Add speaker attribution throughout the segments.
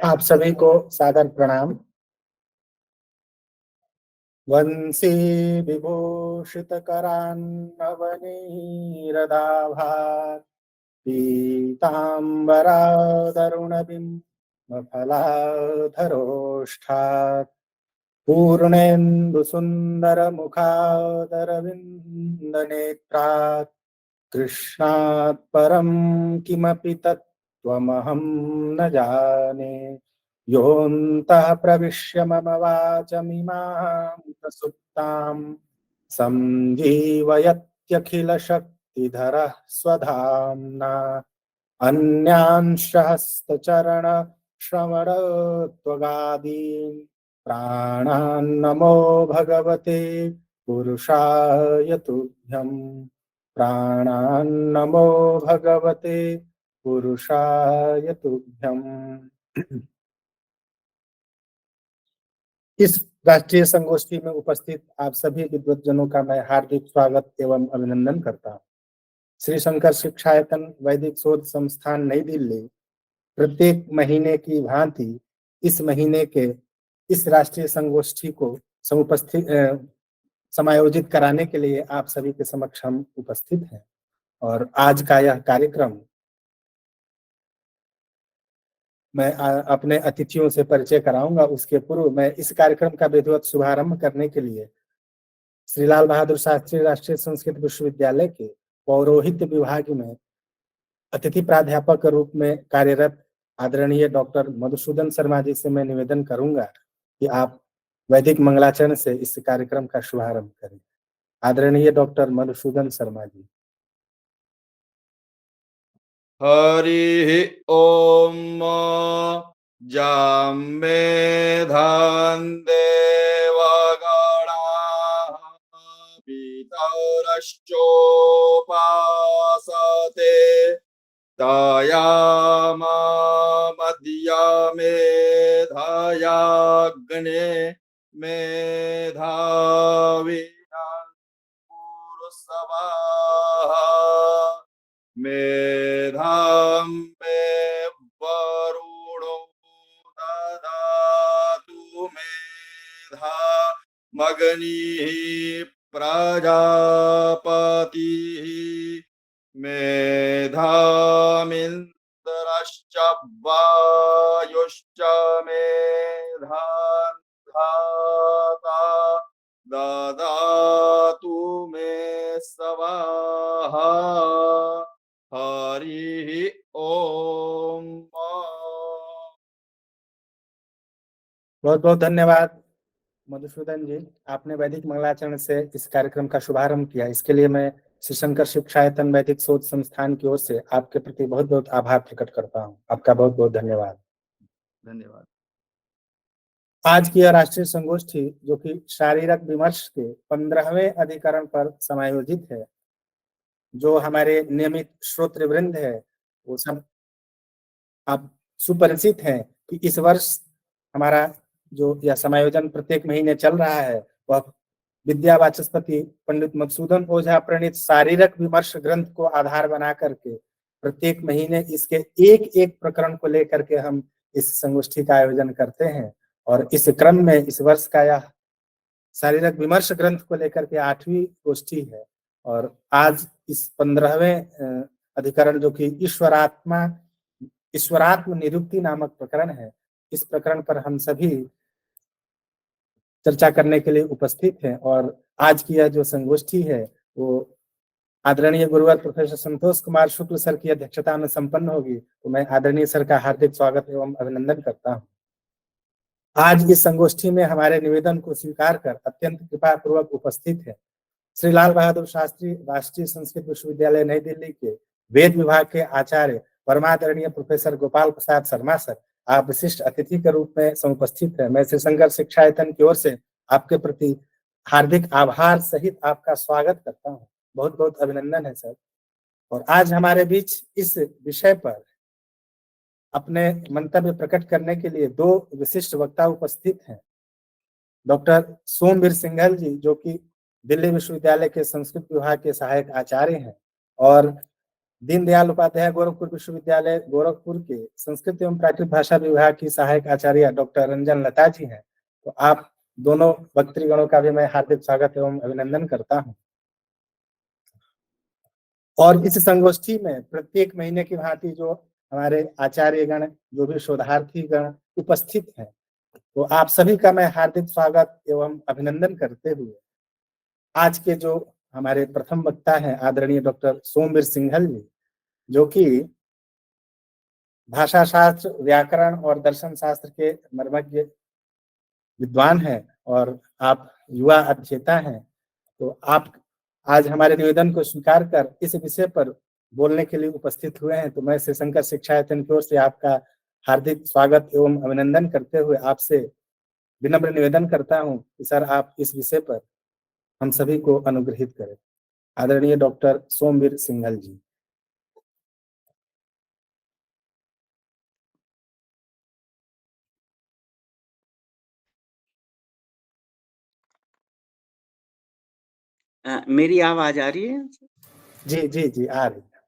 Speaker 1: आप सभी को सादर प्रणाम। वंशी विभूषित करान्नवनीरदाभात् पीताम्बरादरुणबिम्बफलाधरोष्ठात् पूर्णेन्दुसुन्दरमुखादरविन्दनेत्रात् कृष्णात् परं किमपि तत्त्वमहं न जाने। योऽन्तः प्रविश्य मम वाचमिमां प्रसुप्तां संजीवयत्यखिलशक्तिधरः स्वधाम्ना। अन्यांश्च हस्तचरणश्रवणत्वगादीन् प्राणान्नमो भगवते पुरुषाय तुभ्यम्। प्राणान्नमो भगवते पुरुषाय तुभ्यम्। इस राष्ट्रीय संगोष्ठी में उपस्थित आप सभी विद्वज्जनों का मैं हार्दिक स्वागत एवं अभिनंदन करता हूँ। श्री शंकर शिक्षायतन वैदिक शोध संस्थान नई दिल्ली प्रत्येक महीने की भांति इस महीने के इस राष्ट्रीय संगोष्ठी को समायोजित कराने के लिए आप सभी के समक्ष हम उपस्थित हैं। और आज का यह कार्यक्रम मैं अपने अतिथियों से परिचय कराऊंगा। उसके पूर्व मैं इस कार्यक्रम का विधिवत शुभारंभ करने के लिए श्री लाल बहादुर शास्त्री राष्ट्रीय संस्कृत विश्वविद्यालय के पौरोहित्य विभाग में अतिथि प्राध्यापक के रूप में कार्यरत आदरणीय डॉक्टर मधुसूदन शर्मा जी से मैं निवेदन करूंगा कि आप वैदिक मंगलाचरण से इस कार्यक्रम का शुभारंभ करें। आदरणीय डॉक्टर मधुसूदन शर्मा जी।
Speaker 2: हरि ओम जाम्मेधान् देवगणाः पितरश्चोपासते तयामामद्या मेधयाग्ने मेधाविनां पुरुषवाः मेधां मे वरुणो ददातु मेधा मग्निः प्रजापतिः मेधामिन्द्रश्च वायुश्च मेधां धाता ददातु मे स्वाहा। हरि ओम।
Speaker 1: बहुत बहुत धन्यवाद मधुसूदन जी, आपने वैदिक मंगलाचरण से इस कार्यक्रम का शुभारंभ किया। इसके लिए मैं श्री शंकर शिक्षायतन वैदिक शोध संस्थान की ओर से आपके प्रति बहुत बहुत आभार प्रकट करता हूँ। आपका बहुत बहुत धन्यवाद।
Speaker 2: धन्यवाद।
Speaker 1: आज की यह राष्ट्रीय संगोष्ठी जो कि शारीरिक विमर्श के 15वें अधिकरण पर समायोजित है, जो हमारे नियमित श्रोतृवृंद है वो सब आप सुपरिचित हैं कि इस वर्ष हमारा जो यह समायोजन प्रत्येक महीने चल रहा है वह विद्या वाचस्पति पंडित मधुसूदन ओझा प्रणीत शारीरिक विमर्श ग्रंथ को आधार बना करके प्रत्येक महीने इसके एक एक प्रकरण को लेकर के हम इस संगोष्ठी का आयोजन करते हैं। और इस क्रम में इस वर्ष का यह शारीरिक विमर्श ग्रंथ को लेकर के 8वीं गोष्ठी है। और आज इस 15वें अधिकरण जो कि ईश्वरात्म निरुक्ति नामक प्रकरण है, इस प्रकरण पर हम सभी चर्चा करने के लिए उपस्थित हैं। और आज की यह जो संगोष्ठी है वो आदरणीय गुरुवर प्रोफेसर संतोष कुमार शुक्ल सर की अध्यक्षता में संपन्न होगी। तो मैं आदरणीय सर का हार्दिक स्वागत एवं अभिनंदन करता हूँ। आज इस संगोष्ठी में हमारे निवेदन को स्वीकार कर अत्यंत कृपा पूर्वक उपस्थित है श्री लाल बहादुर शास्त्री राष्ट्रीय संस्कृत विश्वविद्यालय नई दिल्ली के वेद विभाग के आचार्य परमादरणीय प्रोफेसर गोपाल प्रसाद शर्मा सर। आप विशिष्ट अतिथि के रूप में समुपस्थित है। मैं श्री शंकर शिक्षायतन की ओर से आपके प्रति हार्दिक आभार सहित आपका स्वागत करता हूँ। बहुत बहुत अभिनंदन है सर। और आज हमारे बीच इस विषय पर अपने मंतव्य प्रकट करने के लिए दो विशिष्ट वक्ता उपस्थित हैं। डॉक्टर सोमवीर सिंघल जी जो कि दिल्ली विश्वविद्यालय के संस्कृत विभाग के सहायक आचार्य हैं, और दीनदयाल उपाध्याय गोरखपुर विश्वविद्यालय गोरखपुर के संस्कृत एवं प्राकृत भाषा विभाग की सहायक आचार्य डॉक्टर रंजन लता जी हैं। तो आप दोनों वक्तृगणों का भी मैं हार्दिक स्वागत एवं अभिनंदन करता हूं। और इस संगोष्ठी में प्रत्येक महीने की भांति जो हमारे आचार्यगण, जो भी शोधार्थी गण उपस्थित हैं, तो आप सभी का मैं हार्दिक स्वागत एवं अभिनंदन करते हुए आज के जो हमारे प्रथम वक्ता हैं आदरणीय डॉक्टर सोमवीर सिंघल जी, जो कि भाषा शास्त्र, व्याकरण और दर्शन शास्त्र के मर्मज्ञ विद्वान हैं और आप युवा अध्येता हैं। तो आप आज हमारे निवेदन को स्वीकार कर इस विषय पर बोलने के लिए उपस्थित हुए हैं। तो मैं श्री शंकर शिक्षायतन की ओर से आपका हार्दिक स्वागत एवं अभिनंदन करते हुए आपसे विनम्र निवेदन करता हूं कि सर आप इस विषय पर हम सभी को अनुग्रहित करें। आदरणीय डॉक्टर सोमवीर सिंघल जी।
Speaker 3: मेरी आवाज आ रही है?
Speaker 1: जी जी जी आ रही है।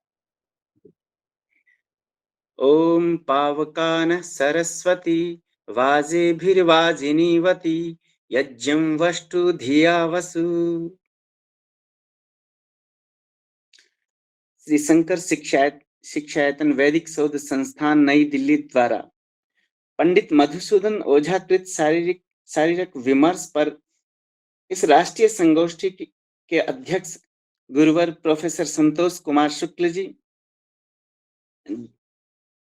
Speaker 3: ओम पावकान सरस्वती वाजेभिर्वाजिनीवती यज्ञं वष्टु धिया वसु। श्री शंकर शिक्षायतन वैदिक शोध संस्थान नई दिल्ली द्वारा पंडित मधुसूदन ओझा कृत शारीरिक विमर्श पर इस राष्ट्रीय संगोष्ठी के अध्यक्ष गुरुवर प्रोफेसर संतोष कुमार शुक्ल जी,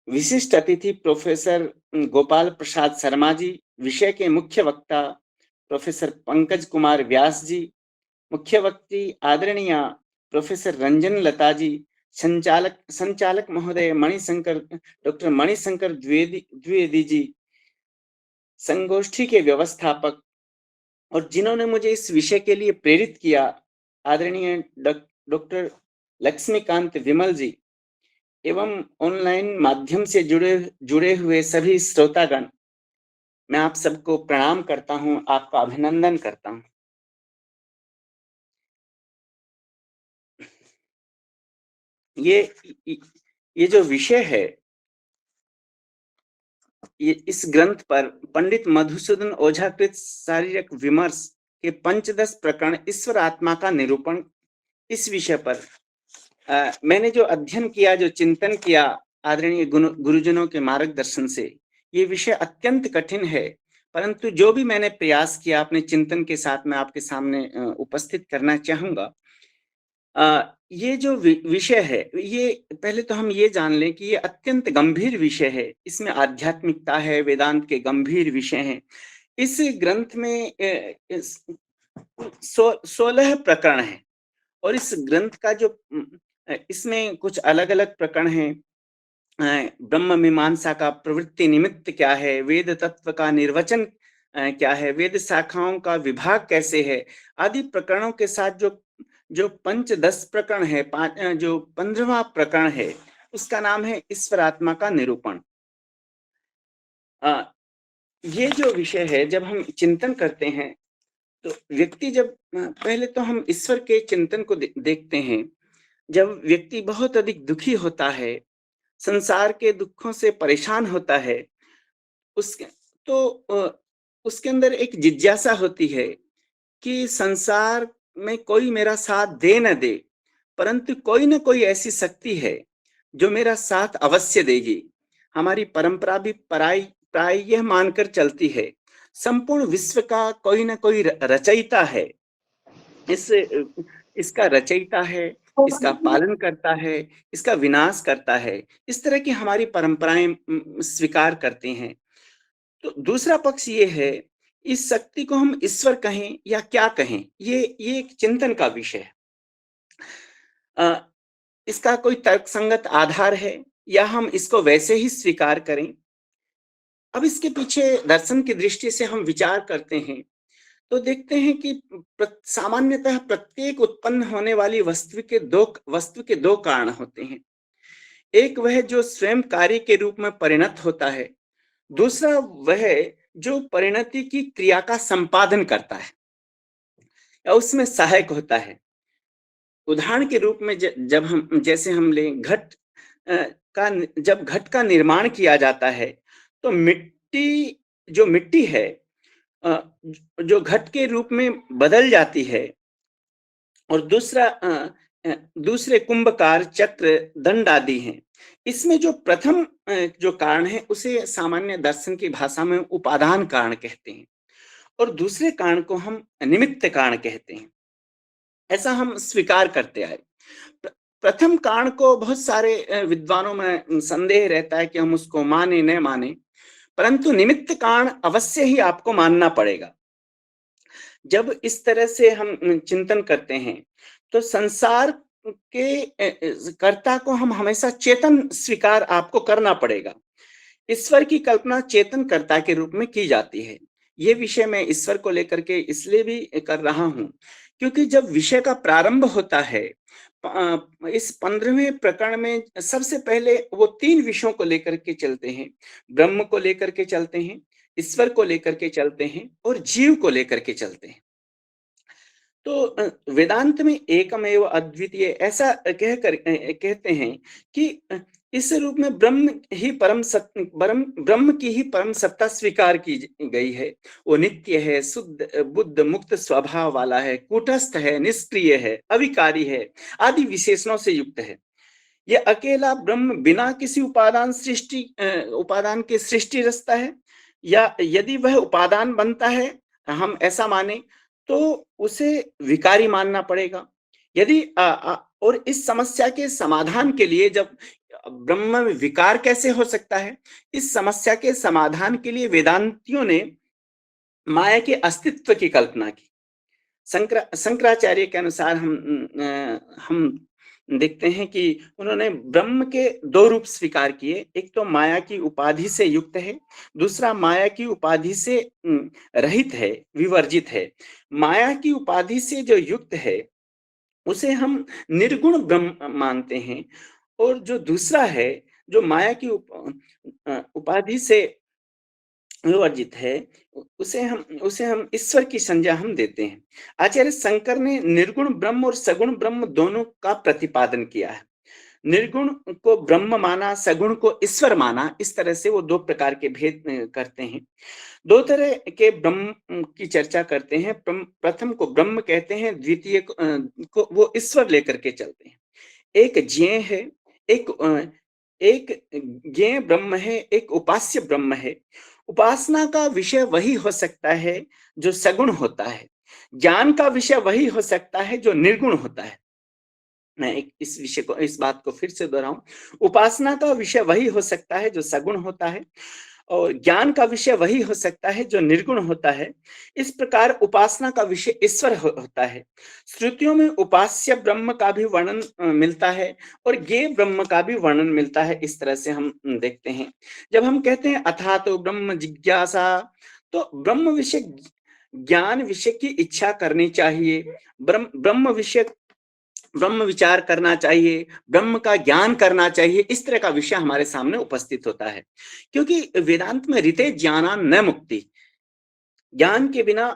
Speaker 3: विशिष्ट अतिथि प्रोफेसर गोपाल प्रसाद शर्मा जी, विषय के मुख्य वक्ता प्रोफेसर पंकज कुमार व्यास जी, मुख्य वक्ती आदरणीय प्रोफेसर रंजन लता जी, संचालक महोदय डॉक्टर मणिशंकर द्विवेदी जी, संगोष्ठी के व्यवस्थापक और जिन्होंने मुझे इस विषय के लिए प्रेरित किया आदरणीय डॉक्टर लक्ष्मीकांत विमल जी, एवं ऑनलाइन माध्यम से जुड़े हुए सभी श्रोतागण, मैं आप सबको प्रणाम करता हूं, आपका अभिनंदन करता हूं। ये जो विषय है, ये इस ग्रंथ पर पंडित मधुसूदन ओझा कृत शारीरिक विमर्श के पंचदश प्रकरण ईश्वर आत्मा का निरूपण, इस विषय पर मैंने जो अध्ययन किया, जो चिंतन किया आदरणीय गुरुजनों के मार्गदर्शन से, ये विषय अत्यंत कठिन है, परंतु जो भी मैंने प्रयास किया अपने चिंतन के साथ मैं आपके सामने उपस्थित करना चाहूंगा। ये जो विषय है, ये पहले तो हम ये जान लें कि ये अत्यंत गंभीर विषय है, इसमें आध्यात्मिकता है, वेदांत के गंभीर विषय हैं। इस ग्रंथ में 16 प्रकरण हैं और इस ग्रंथ का जो इसमें कुछ अलग अलग प्रकरण हैं। ब्रह्म मीमांसा का प्रवृत्ति निमित्त क्या है, वेद तत्व का निर्वचन क्या है, वेद शाखाओं का विभाग कैसे है, आदि प्रकरणों के साथ जो 5-10 प्रकरण है, जो 15वां प्रकरण है, उसका नाम है ईश्वर आत्मा का निरूपण। ये जो विषय है, जब हम चिंतन करते हैं तो व्यक्ति जब पहले तो हम ईश्वर के चिंतन को देखते हैं। जब व्यक्ति बहुत अधिक दुखी होता है, संसार के दुखों से परेशान होता है, उसके अंदर एक जिज्ञासा होती है कि संसार में कोई मेरा साथ दे न दे, परंतु कोई न कोई ऐसी शक्ति है जो मेरा साथ अवश्य देगी। हमारी परंपरा भी प्राय यह मानकर चलती है, संपूर्ण विश्व का कोई न कोई रचयिता है, इसका रचयिता है, इसका पालन करता है, इसका विनाश करता है। इस तरह की हमारी परंपराएं स्वीकार करते हैं। तो दूसरा पक्ष ये है, इस शक्ति को हम ईश्वर कहें या क्या कहें, ये एक चिंतन का विषय है। इसका कोई तर्कसंगत आधार है या हम इसको वैसे ही स्वीकार करें? अब इसके पीछे दर्शन की दृष्टि से हम विचार करते हैं तो देखते हैं कि सामान्यतः प्रत्येक उत्पन्न होने वाली वस्तु के दो कारण होते हैं। एक वह जो स्वयं कार्य के रूप में परिणत होता है, दूसरा वह जो परिणति की क्रिया का संपादन करता है या उसमें सहायक होता है। उदाहरण के रूप में जब हम जैसे हम लें घट जब घट का निर्माण किया जाता है तो जो मिट्टी है जो घट के रूप में बदल जाती है और दूसरे कुंभकार, चक्र, दंड आदि हैं। इसमें जो प्रथम जो कारण है उसे सामान्य दर्शन की भाषा में उपादान कारण कहते हैं और दूसरे कारण को हम निमित्त कारण कहते हैं। ऐसा हम स्वीकार करते आए। प्रथम कारण को बहुत सारे विद्वानों में संदेह रहता है कि हम उसको माने न माने, परंतु निमित्त कारण अवश्य ही आपको मानना पड़ेगा। जब इस तरह से हम चिंतन करते हैं तो संसार के कर्ता को हम हमेशा चेतन स्वीकार आपको करना पड़ेगा। ईश्वर की कल्पना चेतन कर्ता के रूप में की जाती है। ये विषय मैं ईश्वर को लेकर के इसलिए भी कर रहा हूं क्योंकि जब विषय का प्रारंभ होता है इस 15वें प्रकरण में सबसे पहले वो 3 विषयों को लेकर के चलते हैं। ब्रह्म को लेकर के चलते हैं, ईश्वर को लेकर के चलते हैं और जीव को लेकर के चलते हैं। तो वेदांत में एकमेव अद्वितीय ऐसा कहते हैं कि इस रूप में ब्रह्म की ही परम सत्ता स्वीकार की गई है। वो नित्य है, शुद्ध, बुद्ध, मुक्त स्वभाव वाला है, कूटस्थ है, निष्क्रिय है, अविकारी है आदि विशेषणों से युक्त है। ये अकेला ब्रह्म बिना किसी उपादान के सृष्टि रचता है या यदि वह उपादान बनता है हम ऐसा माने तो उसे विकारी मानना पड़ेगा। यदि और इस समस्या के समाधान के लिए जब ब्रह्म में विकार कैसे हो सकता है, इस समस्या के समाधान के लिए वेदांतियों ने माया के अस्तित्व की कल्पना की। शंकराचार्य के अनुसार हम देखते हैं कि उन्होंने ब्रह्म के 2 रूप स्वीकार किए। एक तो माया की उपाधि से युक्त है, दूसरा माया की उपाधि से रहित है, विवर्जित है। माया की उपाधि से जो युक्त है उसे हम निर्गुण ब्रह्म मानते हैं और जो दूसरा है जो माया की उपाधि से विवर्जित है उसे हम ईश्वर की संज्ञा हम देते हैं। आचार्य शंकर ने निर्गुण ब्रह्म और सगुण ब्रह्म दोनों का प्रतिपादन किया है। निर्गुण को ब्रह्म माना, सगुण को ईश्वर माना। इस तरह से वो 2 प्रकार के भेद करते हैं। 2 तरह के ब्रह्म की चर्चा करते हैं। प्रथम को ब्रह्म कहते हैं, द्वितीय को वो ईश्वर लेकर के चलते हैं। एक ज्ञेय है, एक ज्ञेय ब्रह्म है, एक उपास्य ब्रह्म है। उपासना का विषय वही हो सकता है जो सगुण होता है, ज्ञान का विषय वही हो सकता है जो निर्गुण होता है। मैं इस बात को फिर से दोहराऊं, उपासना का विषय वही हो सकता है जो सगुण होता है और ज्ञान का विषय वही हो सकता है जो निर्गुण होता है। इस प्रकार उपासना का विषय ईश्वर होता है। श्रुतियों में उपास्य ब्रह्म का भी वर्णन मिलता है और ज्ञेय ब्रह्म का भी वर्णन मिलता है। इस तरह से हम देखते हैं। जब हम कहते हैं अथा तो ब्रह्म जिज्ञासा, तो ब्रह्म विषय ज्ञान विषय की इच्छा करनी चाहिए, ब्रह्म विचार करना चाहिए, ब्रह्म का ज्ञान करना चाहिए। इस तरह का विषय हमारे सामने उपस्थित होता है क्योंकि वेदांत में रीते ज्ञाना न मुक्ति, ज्ञान के बिना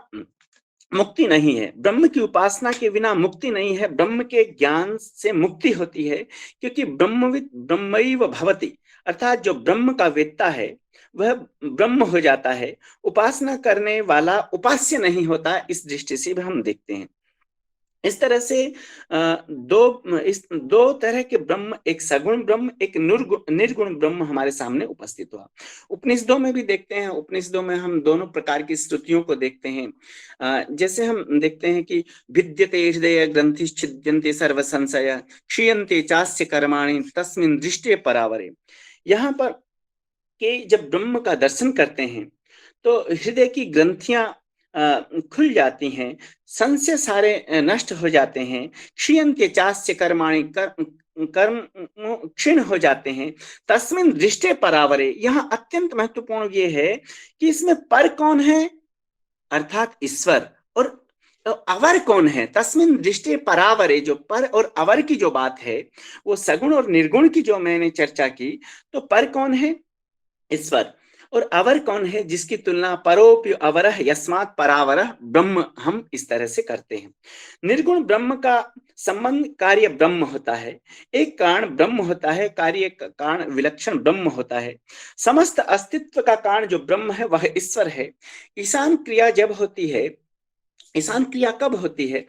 Speaker 3: मुक्ति नहीं है, ब्रह्म की उपासना के बिना मुक्ति नहीं है। ब्रह्म के ज्ञान से मुक्ति होती है क्योंकि ब्रह्मविद ब्रह्मैव भवति, अर्थात जो ब्रह्म का वेत्ता है वह ब्रह्म हो जाता है। उपासना करने वाला उपास्य नहीं होता। इस दृष्टि से भी हम देखते हैं। इस तरह से 2 तरह के ब्रह्म, एक सगुण ब्रह्म, एक निर्गुण ब्रह्म हमारे सामने उपस्थित हुआ। उपनिषदों में भी देखते हैं। उपनिषदों में हम दोनों प्रकार की स्तुतियों को देखते हैं। जैसे हम देखते हैं कि विद्यते हृदय ग्रंथि छिद्यन्ते सर्व संशय क्षीयन्ते चास्य कर्माणि तस्मिन् दृष्टे परावरे। यहाँ पर कि जब ब्रह्म का दर्शन करते हैं तो हृदय की ग्रंथियां खुल जाती हैं, संशय सारे नष्ट हो जाते हैं। क्षीयन्ते चास्य कर्माणि, कर्म क्षीण हो जाते हैं। तस्मिन् दृष्टे परावरे, यहाँ अत्यंत महत्वपूर्ण ये है कि इसमें पर कौन है, अर्थात ईश्वर, और अवर कौन है। तस्मिन् दृष्टे परावरे, जो पर और अवर की जो बात है वो सगुण और निर्गुण की जो मैंने चर्चा की, तो पर कौन है, ईश्वर, और अवर कौन है? जिसकी तुलना परोप्य अवरह यस्मात् परावरः ब्रह्म, हम इस तरह से करते हैं। निर्गुण ब्रह्म का संबंध कार्य ब्रह्म होता है, एक कारण ब्रह्म होता है, कार्य का कारण विलक्षण ब्रह्म होता है। समस्त अस्तित्व का कारण जो ब्रह्म है वह ईश्वर है। ईशान क्रिया जब होती है, ईशान क्रिया कब होती है?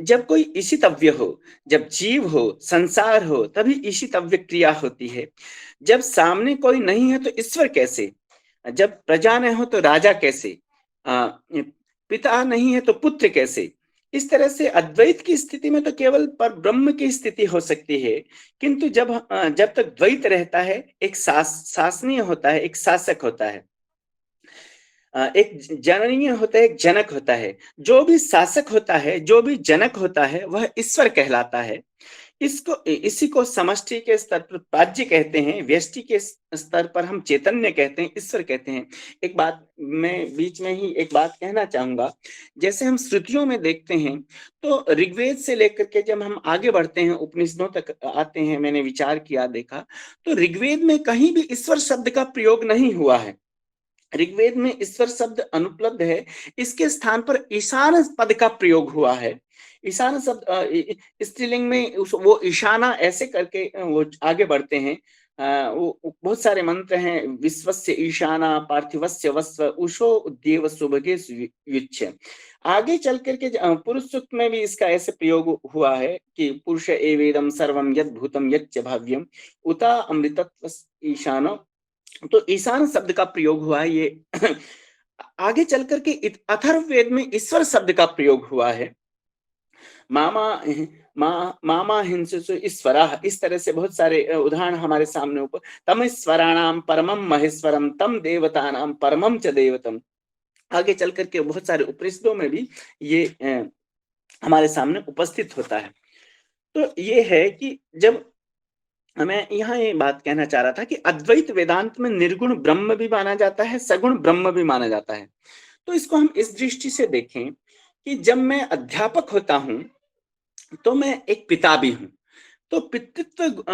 Speaker 3: जब कोई ईशितव्य हो, जब जीव हो, संसार हो, तभी ईशितव्य क्रिया होती है। जब सामने कोई नहीं है तो ईश्वर कैसे? जब प्रजा नहीं हो तो राजा कैसे? पिता नहीं है तो पुत्र कैसे? इस तरह से अद्वैत की स्थिति में तो केवल पर ब्रह्म की स्थिति हो सकती है, किंतु जब तक द्वैत रहता है, एक शासनीय होता है, एक शासक होता है, एक जननीय होता है, एक जनक होता है। जो भी शासक होता है, जो भी जनक होता है, वह ईश्वर कहलाता है। इसी को समष्टि के स्तर पर प्राज्य कहते हैं, व्यष्टि के स्तर पर हम चैतन्य कहते हैं, ईश्वर कहते हैं। एक बात मैं बीच में ही एक बात कहना चाहूंगा। जैसे हम श्रुतियों में देखते हैं तो ऋग्वेद से लेकर के जब हम आगे बढ़ते हैं, उपनिषदों तक आते हैं, मैंने विचार किया, देखा तो ऋग्वेद में कहीं भी ईश्वर शब्द का प्रयोग नहीं हुआ है। ऋग्वेद में ईश्वर शब्द अनुपलब्ध है, इसके स्थान पर ईशान पद का प्रयोग हुआ है। ईशान शब्द स्त्रीलिंग में वो ईशाना ऐसे करके वो आगे बढ़ते हैं। वो बहुत सारे मंत्र हैं, विश्वस्य ईशाना पार्थिवस्य वस्व उषो देव सुभगे युच्य। आगे चल करके पुरुष सूक्त में भी इसका ऐसे प्रयोग हुआ है कि पुरुष एवेदम सर्वम यद भूतम यच्च भाव्यम उता अमृतत्व ईशानो। तो ईशान शब्द का प्रयोग हुआ है ये आगे चल करके अथर्ववेद में ईश्वर शब्द का प्रयोग हुआ है। मामा हिंसु ईश्वरः, इस तरह से बहुत सारे उदाहरण हमारे सामने ऊपर। तम ईश्वराणाम परमम महेश्वरम तम देवतानाम परमम च देवतम। आगे चल करके बहुत सारे उपनिषदों में भी ये हमारे सामने उपस्थित होता है। तो ये है कि जब मैं यहाँ ये बात कहना चाह रहा था कि अद्वैत वेदांत में निर्गुण ब्रह्म भी माना जाता है, सगुण ब्रह्म भी माना जाता है। तो इसको हम इस दृष्टि से देखें कि जब मैं अध्यापक होता हूं तो मैं एक पिता भी हूं। तो पितृत्व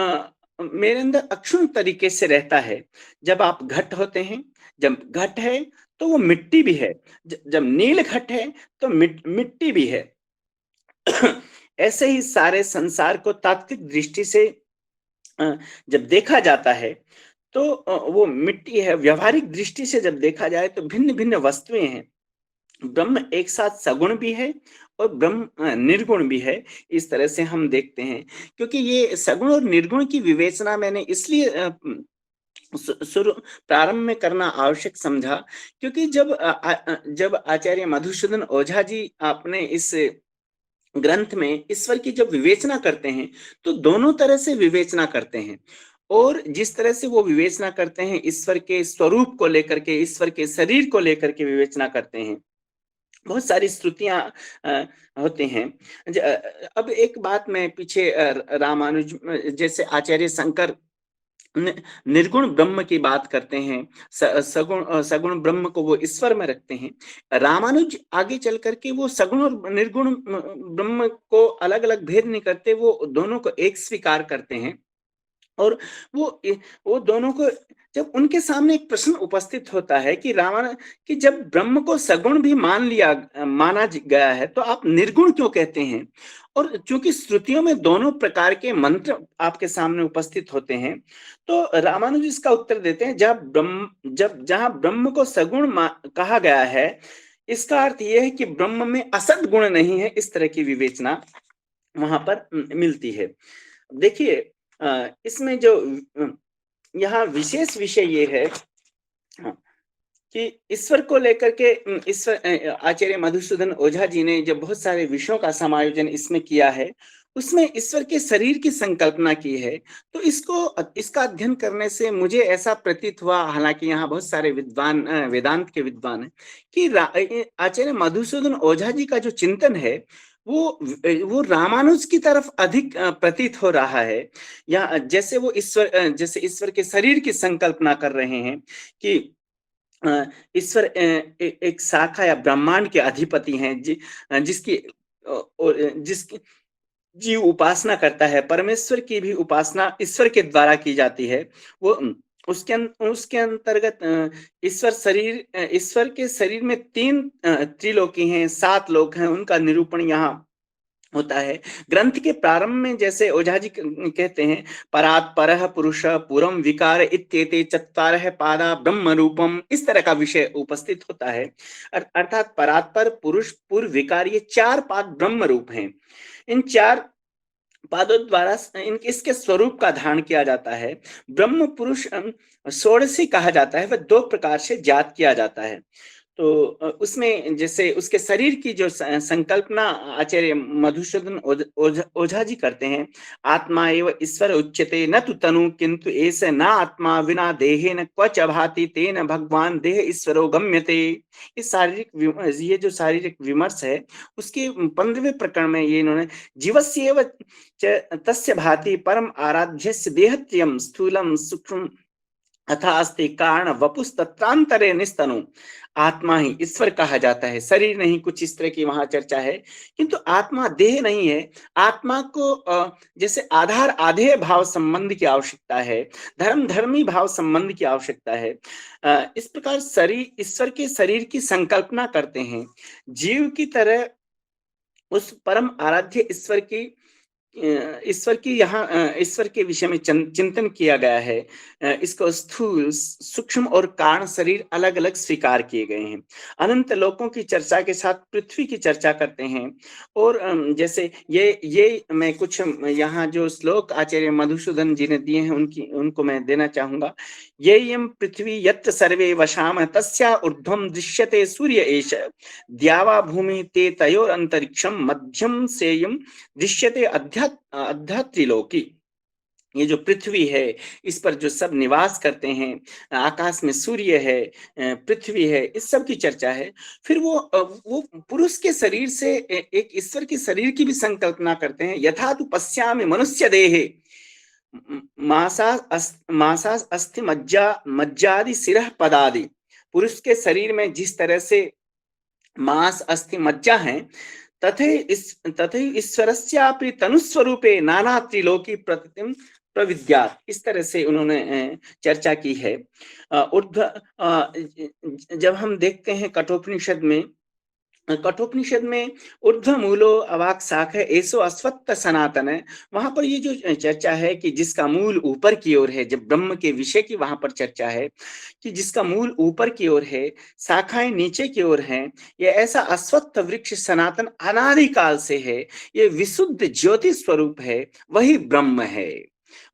Speaker 3: मेरे अंदर अक्षुण तरीके से रहता है। जब आप घट होते हैं, जब घट है तो वो मिट्टी भी है, जब नील घट है तो मिट्टी भी है। ऐसे ही सारे संसार को तात्विक दृष्टि से जब देखा जाता है तो वो मिट्टी है। व्यवहारिक दृष्टि से जब देखा जाए तो भिन्न भिन्न वस्तुएं हैं। ब्रह्म एक साथ सगुण भी है और ब्रह्म निर्गुण भी है, इस तरह से हम देखते हैं। क्योंकि ये सगुण और निर्गुण की विवेचना मैंने इसलिए शुरू प्रारंभ में करना आवश्यक समझा, क्योंकि जब आचार्य मधुसूदन ओझा जी आपने इस ग्रंथ में ईश्वर की जब विवेचना करते हैं तो दोनों तरह से विवेचना करते हैं। और जिस तरह से वो विवेचना करते हैं, ईश्वर के स्वरूप को लेकर के, ईश्वर के शरीर को लेकर के विवेचना करते हैं, बहुत सारी स्तुतियां होते हैं। अब एक बात मैं पीछे रामानुज जैसे आचार्य शंकर निर्गुण ब्रह्म की बात करते हैं, सगुण ब्रह्म को वो ईश्वर में रखते हैं। रामानुज आगे चल करके वो सगुण और निर्गुण ब्रह्म को अलग अलग भेद नहीं करते, वो दोनों को एक स्वीकार करते हैं। और वो दोनों को, जब उनके सामने एक प्रश्न उपस्थित होता है कि जब ब्रह्म को सगुण भी माना गया है तो आप निर्गुण क्यों कहते हैं? और चूंकि श्रुतियों में दोनों प्रकार के मंत्र आपके सामने उपस्थित होते हैं, तो रामानुज इसका उत्तर देते हैं, जहां ब्रह्म को सगुण कहा गया है, इसका अर्थ यह है कि ब्रह्म में असद गुण नहीं है। इस तरह की विवेचना वहां पर मिलती है। देखिए, इसमें जो यहाँ विशेष विषय ये है कि ईश्वर को लेकर के आचार्य मधुसूदन ओझा जी ने जब बहुत सारे विषयों का समायोजन इसमें किया है, उसमें ईश्वर के शरीर की संकल्पना की है। तो इसका अध्ययन करने से मुझे ऐसा प्रतीत हुआ, हालांकि यहाँ बहुत सारे विद्वान वेदांत के विद्वान हैं, कि आचार्य मधुसूदन ओझा जी का जो चिंतन है वो रामानुज की तरफ अधिक प्रतीत हो रहा है। या जैसे वो ईश्वर के शरीर की संकल्पना कर रहे हैं कि ईश्वर एक शाखा या ब्रह्मांड के अधिपति हैं, जिसकी जीव उपासना करता है। परमेश्वर की भी उपासना ईश्वर के द्वारा की जाती है। वो उसके अंतर्गत ईश्वर के शरीर में 3 त्रिलोकी हैं, 7 लोक हैं, उनका निरूपण यहाँ होता है। ग्रंथ के प्रारंभ में जैसे ओझा जी कहते हैं, परात् परः पुरुषः पुरम विकार इत्येते चत्वारः पादा ब्रह्म रूपम, इस तरह का विषय उपस्थित होता है। अर्थात परात् पर, पुरुष, पुर, विकार, ये 4 पाद ब्रह्म रूप हैं। इन 4 पादों द्वारा इसके स्वरूप का धारण किया जाता है। ब्रह्म पुरुष षोडशी कहा जाता है, वह 2 प्रकार से जात किया जाता है। तो उसमें जैसे उसके शरीर की जो संकल्पना आचार्य मधुसूदन ओझा जी करते हैं, आत्मा एव ईश्वर उच्यते न तु तनु किंतु एष न आत्मा विना देहे न क्वच भाति तेन भगवान देह ईश्वरो गम्यते। ये जो शारीरिक विमर्श है, उसके 15वें प्रकरण में ये इन्होंने जीवस्येव तस्य भाति परम आराध्यस्य देहत्रयम् स्थूलम सूक्ष्म अथा अस्ति कारण वपुस्तत्रांतरे निस्तनु। आत्मा ही ईश्वर कहा जाता है, शरीर नहीं, कुछ इस तरह की वहां चर्चा है। किंतु आत्मा देह नहीं है। आत्मा को जैसे आधार आधेय भाव संबंध की आवश्यकता है, धर्म धर्मी भाव संबंध की आवश्यकता है। इस प्रकार शरीर, ईश्वर के शरीर की संकल्पना करते हैं। जीव की तरह उस परम आराध्य ईश्वर के विषय में चिंतन किया गया है। इसको स्थूल, सूक्ष्म और कारण शरीर अलग अलग स्वीकार किए गए हैं। अनंत लोकों की चर्चा के साथ पृथ्वी की चर्चा करते हैं। और जैसे ये मैं कुछ यहाँ जो श्लोक आचार्य मधुसूदन जी ने दिए हैं उनको मैं देना चाहूंगा। ये यम पृथ्वी यत्र सर्वे वशाम तस्या ऊर्ध्वम दृश्यते सूर्य एष द्यावा भूमि ते तयोर अंतरिक्षम मध्यम सेयम दृश्यते अध्या त्रिलोकी। ये जो पृथ्वी है, इस पर जो सब निवास करते हैं, आकाश में सूर्य है, पृथ्वी है, इस सब की चर्चा है। फिर वो पुरुष के शरीर से एक ईश्वर के शरीर की भी संकल्पना करते हैं। यथा तु पश्यामि मनुष्य देहे मासा अस्थि मज्जादि सिरह पदादि। पुरुष के शरीर में जिस तरह से मांस, अस्थि, मज्जा है, तथे ईश्वरस्यापि तनुस्वरूपे नाना त्रिलोकी प्रतिम प्रविद्यात्। इस तरह से उन्होंने चर्चा की है। जब हम देखते हैं कठोपनिषद में ऊर्ध्व मूलो अवाक शाख है ऐसो अश्वत्थ सनातन है। वहां पर ये जो चर्चा है कि जिसका मूल ऊपर की ओर है, जब ब्रह्म के विषय की वहां पर चर्चा है कि जिसका मूल ऊपर की ओर है, शाखाएं नीचे की ओर हैं, ये ऐसा अश्वत्थ वृक्ष सनातन अनादिकाल से है। ये विशुद्ध ज्योति स्वरूप है, वही ब्रह्म है,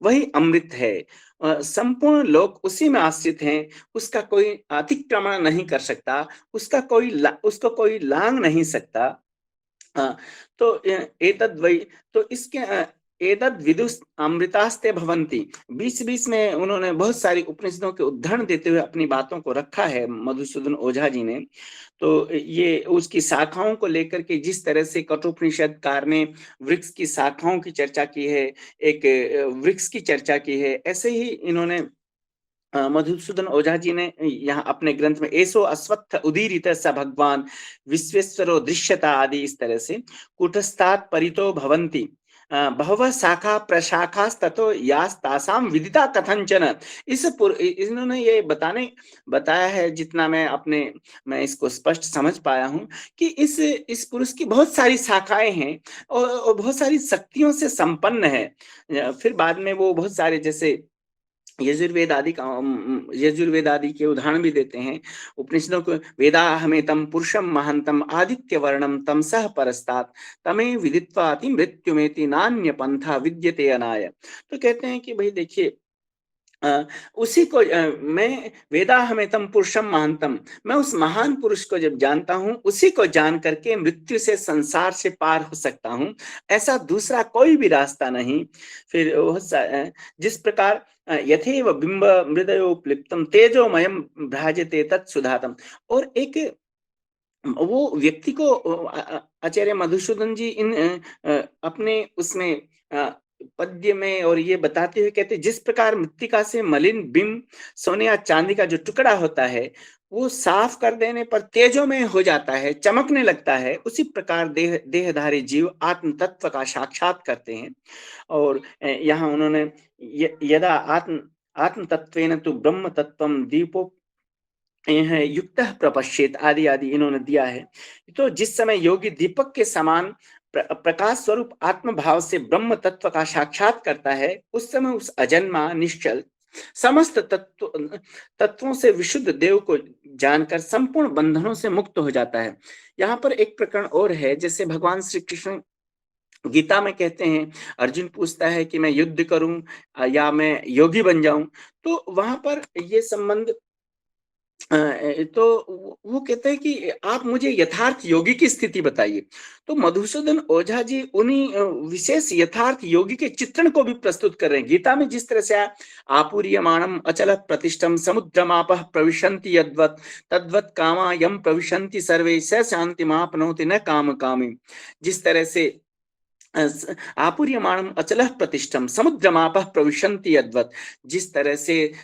Speaker 3: वही अमृत है। संपूर्ण लोक उसी में आश्रित हैं। उसका कोई अतिक्रमण नहीं कर सकता, उसको कोई लांग नहीं सकता। तो एतद् वै, तो इसके एतद् विदुष अमृतास्ते भवन्ति। बीच में उन्होंने बहुत सारी उपनिषदों के उदाहरण देते हुए अपनी बातों को रखा है मधुसूदन ओझा जी ने। तो ये उसकी शाखाओं को लेकर के जिस तरह से कठोपनिषदकार ने वृक्ष की शाखाओं की चर्चा की है, एक वृक्ष की चर्चा की है, ऐसे ही इन्होंने मधुसूदन ओझा जी ने यहाँ अपने ग्रंथ में एसो अश्वत्थ उदीरित स भगवान विश्वेश्वरो दृश्यता आदि इस तरह से कुटस्थात् परितो भवन्ति बहवः शाखा प्रशाखास्ततो यास्तासाम विदिता कथंचन। इन्होंने ये बताया है, जितना मैं इसको स्पष्ट समझ पाया हूँ, कि इस पुरुष की बहुत सारी शाखाएं हैं और बहुत सारी शक्तियों से संपन्न है। फिर बाद में वो बहुत सारे जैसे यजुर्वेद आदि के उदाहरण भी देते हैं। उपनिषदों को वेदाहमेतम पुरुषम महांतम आदित्य वर्णम तमसः परस्तात् तमे विदित्वाति मृत्युमेति नान्य पंथा विद्यते अनाय। तो कहते हैं कि भाई देखिए, उसी को मैं वेदाहमेतम पुरुषम महांतम, मैं उस महान पुरुष को जब जानता हूं, उसी को जान करके मृत्यु से, संसार से पार हो सकता हूं। ऐसा दूसरा कोई भी रास्ता नहीं। फिर जिस प्रकार यथेव बिंब मृदयोप्लिप्तम तेजोमयम भ्राजते तत्सुधातम। और एक वो व्यक्ति को आचार्य मधुसूदन जी इन अपने उसमें पद्य में और ये बताते हुए कहते, जिस प्रकार मृत्तिका से मलिन बिंब, सोने या चांदी का जो टुकड़ा होता है, वो साफ कर देने पर तेजोमय हो जाता है, चमकने लगता है, उसी प्रकार देहधारी जीव आत्म तत्व का साक्षात करते हैं। और यहाँ उन्होंने यदा आत्म तत्वेन तु ब्रह्म तत्वम दीपो युक्त प्रपश्येत आदि आदि इन्होंने दिया है। तो जिस समय योगी दीपक के समान प्रकाश स्वरूप आत्म भाव से ब्रह्म तत्व का साक्षात करता है, उस समय उस अजन्मा निश्चल समस्त तत्वों से विशुद्ध देव को जानकर संपूर्ण बंधनों से मुक्त हो जाता है। यहाँ पर एक प्रकरण और है, जैसे भगवान श्री कृष्ण गीता में कहते हैं, अर्जुन पूछता है कि मैं युद्ध करूं या मैं योगी बन जाऊं, तो वहां पर ये संबंध तो वो कहते हैं कि आप मुझे यथार्थ योगी की स्थिति बताइए। तो मधुसूदन ओझा जी उन्हीं विशेष यथार्थ योगी के चित्रण को भी प्रस्तुत कर रहे हैं। गीता में जिस तरह से आपूर्यमाणम अचल प्रतिष्ठम समुद्रमापः प्रविशन्ति यद्वत् तद्वत् कामा यम प्रविशन्ति सर्वे स शान्तिमाप्नोति न काम कामी, जिस तरह से आपूर्यमाणम अचल प्रतिष्ठम समुद्रमापः प्रविशन्ति यद्वत्, जिस तरह से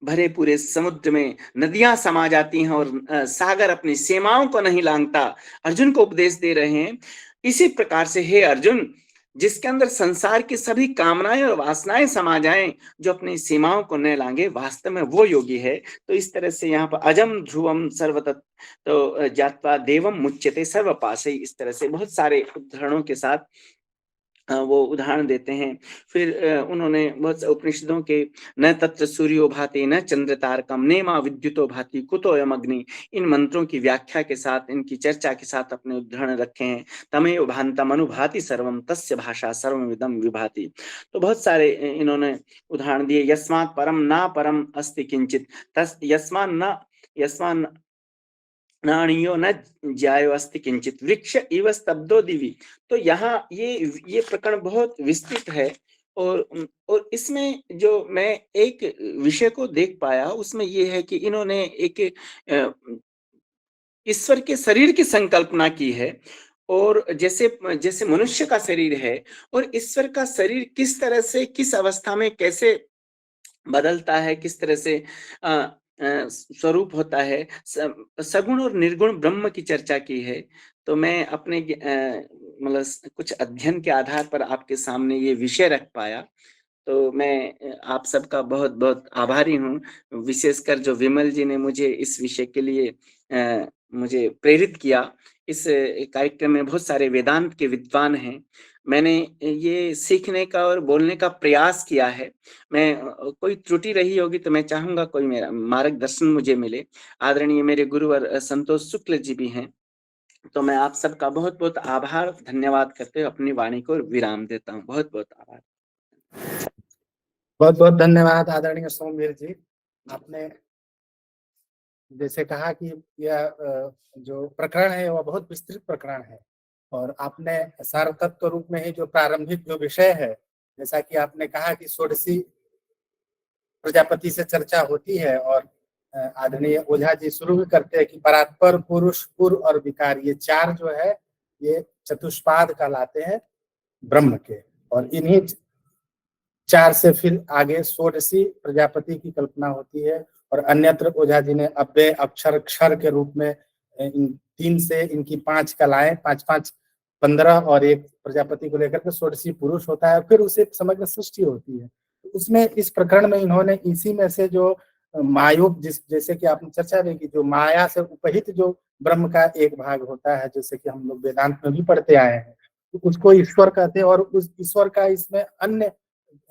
Speaker 3: भरे पूरे समुद्र में नदियां समा जाती हैं और सागर अपनी सीमाओं को नहीं लांघता, अर्जुन को उपदेश दे रहे हैं। इसी प्रकार से हे अर्जुन, जिसके अंदर संसार की सभी कामनाएं और वासनाएं समा जाएं, जो अपनी सीमाओं को न लांघे, वास्तव में वो योगी है। तो इस तरह से यहाँ पर अजम ध्रुवम सर्वतत् तो जात्वा देवम मुच्यते सर्वपाशै, इस तरह से बहुत सारे उदाहरणों के साथ वो उदाहरण देते हैं। फिर उन्होंने बहुत उपनिषदों के न तत्र सूर्यो भाति न चंद्र तारकम नेमा विद्युतो भाति कुतोयम अग्नि, इन मंत्रों की व्याख्या के साथ, इनकी चर्चा के साथ अपने उदाहरण रखे हैं। तमेव भान्तम अनुभाति सर्वम तस्य भाषा सर्वमिदं विभाति। तो बहुत सारे इन्होंने उदाहरण दिए। यस्मात् परम ना परम अस्ति किंचित, तस् यस्मान् नाणियो न ज्यायो अस्ति किंचित वृक्ष इव स्तब्धो दिवि। तो यहाँ ये प्रकरण बहुत विस्तृत है, और इसमें जो मैं एक विषय को देख पाया उसमें ये है कि इन्होंने एक ईश्वर के शरीर की संकल्पना की है, और जैसे जैसे मनुष्य का शरीर है और ईश्वर का शरीर किस तरह से किस अवस्था में कैसे बदलता है, किस तरह से स्वरूप होता है, सगुण और निर्गुण ब्रह्म की चर्चा की है। तो मैं अपने मतलब कुछ अध्ययन के आधार पर आपके सामने ये विषय रख पाया। तो मैं आप सबका बहुत बहुत आभारी हूँ, विशेषकर जो विमल जी ने मुझे इस विषय के लिए मुझे प्रेरित किया। इस कार्यक्रम में बहुत सारे वेदांत के विद्वान हैं। मैंने ये सीखने का और बोलने का प्रयास किया है। मैं कोई त्रुटि रही होगी तो मैं चाहूंगा कोई मेरा मार्गदर्शन मुझे मिले। आदरणीय मेरे गुरुवर संतोष शुक्ल जी भी हैं। तो मैं आप सबका बहुत बहुत आभार धन्यवाद करते हुए अपनी वाणी को विराम देता हूँ। बहुत बहुत आभार।
Speaker 1: बहुत बहुत धन्यवाद आदरणीय सोमवीर जी। आपने जैसे कहा कि यह जो प्रकरण है वह बहुत विस्तृत प्रकरण है, और आपने सार तत्व रूप में ही जो प्रारंभिक जो विषय है, जैसा कि आपने कहा कि षोडशी प्रजापति से चर्चा होती है, और आदरणीय ओझा जी शुरू भी करते हैं कि परात्पर, पुरुष, पुर और विकार, ये चार जो है ये चतुष्पाद कहलाते हैं ब्रह्म के, और इन्हीं चार से फिर आगे षोडशी प्रजापति की कल्पना होती है। और अन्यत्र ओझा जी ने अव्यय, अक्षर, क्षर के रूप में इन तीन से इनकी पांच कलाएं, 5-5, 15 और एक प्रजापति को लेकर के षोडशी पुरुष होता है, फिर उसे समग्र सृष्टि होती है। उसमें इस प्रकरण में इन्होंने इसी में से जो मायुक, जैसे कि आपने चर्चा भी की, जो माया से उपहित जो ब्रह्म का एक भाग होता है, जैसे कि हम लोग वेदांत में भी पढ़ते आए हैं, तो उसको ईश्वर कहते हैं। और उस ईश्वर का इसमें अन्य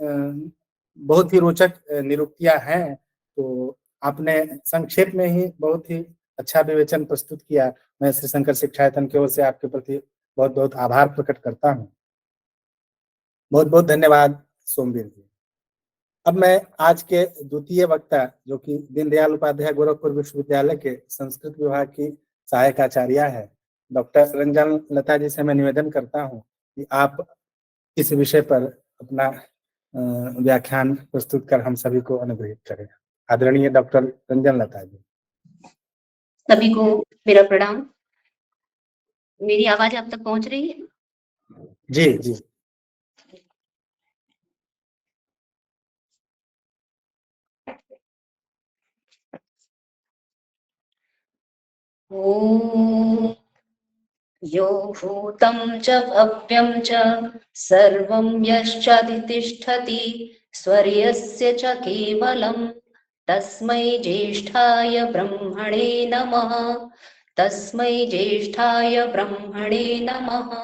Speaker 1: बहुत ही रोचक निरूक्तियां हैं। तो आपने संक्षेप में ही बहुत ही अच्छा विवेचन प्रस्तुत किया। मैं श्री शंकर शिक्षायतन की ओर से आपके प्रति बहुत बहुत आभार प्रकट करता हूँ। बहुत बहुत धन्यवाद सोमवीर जी। अब मैं आज के द्वितीय वक्ता, जो कि दीनदयाल उपाध्याय गोरखपुर विश्वविद्यालय के संस्कृत विभाग की सहायक आचार्य है, डॉक्टर रंजन लता जी से मैं निवेदन करता हूँ कि आप इस विषय पर अपना व्याख्यान प्रस्तुत कर हम सभी को अनुग्रहित करें। आदरणीय डॉक्टर रंजन लता जी।
Speaker 4: सभी को मेरा प्रणाम। मेरी आवाज आप तक पहुंच रही है?
Speaker 1: जी जी।
Speaker 4: ओम यो भूतं च भव्यं च सर्वं यश्चाधितिष्ठति स्वर्यस्य च केवलम् तस्मै ज्येष्ठाय ब्रह्मणे नमः तस्मै ज्येष्ठाय ब्रह्मणे नमः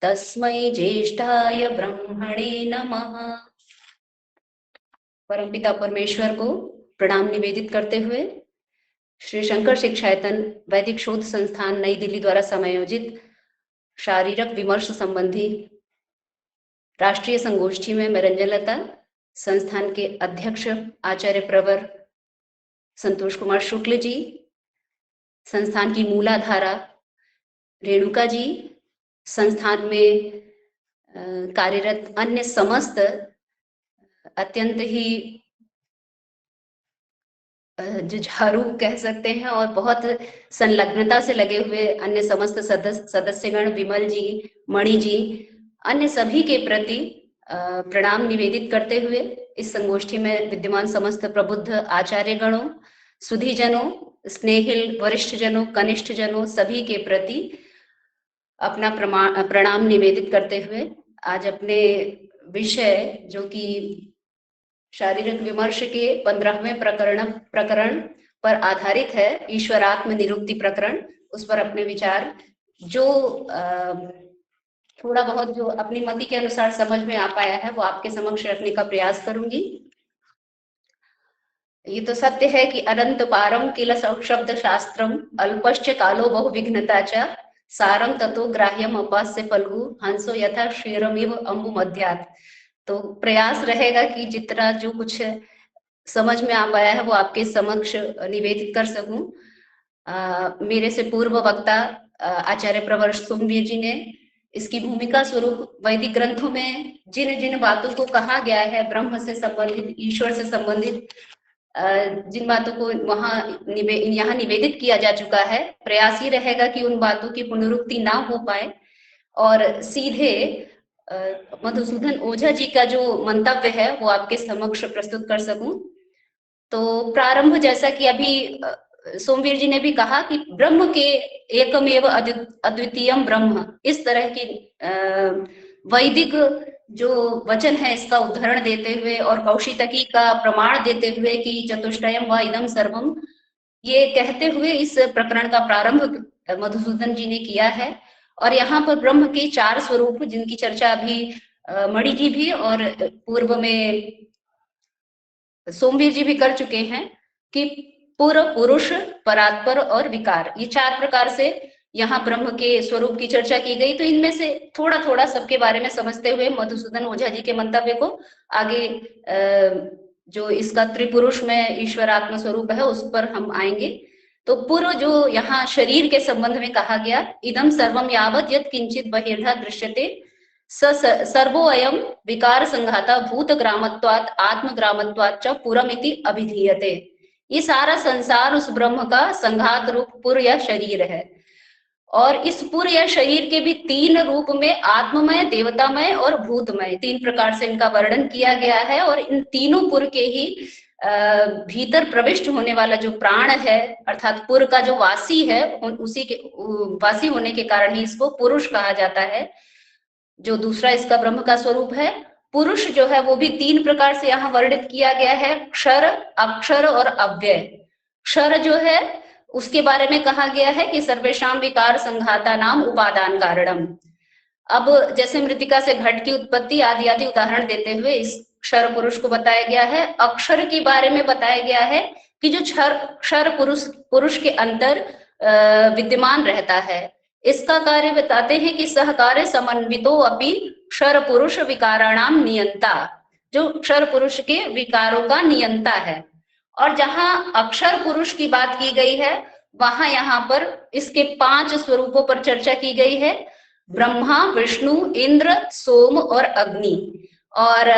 Speaker 4: तस्मै ज्येष्ठाय ब्रह्मणे नमः। परमपिता परमेश्वर को प्रणाम निवेदित करते हुए श्री शंकर शिक्षायतन वैदिक शोध संस्थान नई दिल्ली द्वारा समायोजित शारीरक विमर्श संबंधी राष्ट्रीय संगोष्ठी में मैं रंजनलता, संस्थान के अध्यक्ष आचार्य प्रवर संतोष कुमार शुक्ल जी, संस्थान की मूलाधारा रेणुका जी, संस्थान में कार्यरत अन्य समस्त अत्यंत ही जुझारू कह सकते हैं और बहुत संलग्नता से लगे हुए अन्य समस्त सदस्यगण, विमल जी, मणि जी, अन्य सभी के प्रति प्रणाम निवेदित करते हुए इस संगोष्ठी में विद्यमान समस्त प्रबुद्ध आचार्य गणों, सुधीजनों, स्नेहिल वरिष्ठ जनों, कनिष्ठ जनों सभी के प्रति अपना प्रणाम निवेदित करते हुए आज अपने विषय जो कि शारीरिक विमर्श के 15वें प्रकरण पर आधारित है, ईश्वरात्म निरुक्ति प्रकरण, उस पर अपने विचार जो थोड़ा बहुत जो अपनी मति के अनुसार समझ में आ पाया है वो आपके समक्ष रखने का प्रयास करूंगी। ये तो सत्य है कि अनंत पारम किल शब्द शास्त्रम अल्पश्च कालो बहु विघ्नता च सारम ततो ग्राह्यम अपास्य फल्गु हंसो यथा क्षीरमिव अम्बु मध्यात्। तो प्रयास रहेगा कि जितना जो कुछ समझ में आ पाया है वो आपके समक्ष निवेदित कर सकूं। मेरे से पूर्व वक्ता आचार्य प्रवर सोमवीर जी ने इसकी भूमिका स्वरूप वैदिक ग्रंथों में जिन जिन बातों को कहा गया है, ब्रह्म से संबंधित, ईश्वर से संबंधित जिन बातों को यहाँ निवेदित किया जा चुका है, प्रयास ही रहेगा कि उन बातों की पुनरुक्ति ना हो पाए और सीधे मधुसूदन ओझा जी का जो मंतव्य है वो आपके समक्ष प्रस्तुत कर सकूं। तो प्रारंभ जैसा कि अभी सोमवीर जी ने भी कहा कि ब्रह्म के एकमेव अद्वितीयम ब्रह्म, इस तरह की वैदिक जो वचन है इसका उदाहरण देते हुए और कौशितकी का प्रमाण देते हुए कि चतुष्टयम व इदम सर्वम, ये कहते हुए इस प्रकरण का प्रारंभ मधुसूदन जी ने किया है। और यहाँ पर ब्रह्म के 4 स्वरूप जिनकी चर्चा अभी मणि जी भी और पूर्व में सोमवीर जी भी कर चुके हैं कि पूर्व, पुरुष, परात्पर और विकार, ये 4 प्रकार से यहाँ ब्रह्म के स्वरूप की चर्चा की गई। तो इनमें से थोड़ा थोड़ा सबके बारे में समझते हुए मधुसूदन ओझा जी के मंतव्य को आगे जो इसका त्रिपुरुष में ईश्वरात्म स्वरूप है उस पर हम आएंगे। तो पूर्व जो यहाँ शरीर के संबंध में कहा गया, इदम सर्वम यावत यत् किंचित बहिर्धा दृश्यते सर्वोऽयं विकार संघाता भूत ग्रामत्वात् आत्म ग्रामत्वात् च पुरमिति अभिधीयते। ये सारा संसार उस ब्रह्म का संघात रूप पुर या शरीर है और इस पुर या शरीर के भी 3 रूप में आत्ममय, देवतामय और भूतमय 3 प्रकार से इनका वर्णन किया गया है। और इन तीनों पुर के ही भीतर प्रविष्ट होने वाला जो प्राण है अर्थात पुर का जो वासी है, उसी के वासी होने के कारण ही इसको पुरुष कहा जाता है। जो दूसरा इसका ब्रह्म का स्वरूप है पुरुष जो है वो भी 3 प्रकार से यहाँ वर्णित किया गया है, क्षर, अक्षर और अव्यय। क्षर जो है उसके बारे में कहा गया है कि सर्वेषां विकार संघाता नाम उपादान कारणम। अब जैसे मृतिका से घट की उत्पत्ति आदि आदि उदाहरण देते हुए इस क्षर पुरुष को बताया गया है। अक्षर के बारे में बताया गया है कि जो क्षर पुरुष के अंदर विद्यमान रहता है, इसका कार्य बताते हैं कि सहकार्य समन्वितो अपि क्षर पुरुष विकाराणाम नियंता, जो क्षर पुरुष के विकारों का नियंता है। और जहां अक्षर पुरुष की बात की गई है वहां यहाँ पर इसके 5 स्वरूपों पर चर्चा की गई है, ब्रह्मा, विष्णु, इंद्र, सोम और अग्नि। और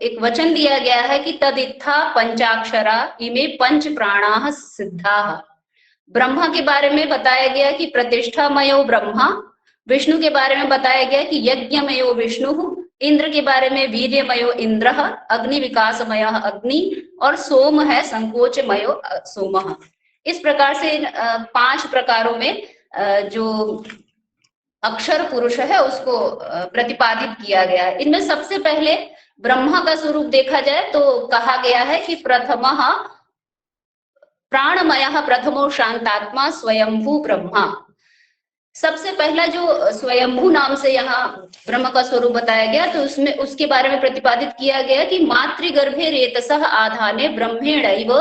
Speaker 4: एक वचन दिया गया है कि तदित्था पंचाक्षरा इमे 5 प्राणाः सिद्धाः। ब्रह्मा के बारे में बताया गया कि प्रतिष्ठामयो ब्रह्मा, विष्णु के बारे में बताया गया कि यज्ञमयो विष्णु, इंद्र के बारे में वीर्यमयो इंद्र, अग्नि विकासमय अग्नि और सोम है संकोचमयो सोम। इस प्रकार से 5 प्रकारों में जो अक्षर पुरुष है उसको प्रतिपादित किया गया है। इनमें सबसे पहले ब्रह्मा का स्वरूप देखा जाए तो कहा गया है कि प्रथमः प्राणमयः प्रथमो शांतात्मा स्वयंभू ब्रह्मा। सबसे पहला जो स्वयंभू नाम से यहाँ ब्रह्म का स्वरूप बताया गया, तो उसमें उसके बारे में प्रतिपादित किया गया कि मातृगर्भे रेतसः आधाने ब्रह्मेणैव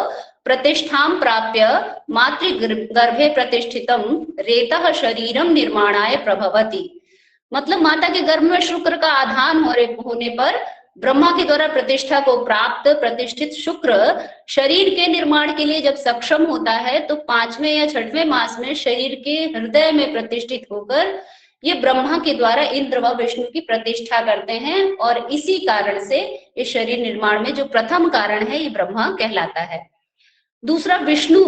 Speaker 4: प्रतिष्ठां प्राप्य मातृगर्भे प्रतिष्ठितं रेतः शरीरम निर्माणाय प्रभवति। मतलब माता के गर्भ में शुक्र का आधान होने पर ब्रह्मा के द्वारा प्रतिष्ठा को प्राप्त प्रतिष्ठित शुक्र शरीर के निर्माण के लिए जब सक्षम होता है तो 5वें या 6वें मास में शरीर के हृदय में प्रतिष्ठित होकर ये ब्रह्मा के द्वारा इंद्र व विष्णु की प्रतिष्ठा करते हैं, और इसी कारण से इस शरीर निर्माण में जो प्रथम कारण है ये ब्रह्मा कहलाता है। दूसरा विष्णु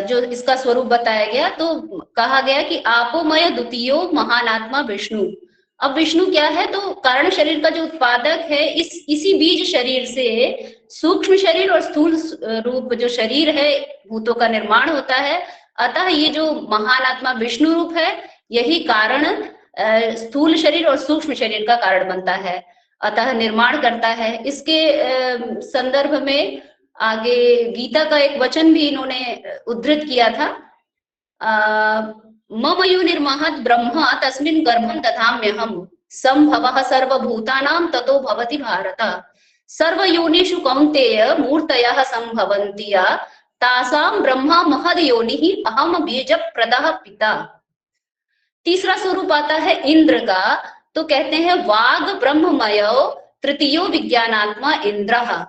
Speaker 4: जो इसका स्वरूप बताया गया, तो कहा गया कि आपोमय द्वितीयो महान आत्मा विष्णु। अब विष्णु क्या है, तो कारण शरीर का जो उत्पादक है, इसी बीज शरीर से सूक्ष्म शरीर और स्थूल रूप जो शरीर है भूतों का निर्माण होता है। अतः ये जो महान आत्मा विष्णु रूप है यही कारण स्थूल शरीर और सूक्ष्म शरीर का कारण बनता है, अतः निर्माण करता है। इसके संदर्भ में आगे गीता का एक वचन भी इन्होंने उद्धृत किया था, मम योनिर्महत् ब्रह्म तस्मिन् गर्भं दधाम्यहम् संभवः सर्वभूतानां ततो भवति भारत सर्वयोनिषु कौन्तेय मूर्तयः संभवन्ति तासां ब्रह्मा महद योनिः अहम बीजप्रदः पिता। तीसरा स्वरूप आता है इंद्र का, तो कहते हैं वाग ब्रह्ममयो तृतीयो विज्ञानात्मा इंद्रः।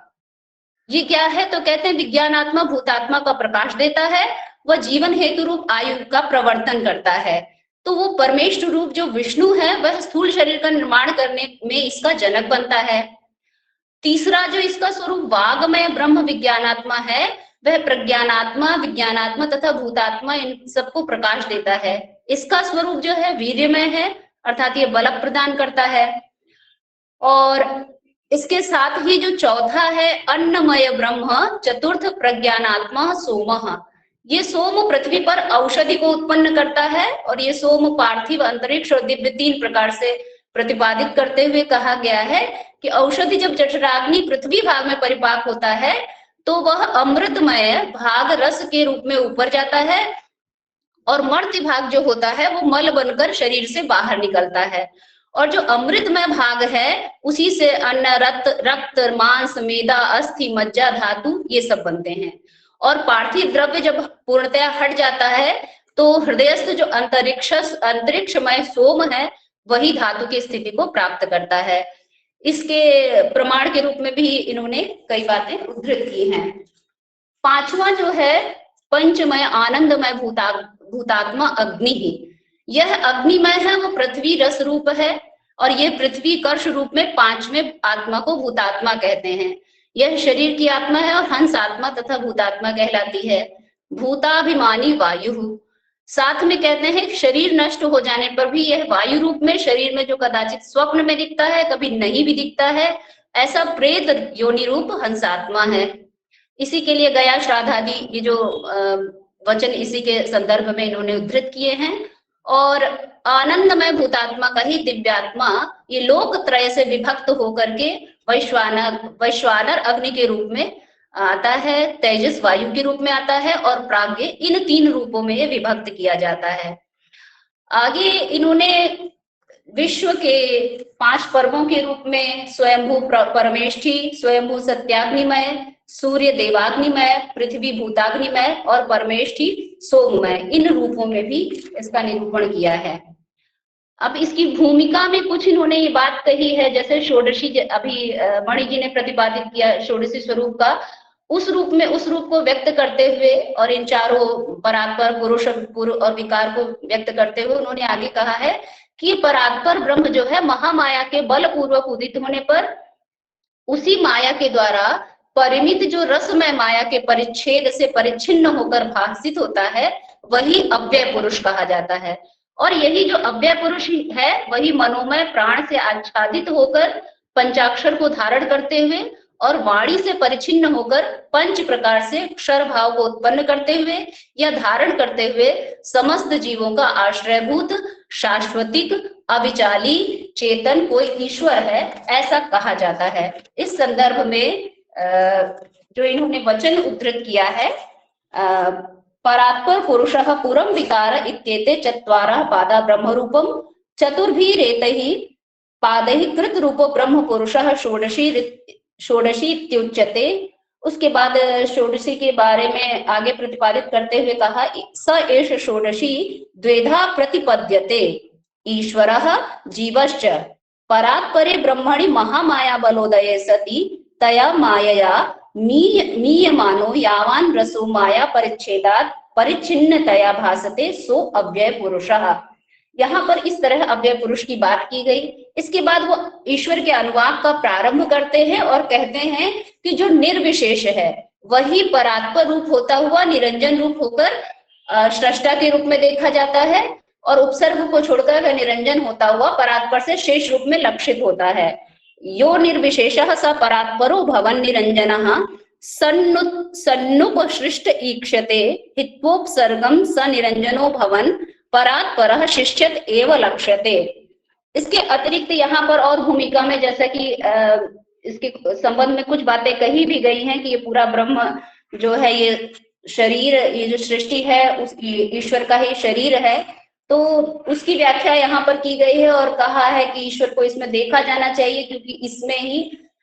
Speaker 4: ये क्या है, तो कहते हैं विज्ञानात्मा भूतात्मा का प्रकाश देता है, वह जीवन हेतु रूप आयु का प्रवर्तन करता है। तो वो परमेश्वर रूप जो विष्णु है वह स्थूल शरीर का निर्माण करने में इसका जनक बनता है। तीसरा जो इसका स्वरूप वागमय ब्रह्म विज्ञानात्मा है, वह प्रज्ञानात्मा विज्ञानात्मा तथा भूतात्मा इन सबको प्रकाश देता है। इसका स्वरूप जो है वीर्यमय है, अर्थात ये बल प्रदान करता है। और इसके साथ ही जो चौथा है अन्नमय ब्रह्म चतुर्थ प्रज्ञानात्मा सोमः। ये सोम पृथ्वी पर औषधि को उत्पन्न करता है, और ये सोम पार्थिव अंतरिक्ष और दिव्य 3 प्रकार से प्रतिपादित करते हुए कहा गया है कि औषधि जब जठराग्नि पृथ्वी भाग में परिपाक होता है तो वह अमृतमय भाग रस के रूप में ऊपर जाता है, और मर्त्य भाग जो होता है वो मल बनकर शरीर से बाहर निकलता है। और जो अमृतमय भाग है उसी से अन्न रक्त मांस मेदा अस्थि मज्जा धातु ये सब बनते हैं। और पार्थिव द्रव्य जब पूर्णतया हट जाता है तो हृदयस्थ जो अंतरिक्षमय सोम है वही धातु की स्थिति को प्राप्त करता है। इसके प्रमाण के रूप में भी इन्होंने कई बातें उद्धृत की हैं। पांचवा जो है पंचमय आनंदमय भूतात्मा अग्नि ही। यह अग्निमय है, वो पृथ्वी रस रूप है, और ये पृथ्वी कर्ष रूप में 5वें आत्मा को भूतात्मा कहते हैं। यह शरीर की आत्मा है और हंस आत्मा तथा भूतात्मा कहलाती है। भूताभिमानी वायु, साथ में कहते हैं शरीर नष्ट हो जाने पर भी यह वायु रूप में शरीर में जो कदाचित स्वप्न में दिखता है कभी नहीं भी दिखता है, ऐसा प्रेत योनि रूप हंसात्मा है। इसी के लिए गया श्राद्धादि ये जो वचन इसी के संदर्भ में इन्होंने उद्धृत किए हैं। और आनंदमय भूतात्मा का ही दिव्यात्मा ये लोक त्रय से विभक्त होकर के वैश्वानर अग्नि के रूप में आता है, तेजस वायु के रूप में आता है, और प्राज्ञ इन 3 रूपों में विभक्त किया जाता है। आगे इन्होंने विश्व के 5 पर्वों के रूप में स्वयंभू परमेष्ठी, स्वयंभू सत्याग्निमय, सूर्य देवाग्निमय, पृथ्वी भूताग्निमय और परमेष्ठी सोममय, इन रूपों में भी इसका निरूपण किया है। अब इसकी भूमिका में कुछ इन्होंने ये बात कही है, जैसे षोडशी अभी मणि जी ने प्रतिपादित किया षोडशी स्वरूप का, उस रूप को व्यक्त करते हुए और इन चारों परात्पर पुरुष और विकार को व्यक्त करते हुए उन्होंने आगे कहा है कि परात्पर ब्रह्म जो है महामाया के बल पूर्वक उदित होने पर उसी माया के द्वारा परिमित जो रसमय माया के परिच्छेद से परिच्छिन्न होकर भाषित होता है वही अव्यय पुरुष कहा जाता है। और यही जो अव्यय पुरुष है वही मनोमय प्राण से आच्छादित होकर पंचाक्षर को धारण करते हुए और वाणी से परिचिन्न होकर पंच प्रकार से अक्षर भाव को उत्पन्न करते हुए या धारण करते हुए समस्त जीवों का आश्रयभूत शाश्वतिक अविचाली चेतन कोई ईश्वर है, ऐसा कहा जाता है। इस संदर्भ में जो इन्होंने वचन उद्धृत किया है, परात्पर पुरुषः पुरं विकार इत्येते चत्वारः पादा ब्रह्म रूपम चतुर्भिरेतैः पादैः कृत रूपो ब्रह्म पुरुषः षोडशी इत्युच्यते। उसके बाद षोडशी के बारे में आगे प्रतिपादित करते हुए कहा, स एष षोडशी द्वेधा प्रतिपद्यते ईश्वरः जीवश्च परात्परे ब्रह्मणि महामाया बलोदये सति तया मायया मीयमानो यावान रसो माया परिच्छेदात् परिच्छिन्नतया भासते सो अव्यय पुरुषः। यहाँ पर इस तरह अव्यय पुरुष की बात की गई। इसके बाद वो ईश्वर के अनुवाद का प्रारंभ करते हैं और कहते हैं कि जो निर्विशेष है वही परात्पर रूप होता हुआ निरंजन रूप होकर सृष्टा के रूप में देखा जाता है, और उपसर्ग को छोड़कर निरंजन होता हुआ परात्पर से शेष रूप में लक्षित होता है। यो निर्विशेषः स परात्परो भवन निरंजनः सन्नुपसृष्ट ईक्षते हित्वोपसर्गम स निरंजनो भवन परात्परः शिष्यत एव लक्ष्यते। इसके अतिरिक्त यहाँ पर और भूमिका में जैसा कि इसके संबंध में कुछ बातें कही भी गई हैं कि ये पूरा ब्रह्म जो है, ये शरीर, ये जो सृष्टि है उस ईश्वर का ही शरीर है, तो उसकी व्याख्या यहाँ पर की गई है और कहा है कि ईश्वर को इसमें देखा जाना चाहिए क्योंकि इसमें ही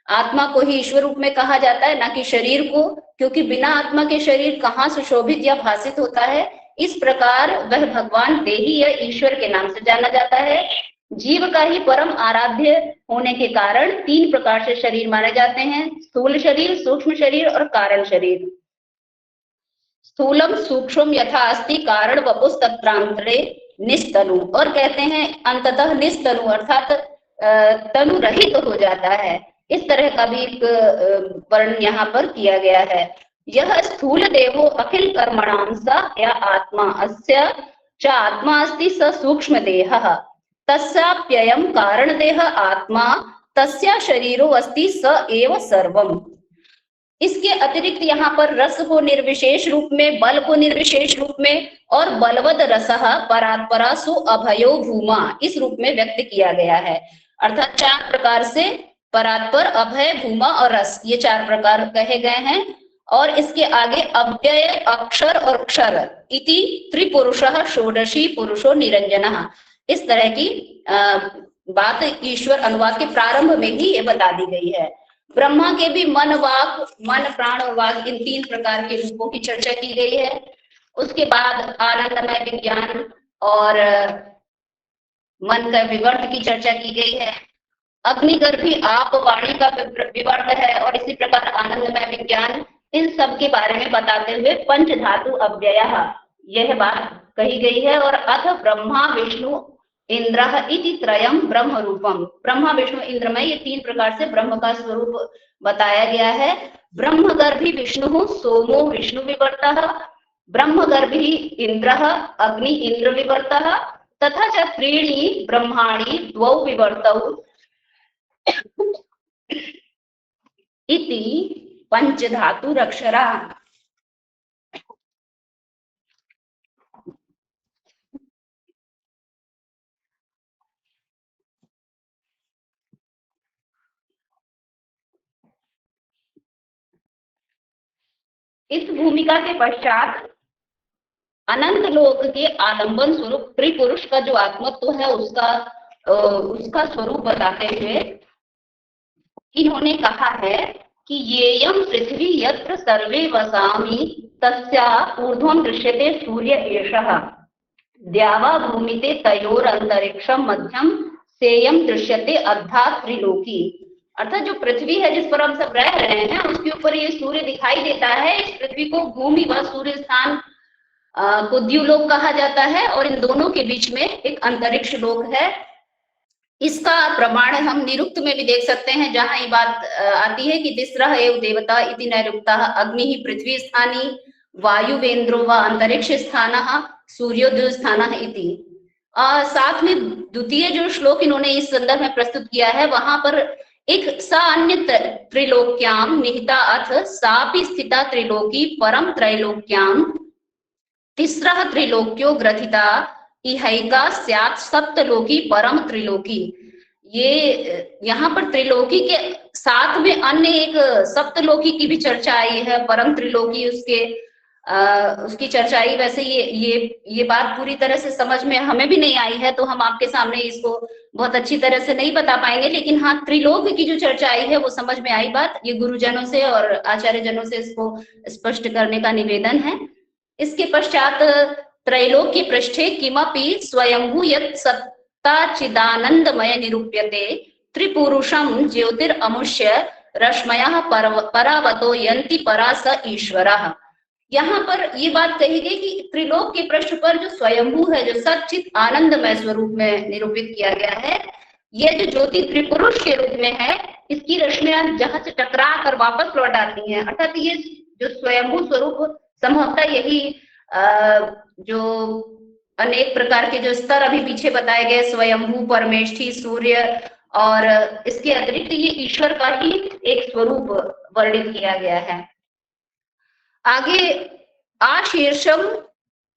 Speaker 4: आत्मा को ही ईश्वर रूप में कहा जाता है, ना कि शरीर को, क्योंकि बिना आत्मा के शरीर कहाँ सुशोभित या भासित होता है। इस प्रकार वह भगवान देही या ईश्वर के नाम से जाना जाता है। जीव का ही परम आराध्य होने के कारण तीन प्रकार से शरीर माने जाते हैं, स्थूल शरीर, सूक्ष्म शरीर और कारण शरीर। स्थूलम सूक्ष्म यथा अस्ति कारण वपुस तत्रांतरे निस्तनु, और कहते हैं अंततः निस्तनु अर्थात तनु रहित हो जाता है। इस तरह का भी एक वर्ण यहाँ पर किया गया है। यह स्थूल देहो अखिल कर्मणां स या आत्मा अस्य च आत्मा अस्ति स सूक्ष्म देहः तस्याप्ययं कारण देह आत्मा तस्या शरीरो अस्ति स एव सर्वम। इसके अतिरिक्त यहाँ पर रस को निर्विशेष रूप में, बल को निर्विशेष रूप में और बलवद रसः परात्परा सु अभयो भूमा इस रूप में व्यक्त किया गया है। अर्थात चार प्रकार से परात्पर, अभय, भूमा और रस, ये चार प्रकार कहे गए हैं। और इसके आगे अव्यय, अक्षर और क्षर इति त्रिपुरुषः षोडशी पुरुषो निरंजनः, इस तरह की बात ईश्वर अनुवाद के प्रारंभ में ही ये बता दी गई है। ब्रह्मा के भी मन, वाक, मन, प्राण और वाक, इन तीन प्रकार के रूपों की चर्चा की गई है। उसके बाद आनंदमय विज्ञान और मन का विवर्त की चर्चा की गई है। अग्निगर्भी आप वाणी का विवर्त है और इसी प्रकार आनंदमय विज्ञान, इन सब के बारे में बताते हुए पंच धातु अव्ययः यह बात कही गई है। और अथ ब्रह्मा विष्णु इंद्रः इति त्रयम् ब्रह्म रूपम, ब्रह्मा विष्णु इंद्रमय, ये तीन प्रकार से ब्रह्म का स्वरूप बताया गया है। ब्रह्मगर्भी विष्णु सोमो विष्णु विवर्तः, ब्रह्मगर्भी इंद्रः अग्नि इंद्र विवर्तः तथा च त्रीणि ब्रह्माणि द्वौ विवर्तौ इति पंचधातु रक्षरा। इस भूमिका के पश्चात अनंत लोक के आलंबन स्वरूप त्रिपुरुष का जो आत्मत्व है उसका स्वरूप बताते हुए इन्होंने कहा है कि येयम पृथ्वी यत्र सर्वे वसामि तस्या ऊर्ध्वं दृश्यते सूर्य एषः द्यावा भूमिते तयोर अंतरिक्षम मध्यम सेयम दृश्यते अर्धा त्रिलोकी। अर्थात जो पृथ्वी है जिस पर हम सब रह रहे हैं उसके ऊपर ये सूर्य दिखाई देता है। इस पृथ्वी को भूमि व सूर्य स्थान को द्युलोक कहा जाता है और इन दोनों के बीच में एक अंतरिक्ष लोक है। इसका प्रमाण हम निरुक्त में भी देख सकते हैं, जहां ये बात आती है कि तिस्रः एव देवता इति नैरुक्तः अग्नि ही पृथ्वी स्थानी वायुवेन्द्रो व अंतरिक्ष स्थानः सूर्योदय स्थानः इति। साथ में द्वितीय जो श्लोक इन्होंने इस संदर्भ में प्रस्तुत किया है वहां पर एक सा अन्य त्रिलोक्याम निहिता अथ सापि स्थिता त्रिलोकी परम त्रैलोक्याम तिस्रः त्रिलोक्यो ग्रथिता इहैका स्यात् सप्तलोकी परम त्रिलोकी। ये यहाँ पर त्रिलोकी के साथ में अन्य एक सप्तलोकी की भी चर्चा आई है, परम त्रिलोकी उसकी चर्चा आई। वैसे ये बात पूरी तरह से समझ में हमें भी नहीं आई है, तो हम आपके सामने इसको बहुत अच्छी तरह से नहीं बता पाएंगे, लेकिन हाँ, त्रिलोक की जो चर्चा आई है वो समझ में आई बात। ये गुरुजनों से और आचार्य जनों से इसको स्पष्ट करने का निवेदन है। इसके पश्चात त्रैलोक्य पृष्ठे किमपि स्वयंभू यत् सत्ता चिदानंदमय निरूप्यते त्रिपुरुषम ज्योतिरमुष्य रश्मयः परावतो यन्ति परा स ईश्वरः। यहाँ पर ये बात कही गई कि त्रिलोक के पृष्ठ पर जो स्वयंभू है, जो सच्चित आनंदमय स्वरूप में निरूपित किया गया है, ये जो ज्योति त्रिपुरुष के रूप में है, इसकी रश्मियां जहां से टकरा कर वापस लौट आती हैं, अर्थात ये जो स्वयंभू स्वरूप संभवतः यही जो अनेक प्रकार के जो स्तर अभी पीछे बताए गए, स्वयंभू, परमेष्ठी, सूर्य, और इसके अतिरिक्त ये ईश्वर का ही एक स्वरूप वर्णित किया गया है। आगे आशीर्षम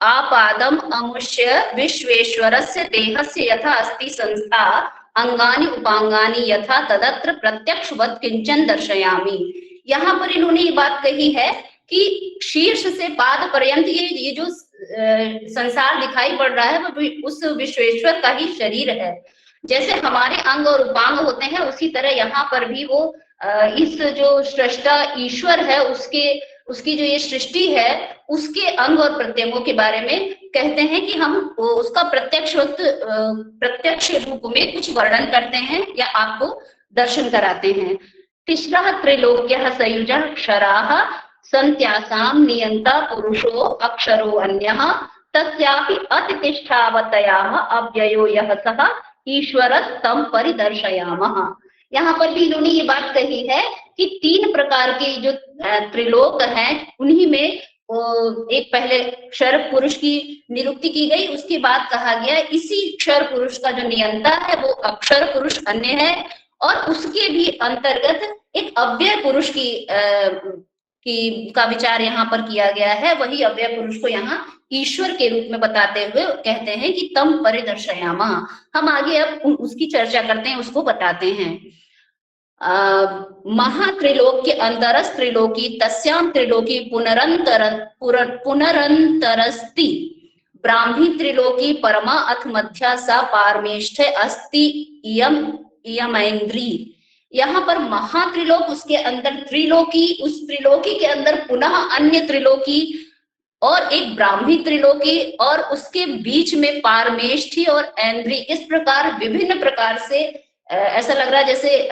Speaker 4: आपादम अमुष्य विश्वेश्वरस्य देहस्य यथा अस्ति संस्था अंगानि उपांगानि यथा तदत्र प्रत्यक्षवत् किंचन दर्शयामि। यहाँ पर इन्होंने ये बात कही है कि शीर्ष से पाद पर्यंत ये जो संसार दिखाई पड़ रहा है वो उस विश्वेश्वर का ही शरीर है। जैसे हमारे अंग और उपांग होते हैं, उसी तरह यहाँ पर भी वो इस जो सृष्टा ईश्वर है उसकी जो ये सृष्टि है उसके अंग और प्रत्यंगों के बारे में कहते हैं कि हम उसका प्रत्यक्ष रूप में कुछ वर्णन करते हैं या आपको दर्शन कराते हैं। तीसरा त्रिलोक्यः सयुजः क्षराः संत्यासाम नियंता पुरुषो अक्षरो अन्यः तस्यापि अतिष्ठावतयाः अव्ययो यः सः ईश्वरस्तं परिदर्शयामः। यहाँ पर भी इन्होंने ये बात कही है कि 3 प्रकार के जो त्रिलोक हैं, उन्हीं में एक पहले क्षर पुरुष की निरुक्ति की गई, उसके बाद कहा गया इसी क्षर पुरुष का जो नियंता है वो अक्षर पुरुष अन्य है, और उसके भी अंतर्गत एक अव्यय पुरुष का विचार यहाँ पर किया गया है। वही अव्यय पुरुष को यहाँ ईश्वर के रूप में बताते हुए कहते हैं कि तम परिदर्शयामा। हम आगे अब उसकी चर्चा करते हैं, उसको बताते हैं। महात्रिलोक्य अंतरस त्रिलोकी तस्याम त्रिलोकी पुनरंतरस्ति ब्राह्मी त्रिलोकी परमा अथ मध्या सा पारमेष्ठ अस्ति इयमैन्द्री। यहाँ पर महात्रिलोक, उसके अंदर त्रिलोकी, उस त्रिलोकी के अंदर पुनः अन्य त्रिलोकी और एक ब्राह्मी त्रिलोकी, और उसके बीच में पारमेष्ठी और ऐन्द्री। इस प्रकार विभिन्न प्रकार से ऐसा लग रहा है जैसे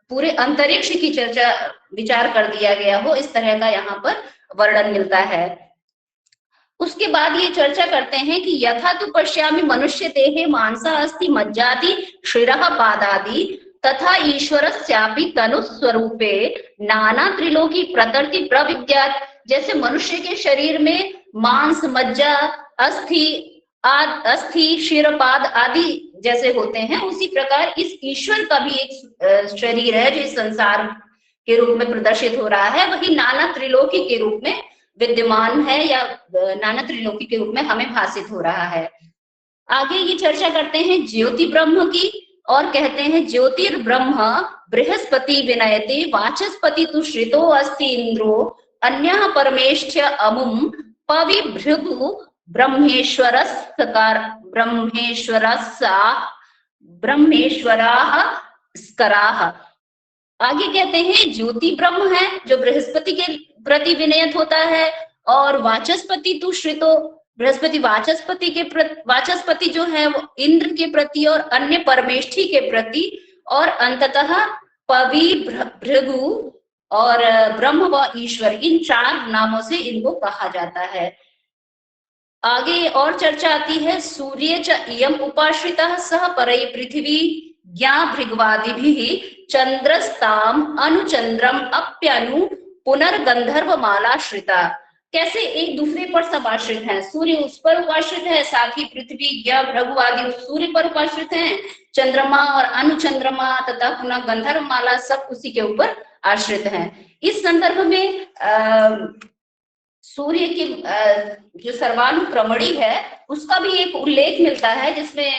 Speaker 4: पूरे अंतरिक्ष की चर्चा विचार कर दिया गया हो, इस तरह का यहाँ पर वर्णन मिलता है। उसके बाद ये चर्चा करते हैं कि यथा तु पश्यामि मनुष्य देहे मांसा अस्ति मज्जादि शिरः पादादि तथा ईश्वरस्यापि तनुस्वरूपे नाना त्रिलोकी प्रतरति प्रविद्यात्। जैसे मनुष्य के शरीर में मांस, मज्जा, अस्थि, शिरपाद आदि जैसे होते हैं, उसी प्रकार इस ईश्वर का भी एक शरीर है जो इस संसार के रूप में प्रदर्शित हो रहा है, वही नाना त्रिलोकी के रूप में विद्यमान है या नाना त्रिलोकी के रूप में हमें भासित हो रहा है। आगे ये चर्चा करते हैं ज्योति ब्रह्म की, और कहते हैं ज्योतिर्ब्रह्म बृहस्पति विनयते वाचस्पति तु श्रितो अस्ति इंद्रो अन्यः परमेष्ठ अमुम पविभृगु ब्रह्मेश्वराः स्कराः। आगे कहते हैं ज्योति ब्रह्म है जो बृहस्पति के प्रति विनयत होता है, और वाचस्पति तु श्रितो, बृहस्पति वाचस्पति जो है वो इंद्र के प्रति और अन्य परमेष्ठी के प्रति, और अंततः पवि, भृगु और ब्रह्म व ईश्वर, इन 4 नामों से इनको कहा जाता है। आगे और चर्चा आती है सूर्य च इयम उपाश्रितः सह परई पृथ्वी ज्ञा भृगवादिभिः चंद्रस्ताम अनुचंद्रम अप्यनु पुनर्गंधर्व माला श्रिता। कैसे एक दूसरे पर सब आश्रित हैं। सूर्य उस पर उपाश्रित है, साथ ही पृथ्वी, यज्ञ, भृगु आदि उस सूर्य पर उपाश्रित हैं। चंद्रमा और अनुचंद्रमा तथा पुनः गंधर्व माला सब उसी के ऊपर आश्रित हैं। इस संदर्भ में सूर्य की जो सर्वानुक्रमणी है उसका भी एक उल्लेख मिलता है, जिसमें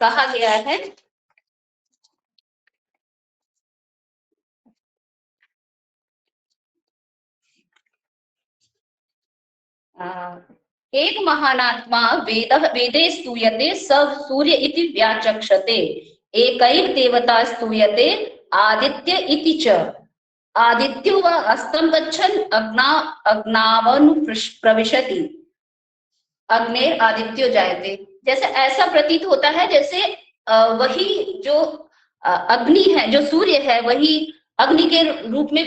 Speaker 4: कहा गया है एक महानात्मा वेदे स्तूयते स सूर्य इति व्याचक्षते, एकैक देवता स्तूयते आदित्य इति च। आदित्यो व अस्तम गच्छन् अग्नावनु प्रविशति, अग्नेर आदित्यो जायते। जैसे ऐसा प्रतीत होता है जैसे वही जो अग्नि है, जो सूर्य है, वही अग्नि के रूप में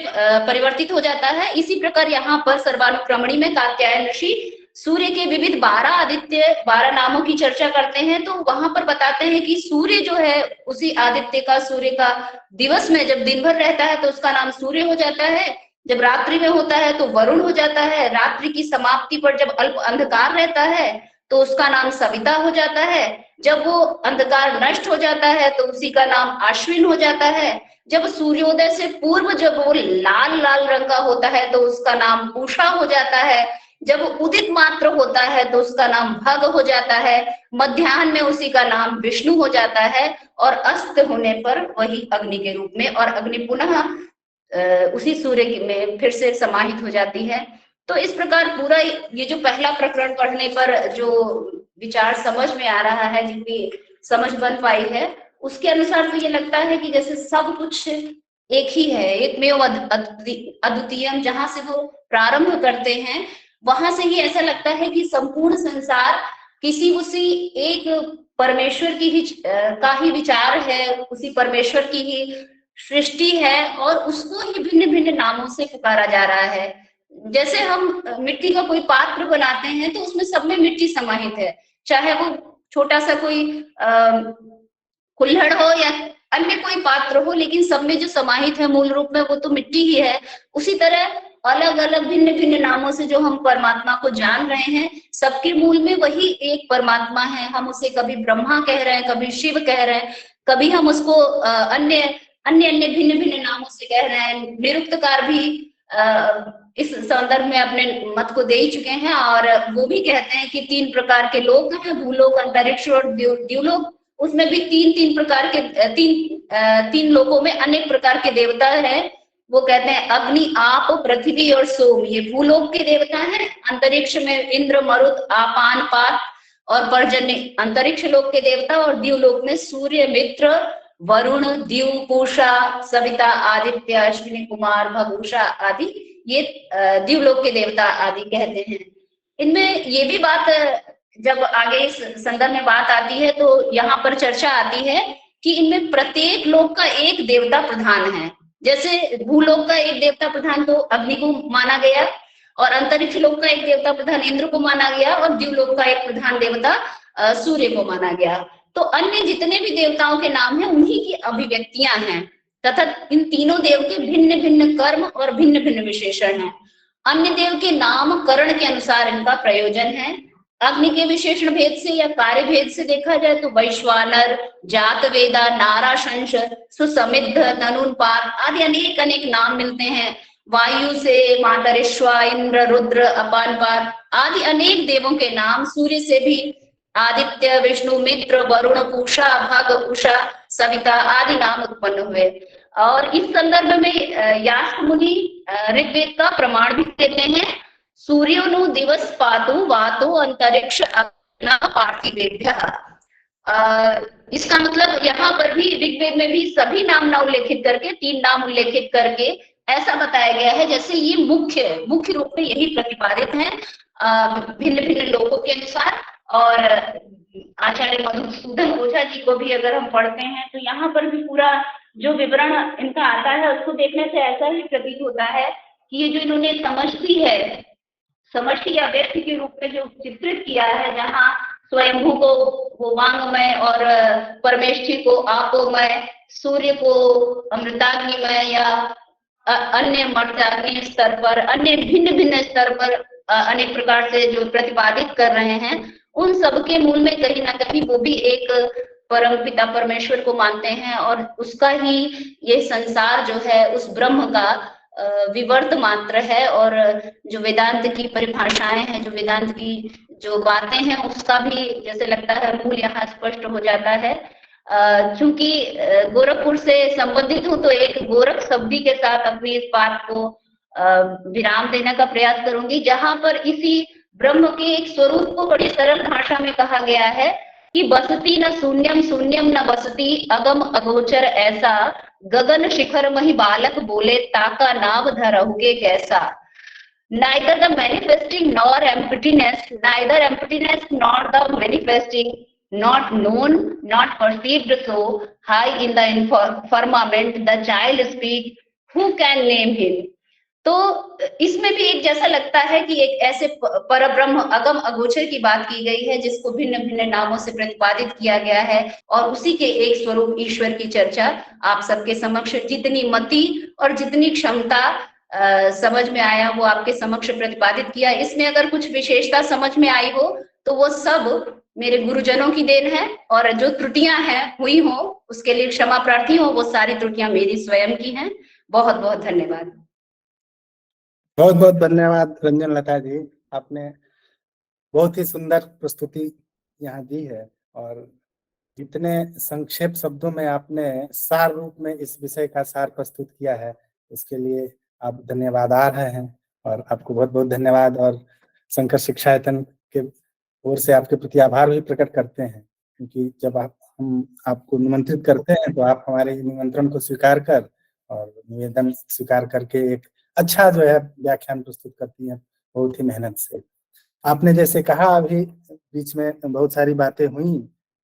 Speaker 4: परिवर्तित हो जाता है। इसी प्रकार यहाँ पर सर्वानुक्रमणी में कात्यायन ऋषि सूर्य के विविध 12 आदित्य 12 नामों की चर्चा करते हैं। तो वहां पर बताते हैं कि सूर्य जो है उसी आदित्य का, सूर्य का दिवस में जब दिन भर रहता है तो उसका नाम सूर्य हो जाता है, जब रात्रि में होता है तो वरुण हो जाता है, रात्रि की समाप्ति पर जब अल्प अंधकार रहता है तो उसका नाम सविता हो जाता है, जब वो अंधकार नष्ट हो जाता है तो उसी का नाम आश्विन हो जाता है, जब सूर्योदय से पूर्व जब वो लाल लाल रंग का होता है तो उसका नाम पूषा हो जाता है, जब उदित मात्र होता है तो उसका नाम भग हो जाता है, मध्याह्न में उसी का नाम विष्णु हो जाता है, और अस्त होने पर वही अग्नि के रूप में, और अग्नि पुनः उसी सूर्य में फिर से समाहित हो जाती है। तो इस प्रकार पूरा ये जो पहला प्रकरण पढ़ने पर जो विचार समझ में आ रहा है, जितनी समझ बन पाई है, उसके अनुसार तो ये लगता है कि जैसे सब कुछ एक ही है, एकमेव अद्वितीयम। जहां से वो प्रारंभ करते हैं वहां से ही ऐसा लगता है कि संपूर्ण संसार किसी उसी एक परमेश्वर की ही का ही विचार है, उसी परमेश्वर की ही सृष्टि है, और उसको ही भिन्न भिन्न नामों से पुकारा जा रहा है। जैसे हम मिट्टी का कोई पात्र बनाते हैं तो उसमें सब में मिट्टी समाहित है, चाहे वो छोटा सा कोई कुल्हड़ हो या अन्य कोई पात्र हो, लेकिन सब में जो समाहित है मूल रूप में वो तो मिट्टी ही है। उसी तरह अलग अलग भिन्न भिन्न नामों से जो हम परमात्मा को जान रहे हैं, सबके मूल में वही एक परमात्मा है। हम उसे कभी ब्रह्मा कह रहे हैं, कभी शिव कह रहे हैं, कभी हम उसको अन्य अन्य अन्य भिन्न भिन्न नामों से कह रहे हैं। निरुक्तकार भी इस संदर्भ में अपने मत को दे ही चुके हैं, और वो भी कहते हैं कि 3 प्रकार के लोक हैं, भूलोक, अंतरिक्ष और द्युलोक। उसमें भी तीन प्रकार के तीन लोकों में अनेक प्रकार के देवता हैं। वो कहते हैं अग्नि, आप, पृथ्वी और सोम, ये भूलोक के देवता हैं। अंतरिक्ष में इंद्र, मरुत, आपान, पात और पर्जन्य अंतरिक्ष लोक के देवता, और द्युलोक में सूर्य, मित्र, वरुण, द्यु, पूषा, सविता, आदित्य, अश्विनी कुमार, भगुषा आदि ये द्युलोक के देवता आदि कहते हैं। इनमें ये भी बात जब आगे इस संदर्भ में बात आती है तो यहाँ पर चर्चा आती है कि इनमें प्रत्येक लोक का एक देवता प्रधान है। जैसे भूलोक का एक देवता प्रधान तो अग्नि को माना गया, और अंतरिक्ष लोक का एक देवता प्रधान इंद्र को माना गया, और द्युलोक का एक प्रधान देवता सूर्य को माना गया। तो अन्य जितने भी देवताओं के नाम हैं उन्हीं की अभिव्यक्तियां हैं, तथा इन तीनों देव के भिन्न भिन्न कर्म और भिन्न भिन्न विशेषण हैं। अन्य देव के नाम करण के अनुसार इनका प्रयोजन है। अग्नि के विशेषण भेद से या कार्य भेद से देखा जाए तो वैश्वानर, जातवेदा, नाराशंस, सुसमिद्ध, तनुनपात आदि अनेक अनेक नाम मिलते हैं। वायु से मातरिश्वा, इंद्र, रुद्र, अपानपात आदि अनेक देवों के नाम, सूर्य से भी आदित्य, विष्णु, मित्र, वरुण, पूषा, भग, उषा, सविता आदि नाम उत्पन्न हुए। और इस संदर्भ में यास्क मुनि ऋग्वेद का प्रमाण भी देते हैं। सूर्योनु दिवस पातु वातो अंतरिक्ष अग्ना पार्थिवेभ्यः। इसका मतलब यहाँ पर भी ऋग्वेद में भी सभी नाम न उल्लेखित करके 3 नाम उल्लेखित करके ऐसा बताया गया है जैसे ये मुख्य रूप में यही प्रतिपादित है भिन्न भिन्न लोगों के अनुसार। और आचार्य मधुसूदन ओझा जी को भी अगर हम पढ़ते हैं तो यहाँ पर भी पूरा जो विवरण इनका आता है उसको देखने से ऐसा ही प्रतीत होता है कि ये जो इन्होंने समष्टि या व्यक्ति के रूप में जो चित्रित किया है, जहाँ स्वयंभू को वो वांगमय और परमेष्ठी को आपोमय, सूर्य को अमृताग्निमय या अन्य मर्त्याग्नि स्तर पर, अन्य भिन्न भिन्न स्तर पर अनेक प्रकार से जो प्रतिपादित कर रहे हैं, उन सब के मूल में कहीं ना कहीं वो भी एक परम पिता परमेश्वर को मानते हैं और उसका ही ये संसार जो है उस ब्रह्म का विवर्त मात्र है। और जो वेदांत की परिभाषाएं हैं, जो वेदांत की जो बातें हैं, उसका भी जैसे लगता है मूल यहाँ स्पष्ट हो जाता है। चूंकि गोरखपुर से संबंधित हूँ तो एक गोरख शब्दी के साथ अपनी इस बात को विराम देने का प्रयास करूंगी, जहां पर इसी ब्रह्म के एक स्वरूप को बड़ी सरल भाषा में कहा गया है कि बसती न शून्यम शून्यम न बसती अगम अगोचर ऐसा, गगन शिखर मही बालक बोले ताका नाव धरहुगे कैसा। Neither the manifesting nor emptiness, neither emptiness nor the manifesting, not known, not perceived, so high in the firmament, the child speak, who can name him? तो इसमें भी एक जैसा लगता है कि एक ऐसे परब्रह्म अगम अगोचर की बात की गई है जिसको भिन्न भिन्न नामों से प्रतिपादित किया गया है, और उसी के एक स्वरूप ईश्वर की चर्चा आप सबके समक्ष जितनी मति और जितनी क्षमता समझ में आया वो आपके समक्ष प्रतिपादित किया। इसमें अगर कुछ विशेषता समझ में आई हो तो वो सब मेरे गुरुजनों की देन है, और जो त्रुटियां हैं हुई हो उसके लिए क्षमा प्रार्थी हो, वो सारी त्रुटियां मेरी स्वयं की हैं। बहुत बहुत धन्यवाद।
Speaker 1: बहुत बहुत धन्यवाद रंजन लता जी, आपने बहुत ही सुंदर प्रस्तुति यहाँ दी है और जितने संक्षेप शब्दों में आपने सार रूप में इस विषय का सार प्रस्तुत किया है उसके लिए आप धन्यवादार हैं और आपको बहुत बहुत धन्यवाद। और शंकर शिक्षायतन के ओर से आपके प्रति आभार भी प्रकट करते हैं, क्योंकि जब हम आपको निमंत्रित करते हैं तो आप हमारे निमंत्रण को स्वीकार कर और निवेदन स्वीकार करके एक अच्छा जो है व्याख्यान प्रस्तुत करती हैं बहुत ही मेहनत से। आपने जैसे कहा अभी बीच में बहुत सारी बातें हुई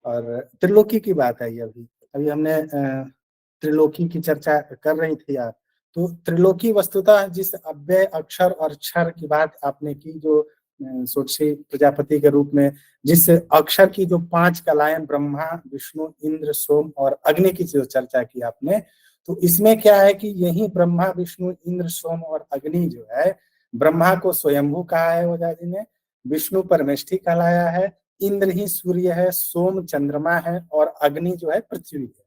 Speaker 1: और त्रिलोकी की बात आई। अभी हमने त्रिलोकी की चर्चा कर रही थी आप, तो त्रिलोकी वस्तुतः जिस अव्यय अक्षर और क्षर की बात आपने की, जो सोची प्रजापति के रूप में जिस अक्षर की जो 5 कलाएं ब्रह्मा विष्णु इंद्र सोम और अग्नि की जो चर्चा की आपने, तो इसमें क्या है कि यही ब्रह्मा विष्णु इंद्र सोम और अग्नि जो है, ब्रह्मा को स्वयंभू कहा है ओझा जी ने, विष्णु परमेष्ठी कहलाया है, इंद्र ही सूर्य है, सोम चंद्रमा है और अग्नि जो है पृथ्वी है।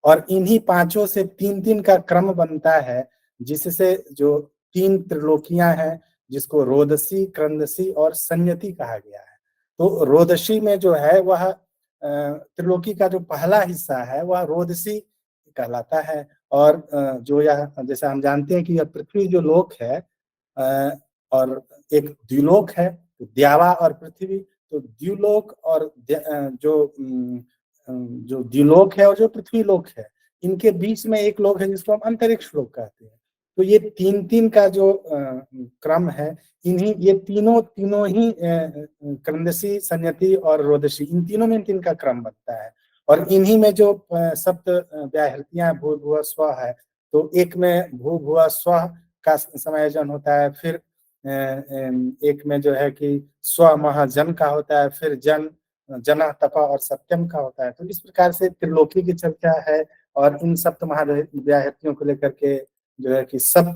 Speaker 1: और इन्हीं पांचों से 3-3 का क्रम बनता है, जिससे जो 3 त्रिलोकियां हैं जिसको रोदसी क्रंदसी और संयति कहा गया है। तो रोदसी में जो है वह त्रिलोकी का जो पहला हिस्सा है वह रोदसी कहलाता है। और जो यह जैसा हम जानते हैं कि यह पृथ्वी जो लोक है और एक द्युलोक है, द्यावा और पृथ्वी, तो द्युलोक और जो द्युलोक है और जो पृथ्वी लोक है, इनके बीच में एक लोक है जिसको हम अंतरिक्ष लोक कहते हैं। तो ये 3-3 का जो क्रम है, इन्हीं ये तीनों ही क्रंदसी संयति और रोदसी, इन तीनों में इन का क्रम बनता है। और इन्हीं में जो सप्त व्याहृतियां भू भुव स्व है, तो एक में भू भुव स्व का समायोजन होता है, फिर एक में जो है कि स्व महाजन का होता है, फिर जन जना तपा और सत्यम का होता है। तो इस प्रकार से त्रिलोकी की चर्चा है और इन सप्त महाव्याहृतियों को लेकर के जो है कि सप्त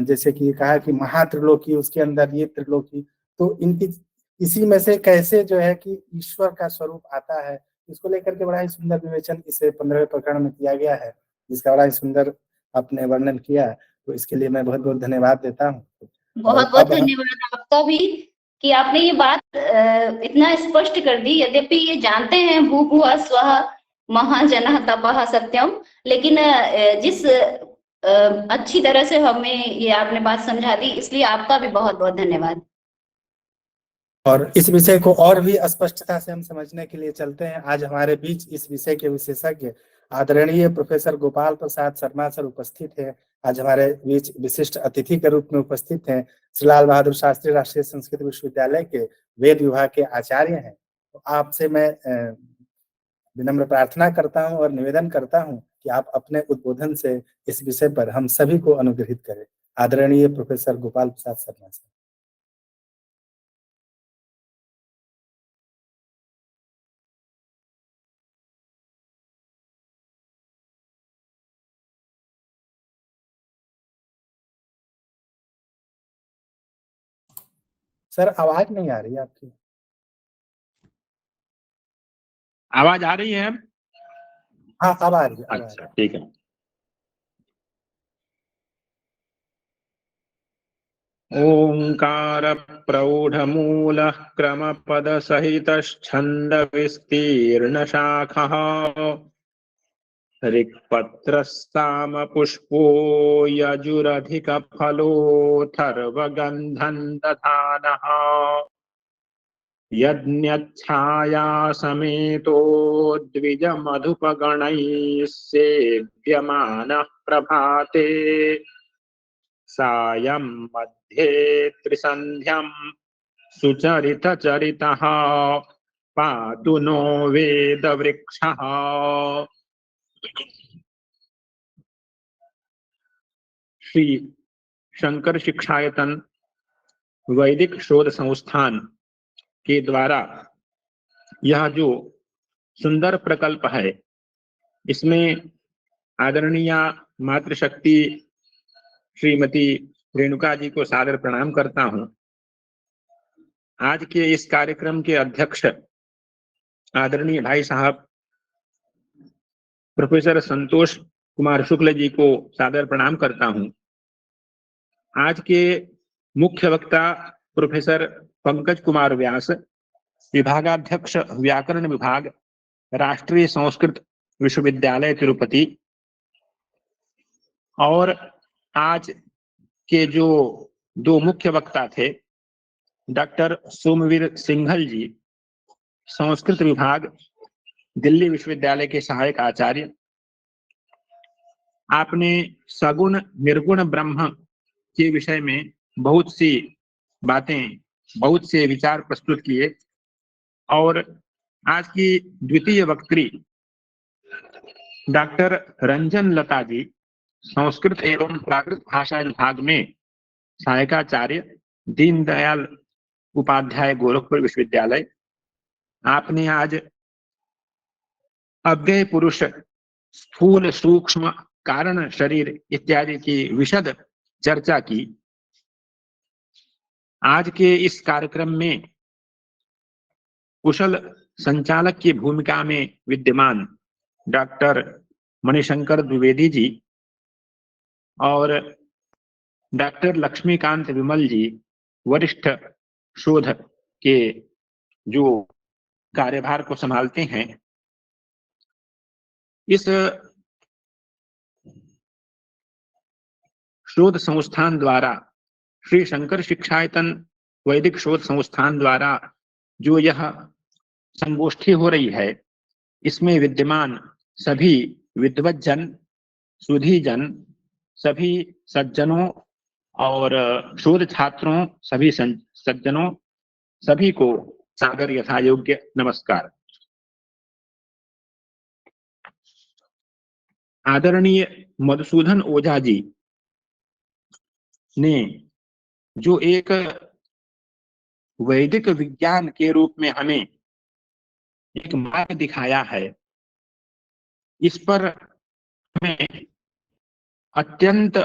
Speaker 1: जैसे कि कहा कि महात्रिलोकी, उसके अंदर ये त्रिलोकी, तो इनकी इसी में से कैसे जो है कि ईश्वर का स्वरूप आता है, इसको लेकर के बड़ा ही सुंदर विवेचन इसे 15वें प्रकरण में किया गया है, जिसका बड़ा ही सुंदर आपने वर्णन किया। तो इसके लिए मैं बहुत बहुत धन्यवाद देता हूँ।
Speaker 4: बहुत बहुत धन्यवाद आपका भी कि आपने ये बात इतना स्पष्ट कर दी। यद्यपि ये जानते हैं भू भुवः स्वः महाजनः तपः सत्यम, लेकिन जिस अच्छी तरह से हमें ये आपने बात समझा दी, इसलिए आपका भी बहुत बहुत धन्यवाद।
Speaker 1: और इस विषय को और भी स्पष्टता से हम समझने के लिए चलते हैं। आज हमारे बीच इस विषय के विशेषज्ञ आदरणीय प्रोफेसर गोपाल प्रसाद शर्मा सर उपस्थित हैं। आज हमारे बीच विशिष्ट अतिथि के रूप में उपस्थित हैं श्री लाल बहादुर शास्त्री राष्ट्रीय संस्कृत विश्वविद्यालय के वेद विभाग के आचार्य हैं। तो आपसे मैं विनम्र प्रार्थना करता हूं और निवेदन करता हूं कि आप अपने उद्बोधन से इस विषय पर हम सभी को अनुग्रहित करें। आदरणीय professor Gopal Prasad Sharma sir. Sir आवाज नहीं आ रही आपकी।
Speaker 5: आवाज आ रही है?
Speaker 1: हाँ अब आ रही है, अब आ रही है।
Speaker 5: अच्छा ठीक है। ओंकार प्रौढ़मूलः क्रमपदसहितश्छन्दविस्तीर्णशाखः ऋक्पत्रस्तामपुष्पो यजुरधिकफलोऽथर्वगन्धं दधानः यज्ञच्छायासमेतो द्विजमधुपगणैः सेव्यमानः प्रभाते सायं मध्ये त्रिसन्ध्यं सुचरितचरितः पातु नो वेदवृक्षः। श्री शंकर शिक्षायतन वैदिक शोध संस्थान के द्वारा यह जो सुंदर प्रकल्प है, इसमें आदरणीय मातृशक्ति श्रीमती रेणुका जी को सादर प्रणाम करता हूं। आज के इस कार्यक्रम के अध्यक्ष आदरणीय भाई साहब प्रोफेसर संतोष कुमार शुक्ल जी को सादर प्रणाम करता हूं। आज के मुख्य वक्ता प्रोफेसर पंकज कुमार व्यास, विभागाध्यक्ष व्याकरण विभाग, राष्ट्रीय संस्कृत विश्वविद्यालय तिरुपति, और आज के जो दो मुख्य वक्ता थे, डॉक्टर सोमवीर सिंघल जी, संस्कृत विभाग, दिल्ली विश्वविद्यालय के सहायक आचार्य। आपने सगुण निर्गुण ब्रह्म के विषय में बहुत सी बातें, बहुत से विचार प्रस्तुत किए, और आज की द्वितीय वक्त्री डॉक्टर रंजन लता जी, संस्कृत एवं प्राकृत भाषा विभाग में सहायकाचार्य, दीनदयाल उपाध्याय गोरखपुर विश्वविद्यालय। आपने आज अव्यय पुरुष, स्थूल सूक्ष्म कारण शरीर इत्यादि की विशद चर्चा की। आज के इस कार्यक्रम में कुशल संचालक की भूमिका में विद्यमान डॉक्टर मणिशंकर द्विवेदी जी और डॉक्टर लक्ष्मीकांत विमल जी, वरिष्ठ शोध के जो कार्यभार को संभालते हैं, इस शोध संस्थान द्वारा, श्री शंकर शिक्षायतन वैदिक शोध संस्थान द्वारा जो यह संगोष्ठी हो रही है, इसमें विद्यमान सभी विद्वत जन, सुधी जन, सभी सज्जनों और शोध छात्रों, सभी सज्जनों, सभी को सादर यथा योग्य नमस्कार। आदरणीय मधुसूदन ओझा जी ने जो एक वैदिक विज्ञान के रूप में हमें एक मार्ग दिखाया है, इस पर हमें अत्यंत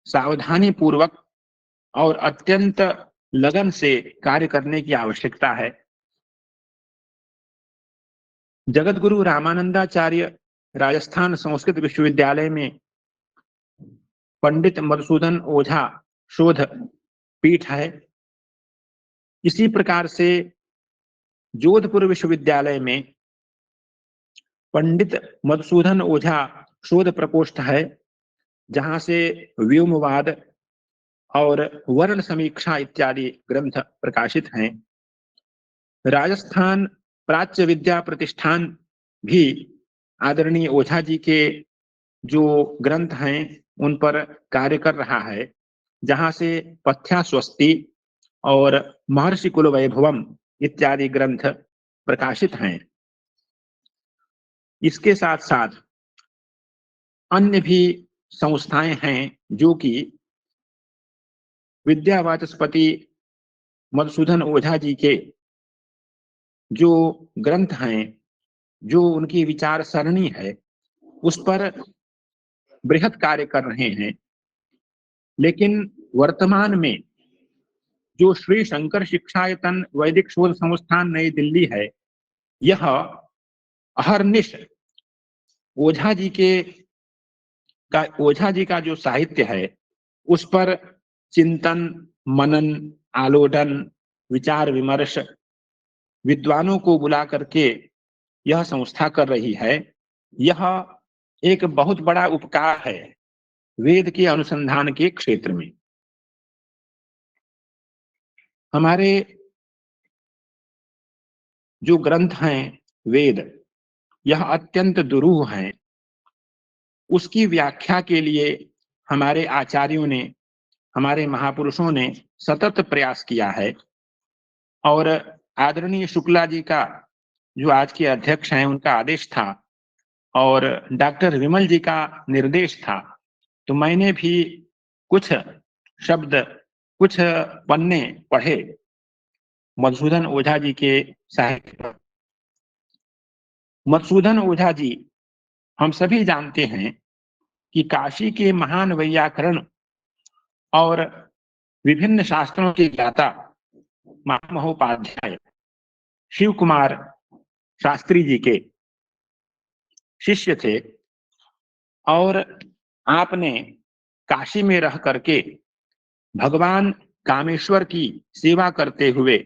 Speaker 5: सावधानी पूर्वक और अत्यंत लगन से कार्य करने की आवश्यकता है। जगत गुरु रामानंदाचार्य राजस्थान संस्कृत विश्वविद्यालय में पंडित मधुसूदन ओझा शोध पीठ है। इसी प्रकार से जोधपुर विश्वविद्यालय में पंडित मधुसूदन ओझा शोध प्रकोष्ठ है, जहां से व्योमवाद और वर्ण समीक्षा इत्यादि ग्रंथ प्रकाशित हैं। राजस्थान प्राच्य विद्या प्रतिष्ठान भी आदरणीय ओझा जी के जो ग्रंथ हैं उन पर कार्य कर रहा है, जहां से पथ्या स्वस्ति और महर्षि कुल वैभवम इत्यादि ग्रंथ प्रकाशित हैं। इसके साथ साथ अन्य भी संस्थाएं हैं जो कि विद्या वाचस्पति मधुसूदन ओझा जी के जो ग्रंथ हैं, जो उनकी विचार सरणी है, उस पर बृहत कार्य कर रहे हैं। लेकिन वर्तमान में जो श्री शंकर शिक्षायतन वैदिक शोध संस्थान नई दिल्ली है, यह अहर्निश ओझा जी का जो साहित्य है उस पर चिंतन, मनन, आलोडन, विचार विमर्श विद्वानों को बुला करके यह संस्था कर रही है। यह एक बहुत बड़ा उपकार है वेद के अनुसंधान के क्षेत्र में। हमारे जो ग्रंथ हैं वेद, यह अत्यंत दुरूह हैं। उसकी व्याख्या के लिए हमारे आचार्यों ने, हमारे महापुरुषों ने सतत प्रयास किया है और आदरणीय शुक्ला जी का जो आज के अध्यक्ष हैं उनका आदेश था और डॉक्टर विमल जी का निर्देश था, तो मैंने भी कुछ शब्द, कुछ पन्ने पढ़े मधुसूदन ओझा जी के साहित्य पर। मधुसूदन ओझा जी, हम सभी जानते हैं कि काशी के महान वैयाकरण और विभिन्न शास्त्रों के ज्ञाता महामहोपाध्याय शिव कुमार शास्त्री जी के शिष्य थे और आपने काशी में रह करके भगवान कामेश्वर की सेवा करते हुए,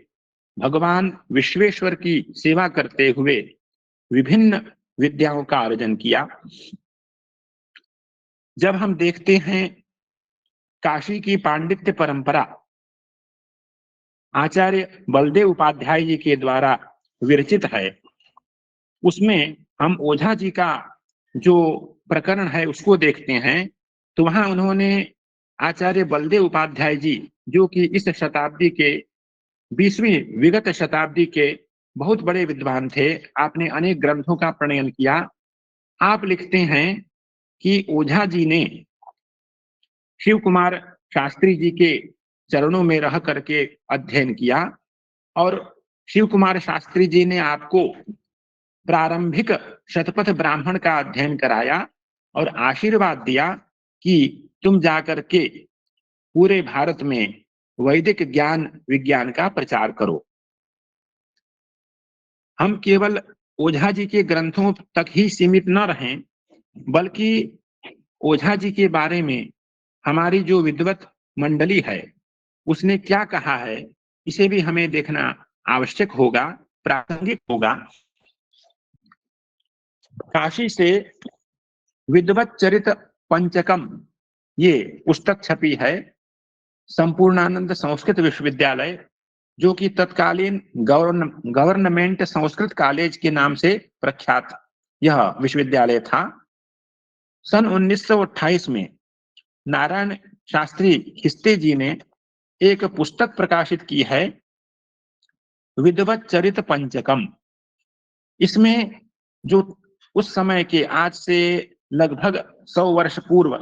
Speaker 5: भगवान विश्वेश्वर की सेवा करते हुए विभिन्न विद्याओं का अर्जन किया। जब हम देखते हैं काशी की पांडित्य परंपरा आचार्य बलदेव उपाध्याय जी के द्वारा विरचित है, उसमें हम ओझा जी का जो प्रकरण है उसको देखते हैं तो वहां उन्होंने आचार्य बलदेव उपाध्याय जी, जो कि इस शताब्दी के 20वीं विगत शताब्दी के बहुत बड़े विद्वान थे, आपने अनेक ग्रंथों का प्रणयन किया। आप लिखते हैं कि ओझा जी ने शिव कुमार शास्त्री जी के चरणों में रह करके अध्ययन किया और शिव कुमार शास्त्री जी ने आपको प्रारंभिक शतपथ ब्राह्मण का अध्ययन कराया और आशीर्वाद दिया कि तुम जाकर के पूरे भारत में वैदिक ज्ञान विज्ञान का प्रचार करो। हम केवल ओझा जी के ग्रंथों तक ही सीमित न रहें, बल्कि ओझा जी के बारे में हमारी जो विद्वत मंडली है उसने क्या कहा है, इसे भी हमें देखना आवश्यक होगा, प्रासंगिक होगा। काशी से विद्वत चरित पंचकम ये पुस्तक छपी है संपूर्णानंद संस्कृत विश्वविद्यालय, जो कि तत्कालीन गवर्नमेंट संस्कृत कॉलेज के नाम से प्रख्यात यह विश्वविद्यालय था। सन 1928 में नारायण शास्त्री खिस्ते जी ने एक पुस्तक प्रकाशित की है विद्वत चरित पंचकम। इसमें जो उस समय के, आज से लगभग 100 वर्ष पूर्व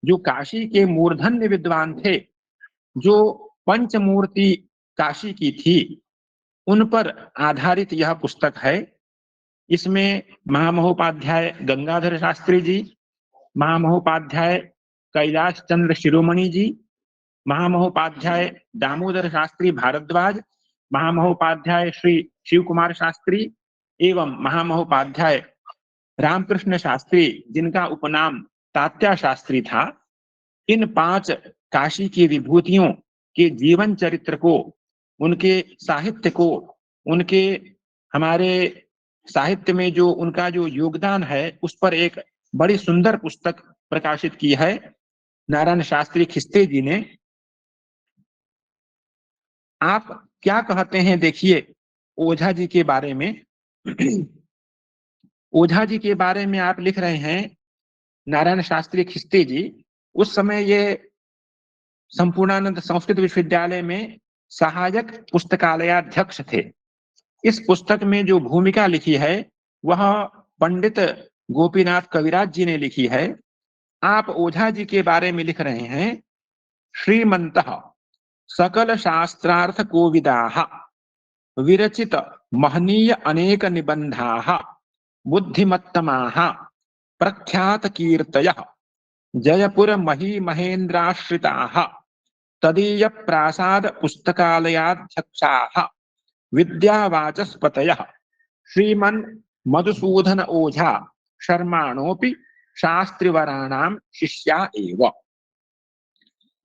Speaker 5: जो काशी के मूर्धन्य विद्वान थे, जो पंचमूर्ति काशी की थी, उन पर आधारित यह पुस्तक है। इसमें महामहोपाध्याय गंगाधर शास्त्री जी, महामहोपाध्याय कैलाश चंद्र शिरोमणि जी, महामहोपाध्याय दामोदर शास्त्री भारद्वाज, महामहोपाध्याय श्री शिव कुमार शास्त्री एवं महामहोपाध्याय रामकृष्ण शास्त्री, जिनका उपनाम तात्या शास्त्री था, इन 5 काशी की विभूतियों के जीवन चरित्र को, उनके साहित्य को, उनके हमारे साहित्य में जो उनका जो योगदान है उस पर एक बड़ी सुंदर पुस्तक प्रकाशित की है नारायण शास्त्री खिस्ते जी ने। आप क्या कहते हैं देखिए ओझा जी के बारे में। ओझा जी के बारे में आप लिख रहे हैं नारायण शास्त्री खिस्ते जी, उस समय ये संपूर्णानंद संस्कृत विश्वविद्यालय में सहायक पुस्तकालयाध्यक्ष थे। इस पुस्तक में जो भूमिका लिखी है वह पंडित गोपीनाथ कविराज जी ने लिखी है। आप ओझा जी के बारे में लिख रहे हैं श्रीमंतः सकल शास्त्रार्थ कोविदाः विरचित महनीय अनेक निबंधाः बुद्धिमत्तमाः प्रख्यात कीर्तयः जयपुर मही महेन्द्राश्रिताः तदीय प्रासाद पुस्तकालयाध्यक्षाः विद्यावाचस्पतयः श्रीमन् मधुसूदन ओझा शर्माणोपि शास्त्रीवराणां शिष्या एव।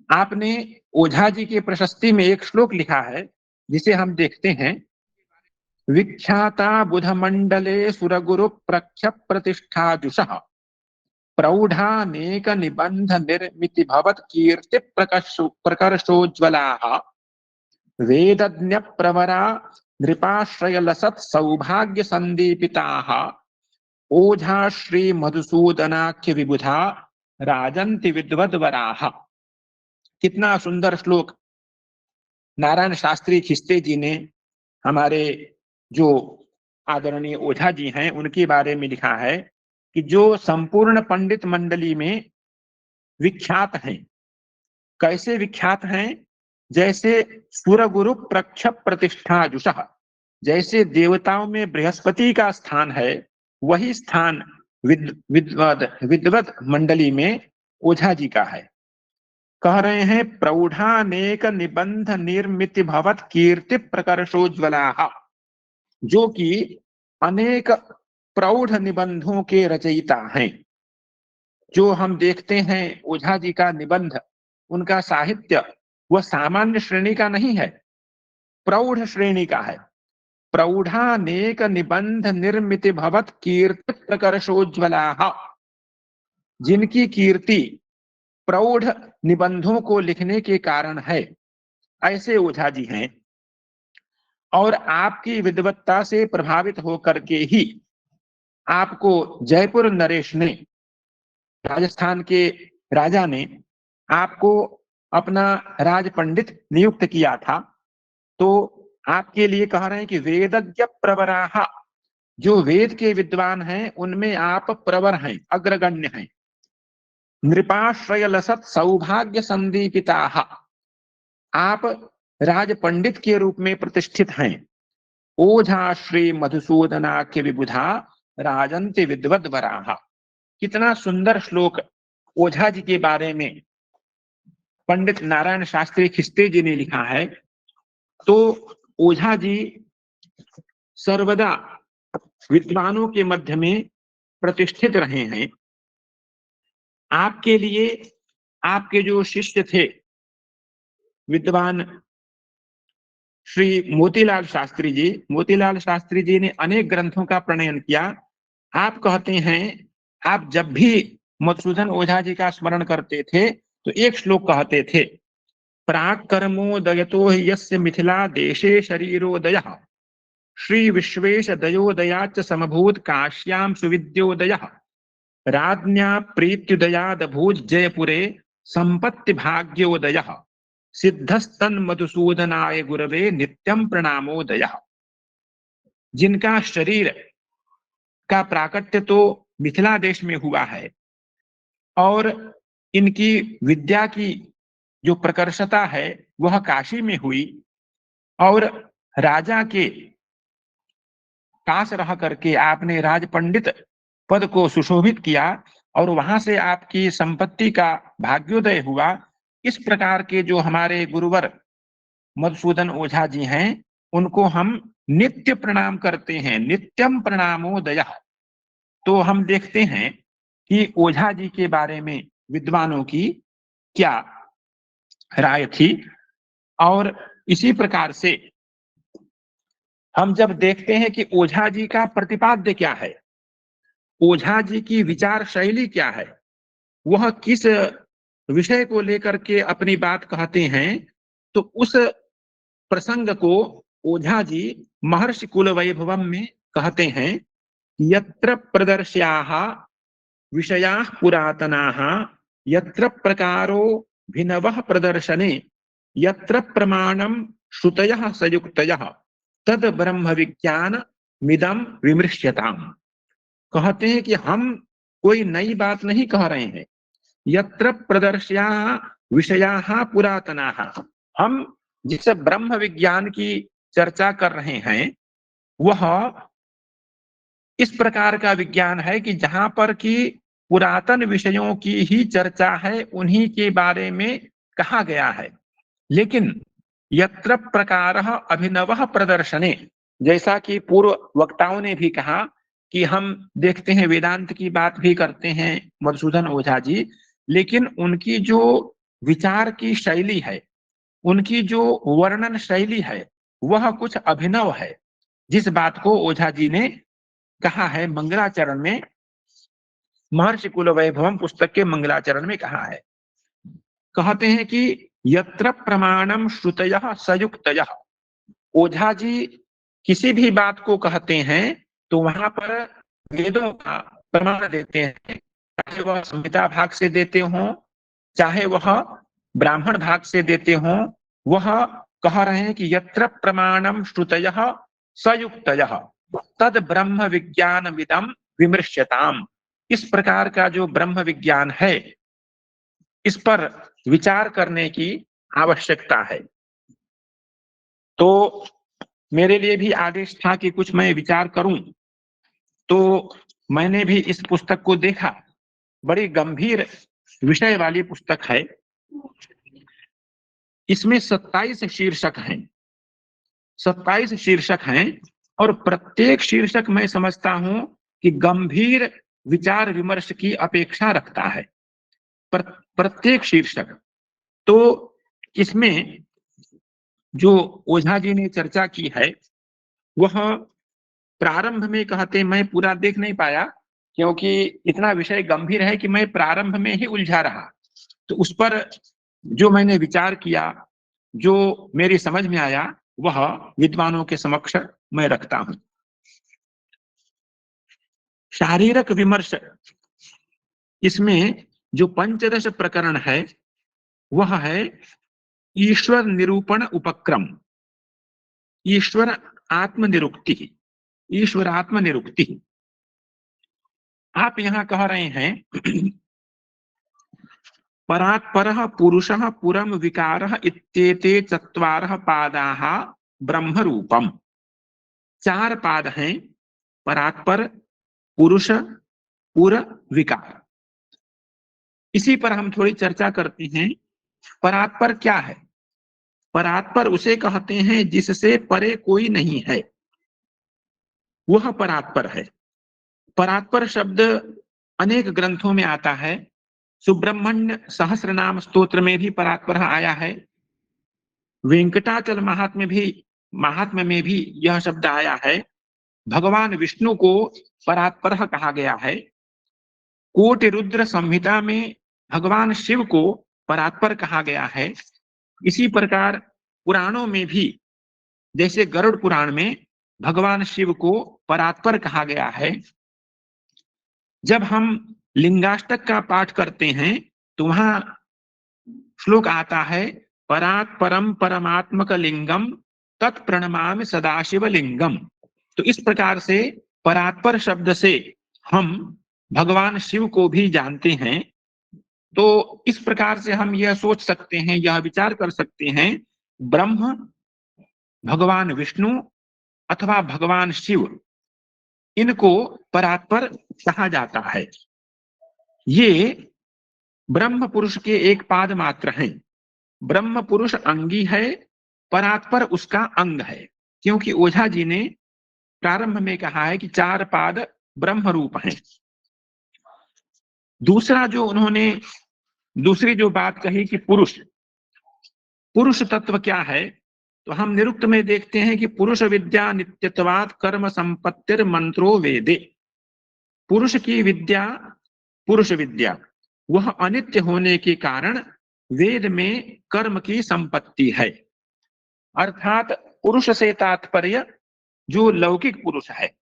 Speaker 5: आपने ओझा जी की प्रशस्ति में एक श्लोक लिखा है जिसे हम देखते हैं। विख्याता बुध मंडले सुरगुरु प्रख्य प्रतिष्ठाजुषः प्रौढ़ानेक निबंध निर्मिति भवत कीर्ति प्रकर्षोज्ज्वलाः वेदज्ञ प्रवरा नृपाश्रय लसत् सौभाग्य संदीपिताः ओझा श्री मधुसूदनाख्य विबुधा राजन्ति विद्वद्वराः। कितना सुंदर श्लोक नारायण शास्त्री खिस्ते जी ने हमारे जो आदरणीय ओझा जी हैं उनके बारे में लिखा है कि जो संपूर्ण पंडित मंडली में विख्यात हैं। कैसे विख्यात हैं? जैसे सुरगुरु प्रख्य प्रतिष्ठा जुषः, जैसे देवताओं में बृहस्पति का स्थान है वही स्थान विद्वद मंडली में ओझा जी का है। कह रहे हैं प्रौढ़ानेक निबंध निर्मिति भवत कीर्ति प्रकर्षोज्ज्वलाः, जो कि अनेक प्रौढ़ निबंधों के रचयिता हैं। जो हम देखते हैं ओझा जी का निबंध, उनका साहित्य वह सामान्य श्रेणी का नहीं है, प्रौढ़ श्रेणी का है। प्रौढ़ानेक निबंध निर्मिति भवत कीर्ति प्रकर्षोज्ज्वलाः, जिनकी कीर्ति प्रौढ़ निबंधों को लिखने के कारण है, ऐसे ओझा जी हैं। और आपकी विद्वत्ता से प्रभावित होकर के ही आपको जयपुर नरेश ने, राजस्थान के राजा ने आपको अपना राज पंडित नियुक्त किया था। तो आपके लिए कह रहे हैं कि वेदज्ञ प्रवराः, जो वेद के विद्वान हैं उनमें आप प्रवर हैं, अग्रगण्य हैं। नृपाश्रय लसत सौभाग्य संदीपिताः, आप राज पंडित के रूप में प्रतिष्ठित हैं। ओझा श्री मधुसूदनाख्य विबुधा राजन्ति विद्वद्वराः। कितना सुंदर श्लोक ओझा जी के बारे में पंडित नारायण शास्त्री खिस्ते जी ने लिखा है। तो ओझा जी सर्वदा विद्वानों के मध्य में प्रतिष्ठित रहे हैं। आपके लिए आपके जो शिष्य थे विद्वान श्री मोतीलाल शास्त्री जी ने अनेक ग्रंथों का प्रणयन किया। आप कहते हैं आप जब भी मधुसूदन ओझा जी का स्मरण करते थे तो एक श्लोक कहते थे, प्राक कर्मोदयतो हि यस्य मिथिला देशे शरीरोदयः श्री विश्वेश दयोदयाच समभूत काश्याम सुविद्योदयः राज्ञा प्रीत्युदयाद भूज जयपुरे संपत्ति भाग्योदयः सिद्धस्तन मधुसूदनाय गुरवे नित्यम प्रणामोदयः। जिनका शरीर का प्राकट्य तो मिथिला देश में हुआ है और इनकी विद्या की जो प्रकर्षता है वह काशी में हुई, और राजा के पास रह करके आपने राज पंडित पद को सुशोभित किया और वहां से आपकी संपत्ति का भाग्योदय हुआ। इस प्रकार के जो हमारे गुरुवर मधुसूदन ओझा जी हैं उनको हम नित्य प्रणाम करते हैं, नित्यम प्रणामोदयः। तो हम देखते हैं कि ओझा जी के बारे में विद्वानों की क्या राय थी। और इसी प्रकार से हम जब देखते हैं कि ओझा जी का प्रतिपाद्य क्या है, ओझा जी की विचार शैली क्या है, वह किस विषय को लेकर के अपनी बात कहते हैं, तो उस प्रसंग को ओझा जी महर्षि कुल वैभवम में कहते हैं, यत्र प्रदर्श्याः विषयाः पुरातनाः यत्र प्रकारो भिनवः प्रदर्शने यत्र प्रमाणम श्रुतयः सयुक्तयः तद ब्रह्म विज्ञान मिदम विमृश्यताम्। कहते हैं कि हम कोई नई बात नहीं कह रहे हैं। यत्र प्रदर्श्याः विषयाः पुरातनाः, हम जिस ब्रह्म विज्ञान की चर्चा कर रहे हैं वह इस प्रकार का विज्ञान है कि जहां पर कि पुरातन विषयों की ही चर्चा है, उन्हीं के बारे में कहा गया है। लेकिन यत्र प्रकारः अभिनवः प्रदर्शने, जैसा कि पूर्व वक्ताओं ने भी कहा कि हम देखते हैं वेदांत की बात भी करते हैं मधुसूदन ओझा जी, लेकिन उनकी जो विचार की शैली है, उनकी जो वर्णन शैली है, वह कुछ अभिनव है। जिस बात को ओझा जी ने कहा है मंगलाचरण में, महर्षि कुल वैभवम पुस्तक के मंगलाचरण में कहा है, कहते हैं कि यत्र प्रमाणम श्रुतयः सयुक्तयः। ओझा जी किसी भी बात को कहते हैं तो वहां पर वेदों का प्रमाण देते हैं, चाहे वह संहिता भाग से देते हों, चाहे वह ब्राह्मण भाग से देते हों। वह कह रहे हैं कि यत्र प्रमाणम श्रुतयः सयुक्तयः तद ब्रह्म विज्ञान विदम विमृश्यताम। इस प्रकार का जो ब्रह्म विज्ञान है, इस पर विचार करने की आवश्यकता है। तो मेरे लिए भी आदेश था कि कुछ मैं विचार करूं, तो मैंने भी इस पुस्तक को देखा। बड़ी गंभीर विषय वाली पुस्तक है। इसमें 27 शीर्षक हैं, 27 शीर्षक हैं, और प्रत्येक शीर्षक मैं समझता हूं कि गंभीर विचार विमर्श की अपेक्षा रखता है, प्रत्येक शीर्षक। तो इसमें जो ओझा जी ने चर्चा की है, वह प्रारंभ में कहते, मैं पूरा देख नहीं पाया क्योंकि इतना विषय गंभीर है कि मैं प्रारंभ में ही उलझा रहा। तो उस पर जो मैंने विचार किया, जो मेरी समझ में आया, वह विद्वानों के समक्ष मैं रखता हूं। शारीरक विमर्श, इसमें जो पंचदश प्रकरण है वह है ईश्वर निरूपण उपक्रम, ईश्वर आत्मनिरुक्ति, ईश्वर आत्मनिरुक्ति। आप यहां कह रहे हैं परात्परः पुरुषः पुरम विकारः इत्येते चत्वारः पादाः ब्रह्म रूपम। 4 पाद हैं, परात्पर, पुरुष, पुर, विकार। इसी पर हम थोड़ी चर्चा करते हैं। परात्पर क्या है? परात्पर उसे कहते हैं जिससे परे कोई नहीं है, वह परात्पर है। परात्पर शब्द अनेक ग्रंथों में आता है। सुब्रह्मण्य सहस्रनाम स्तोत्र में भी परात्पर आया है। वेंकटाचल महात्म्य में भी यह शब्द आया है। भगवान विष्णु को परात्पर कहा गया है। कोटि रुद्र संहिता में भगवान शिव को परात्पर कहा गया है। इसी प्रकार पुराणों में भी, जैसे गरुड़ पुराण में भगवान शिव को परात्पर कहा गया है। जब हम लिंगाष्टक का पाठ करते हैं तो वहां श्लोक आता है, परात्परम परमात्मक लिंगम तत्प्रणमामि सदाशिव लिंगम। तो इस प्रकार से परात्पर शब्द से हम भगवान शिव को भी जानते हैं। तो इस प्रकार से हम यह सोच सकते हैं, यह विचार कर सकते हैं, ब्रह्म, भगवान विष्णु अथवा भगवान शिव, इनको परात्पर कहा जाता है। ये ब्रह्म पुरुष के एक पाद मात्र हैं। ब्रह्म पुरुष अंगी है, परात्पर उसका अंग है। क्योंकि ओझा जी ने प्रारंभ में कहा है कि 4 पाद ब्रह्म रूप हैं। दूसरा जो उन्होंने दूसरी जो बात कही कि पुरुष तत्व क्या है, तो हम निरुक्त में देखते हैं कि पुरुष विद्या नित्यत्वात् कर्म संपत्तिर मंत्रो वेदे। पुरुष की विद्या, पुरुष विद्या, वह अनित्य होने के कारण वेद में कर्म की संपत्ति है। अर्थात पुरुष से तात्पर्य जो लौकिक पुरुष है।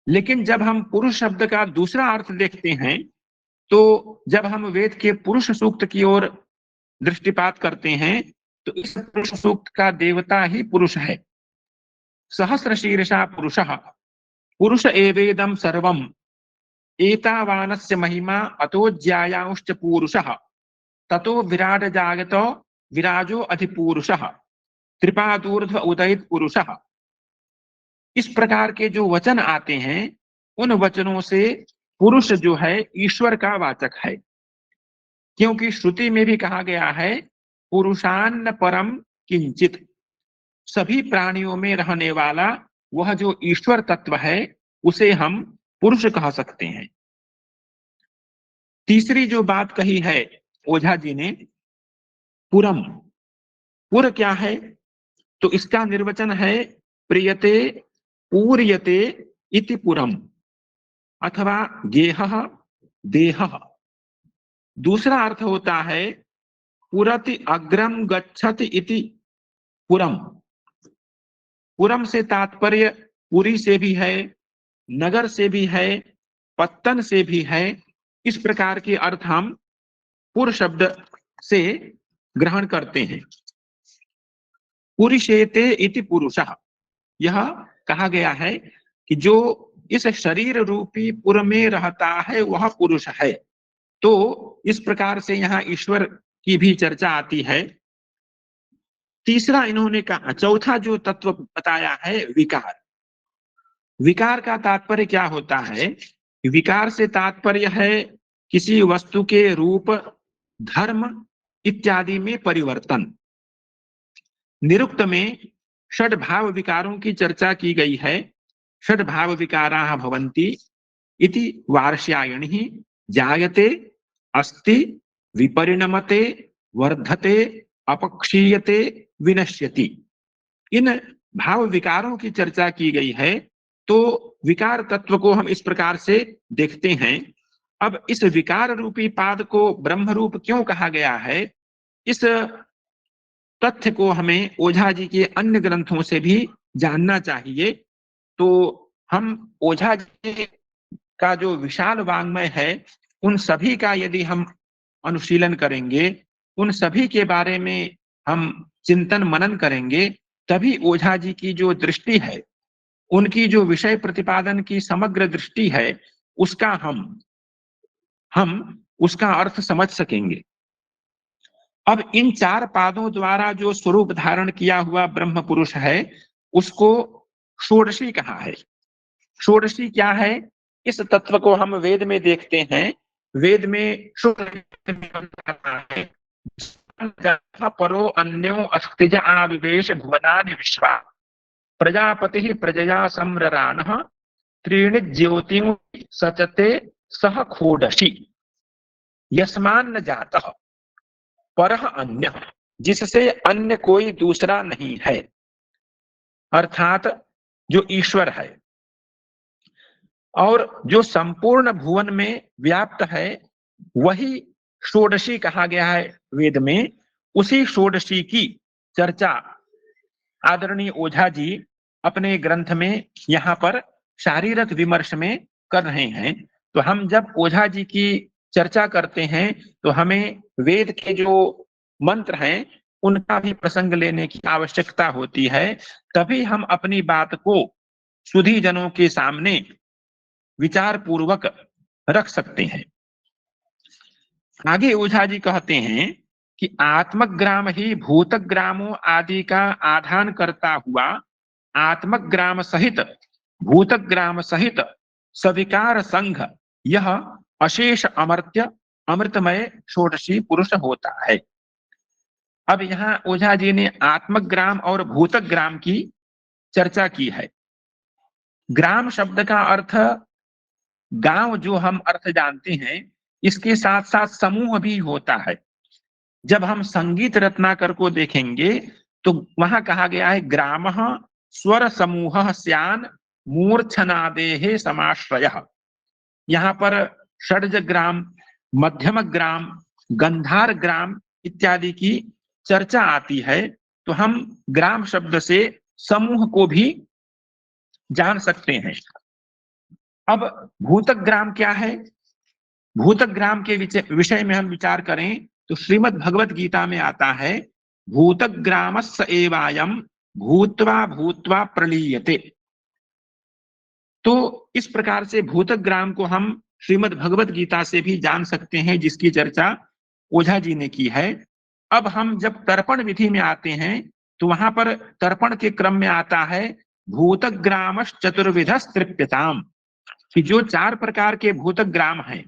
Speaker 5: लेकिन जब हम पुरुष शब्द का दूसरा अर्थ देखते हैं, तो जब हम वेद के पुरुष सूक्त की ओर दृष्टिपात करते हैं, तो इस पुरुष सूक्त का देवता ही पुरुष है। सहस्र शीर्षा पुरुषः पुरुष एवेदं सर्वम् एतावानस्य महिमा अतो ज्यायांश्च पूरुषः ततो विराट जागतो विराजो अधिपूरुषः त्रिपादूर्ध्व उदयित पुरुषः। इस प्रकार के जो वचन आते हैं, उन वचनों से पुरुष जो है ईश्वर का वाचक है। क्योंकि श्रुति में भी कहा गया है पुरुषान्न परम किंचित, सभी प्राणियों में रहने वाला वह जो ईश्वर तत्व है उसे हम पुरुष कह सकते हैं। तीसरी जो बात कही है ओझा जी ने, पुरम, पुर क्या है? तो इसका निर्वचन है प्रियते पूर्यते इति पुरम, अथवा गेहः देहः। दूसरा अर्थ होता है पुरति अग्रम गच्छति इति पुरम। पुरम से तात्पर्य पुरी से भी है, नगर से भी है, पत्तन से भी है। इस प्रकार के अर्थ हम पुर शब्द से ग्रहण करते हैं। पुरुषेते इति पुरुषः, यह कहा गया है कि जो इस शरीर रूपी पुर में रहता है वह पुरुष है। तो इस प्रकार से यहाँ ईश्वर की भी चर्चा आती है। तीसरा इन्होंने कहा, चौथा जो तत्व बताया है विकार। विकार का तात्पर्य क्या होता है? विकार से तात्पर्य है किसी वस्तु के रूप, धर्म इत्यादि में परिवर्तन। निरुक्त में षड भाव विकारों की चर्चा की गई है। षड भाव विकाराः भवन्ति इति वार्ष्यायणिः, जायते, अस्ति, विपरिणमते, वर्धते, अपक्षीयते, विनश्यति। इन भाव विकारों की चर्चा की गई है। तो विकार तत्व को हम इस प्रकार से देखते हैं। अब इस विकार रूपी पाद को ब्रह्म रूप क्यों कहा गया है, इस तथ्य को हमें ओझा जी के अन्य ग्रंथों से भी जानना चाहिए। तो हम ओझा जी का जो विशाल वाङ्मय है उन सभी का यदि हम अनुशीलन करेंगे, उन सभी के बारे में हम चिंतन मनन करेंगे, तभी ओझा जी की जो दृष्टि है, उनकी जो विषय प्रतिपादन की समग्र दृष्टि है, उसका हम उसका अर्थ समझ सकेंगे। अब इन चार पादों द्वारा जो स्वरूप धारण किया हुआ ब्रह्म पुरुष है उसको षोडशी कहा है। षोडशी क्या है? इस तत्व को हम वेद में देखते हैं। वेद में परो अन्यो अस्तिज आविवेश भुवनानि विश्वा प्रजापति प्रजया सम्ररानः त्रीणि ज्योतिं सचते सह खोडशी यस्मान्न जातः परः अन्य, जिससे अन्य कोई दूसरा नहीं है, अर्थात जो ईश्वर है और जो संपूर्ण भुवन में व्याप्त है, वही षोडशी कहा गया है वेद में। उसी षोडशी की चर्चा आदरणीय ओझा जी अपने ग्रंथ में यहाँ पर शारीरक विमर्श में कर रहे हैं। तो हम जब ओझा जी की चर्चा करते हैं तो हमें वेद के जो मंत्र हैं उनका भी प्रसंग लेने की आवश्यकता होती है, तभी हम अपनी बात को सुधी जनों के सामने विचार पूर्वक रख सकते हैं। आगे ओझा जी कहते हैं कि आत्मग्राम ही भूतग्रामों आदि का आधान करता हुआ आत्मग्राम सहित भूतग्राम सहित सविकार संघ यह अशेष अमर्त्य अमृतमय षोडशी पुरुष होता है। अब यहाँ ओझा जी ने आत्मग्राम और भूतग्राम की चर्चा की है। ग्राम शब्द का अर्थ गांव जो हम अर्थ जानते हैं, इसके साथ साथ समूह भी होता है। जब हम संगीत रत्नाकर को देखेंगे तो वहां कहा गया है ग्रामः स्वर समूह स्यान मूर्छनादेः समाश्रयः। यहाँ पर षड्ज ग्राम, मध्यम ग्राम, गंधार ग्राम इत्यादि की चर्चा आती है। तो हम ग्राम शब्द से समूह को भी जान सकते हैं। अब भूतग्राम क्या है? भूतग्राम के विषय में हम विचार करें तो श्रीमद् भगवत गीता में आता है भूतग्रामस्य एवायं भूत्वा भूत्वा प्रलीयते। तो इस प्रकार से भूतग्राम को हम श्रीमद् भगवत गीता से भी जान सकते हैं, जिसकी चर्चा ओझा जी ने की है। अब हम जब तर्पण विधि में आते हैं तो वहां पर तर्पण के क्रम में आता है भूतग्रामश् चतुर्विधस्तृप्यताम्, कि जो चार प्रकार के भूतग्राम हैं।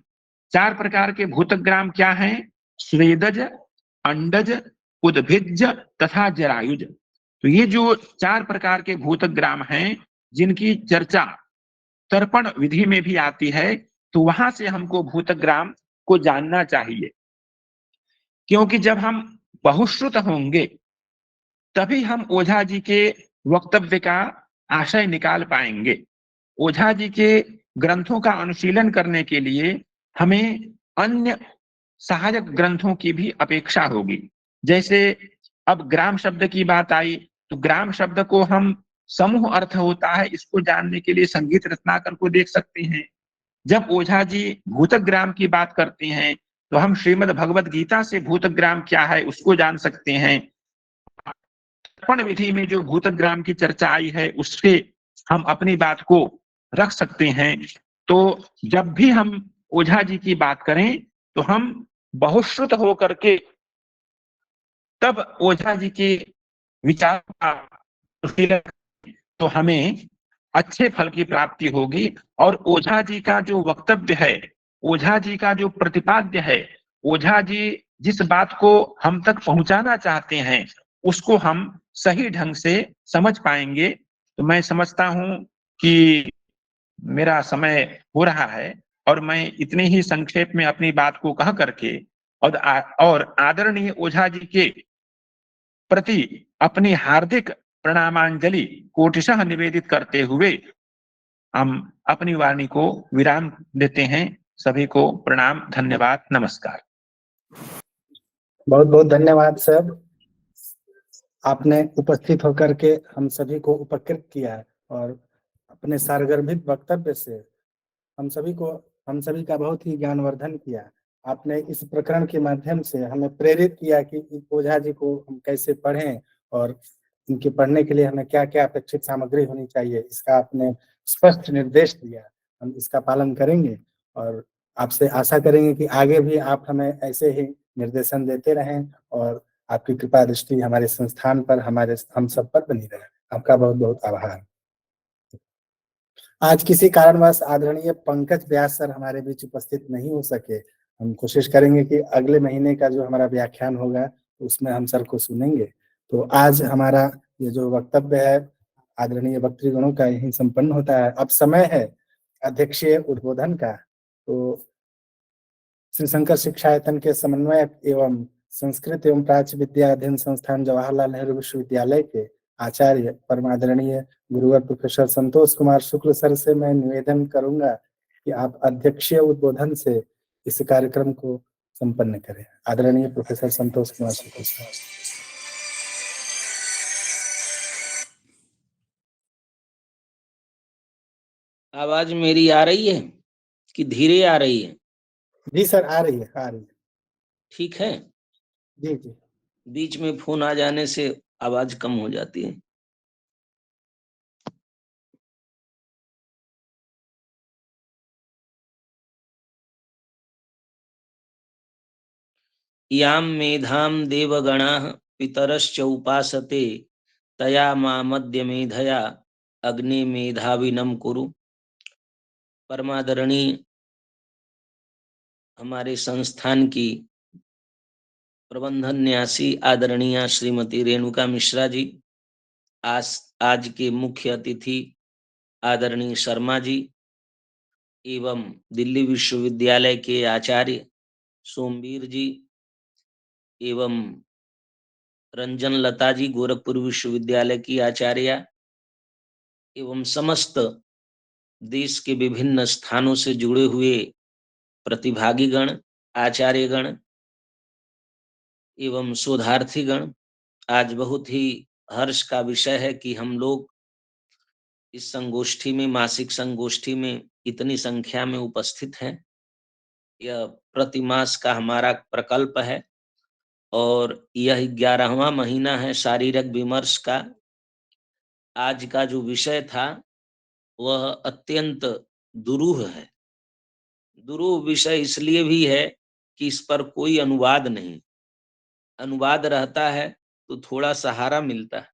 Speaker 5: चार प्रकार के भूतग्राम क्या हैं? स्वेदज, अंडज, उद्भिज तथा जरायुज। तो ये जो 4 प्रकार के भूतग्राम हैं जिनकी चर्चा तर्पण विधि में भी आती है, तो वहां से हमको भूतग्राम को जानना चाहिए, क्योंकि जब हम बहुश्रुत होंगे तभी हम ओझा जी के वक्तव्य का आशय निकाल पाएंगे। ओझा जी के ग्रंथों का अनुशीलन करने के लिए हमें अन्य सहायक ग्रंथों की भी अपेक्षा होगी। जैसे अब ग्राम शब्द की बात आई, तो ग्राम शब्द को हम समूह अर्थ होता है इसको जानने के लिए संगीत रत्नाकर को देख सकते हैं। जब ओझा जी भूतग्राम की बात करते हैं तो हम श्रीमद् भगवत गीता से भूतग्राम क्या है उसको जान सकते हैं। तर्पण विधि में जो भूतग्राम की चर्चा आई है उससे हम अपनी बात को रख सकते हैं। तो जब भी हम ओझा जी की बात करें तो हम बहुश्रुत होकर के तब ओझा जी के विचार का तो हमें अच्छे फल की प्राप्ति होगी। और ओझा जी का जो वक्तव्य है, ओझा जी का जो प्रतिपाद्य है, ओझा जी जिस बात को हम तक पहुंचाना चाहते हैं उसको हम सही ढंग से समझ पाएंगे। तो मैं समझता हूं कि मेरा समय हो रहा है और मैं इतने ही संक्षेप में अपनी बात को कह करके और आदरणीय ओझा जी के प्रति अपनी हार्दिक प्रणामांजलि कोटिशः निवेदित करते हुए हम अपनी वाणी को विराम देते हैं। सभी को प्रणाम, धन्यवाद, नमस्कार।
Speaker 1: बहुत बहुत धन्यवाद सर, आपने उपस्थित होकर के हम सभी को उपकृत किया और अपने सारगर्भित वक्तव्य से हम सभी का बहुत ही ज्ञानवर्धन किया। आपने इस प्रकरण के माध्यम से हमें प्रेरित किया कि ओझा जी को हम कैसे पढ़ें और इनके पढ़ने के लिए हमें क्या क्या अपेक्षित सामग्री होनी चाहिए, इसका आपने स्पष्ट निर्देश दिया। हम इसका पालन करेंगे और आपसे आशा करेंगे कि आगे भी आप हमें ऐसे ही निर्देशन देते रहें और आपकी कृपा दृष्टि हमारे संस्थान पर, हम सब पर बनी रहे। आपका बहुत बहुत आभार। आज किसी कारणवश आदरणीय पंकज व्यास सर हमारे बीच उपस्थित नहीं हो सके। हम कोशिश करेंगे कि अगले महीने का जो हमारा व्याख्यान होगा उसमें हम सर को सुनेंगे। तो आज हमारा ये जो वक्तव्य है आदरणीय वक्तृगणों का यही संपन्न होता है। अब समय है अध्यक्षीय उद्बोधन का। तो श्री शंकर शिक्षायतन के समन्वयक एवं संस्कृत एवं प्राच्य विद्या अध्ययन संस्थान जवाहरलाल नेहरू विश्वविद्यालय के आचार्य परमादरणीय गुरुवर प्रोफेसर संतोष कुमार शुक्ल सर से मैं निवेदन करूंगा कि आप अध्यक्षीय उद्बोधन से इस कार्यक्रम को संपन्न करें। आदरणीय प्रोफेसर संतोष कुमार शुक्ल सर।
Speaker 6: आवाज मेरी आ रही है कि धीरे आ रही है?
Speaker 1: जी सर, आ रही है, आ रही है।
Speaker 6: ठीक है।
Speaker 1: जी जी।
Speaker 6: बीच में फोन आ जाने से आवाज कम हो जाती है। याम मेधाम देवगणाः पितरश्च उपासते तया मामद्य मेधया अग्नि मेधाविनम कुरु। परमादरणीय हमारे संस्थान की प्रबंधन न्यासी आदरणीय श्रीमती रेणुका मिश्रा जी, आज के मुख्य अतिथि आदरणीय शर्मा जी एवं दिल्ली विश्वविद्यालय के आचार्य सोमवीर जी एवं रंजन लता जी गोरखपुर विश्वविद्यालय की आचार्य एवं समस्त देश के विभिन्न स्थानों से जुड़े हुए प्रतिभागीगण, आचार्यगण एवं शोधार्थीगण, आज बहुत ही हर्ष का विषय है कि हम लोग इस संगोष्ठी में, मासिक संगोष्ठी में इतनी संख्या में उपस्थित हैं। यह प्रतिमास का हमारा प्रकल्प है और यह 11वां महीना है शारीरिक विमर्श का। आज का जो विषय था वह अत्यंत दुरूह है। दुरूह विषय इसलिए भी है कि इस पर कोई अनुवाद नहीं। अनुवाद रहता है तो थोड़ा सहारा मिलता है,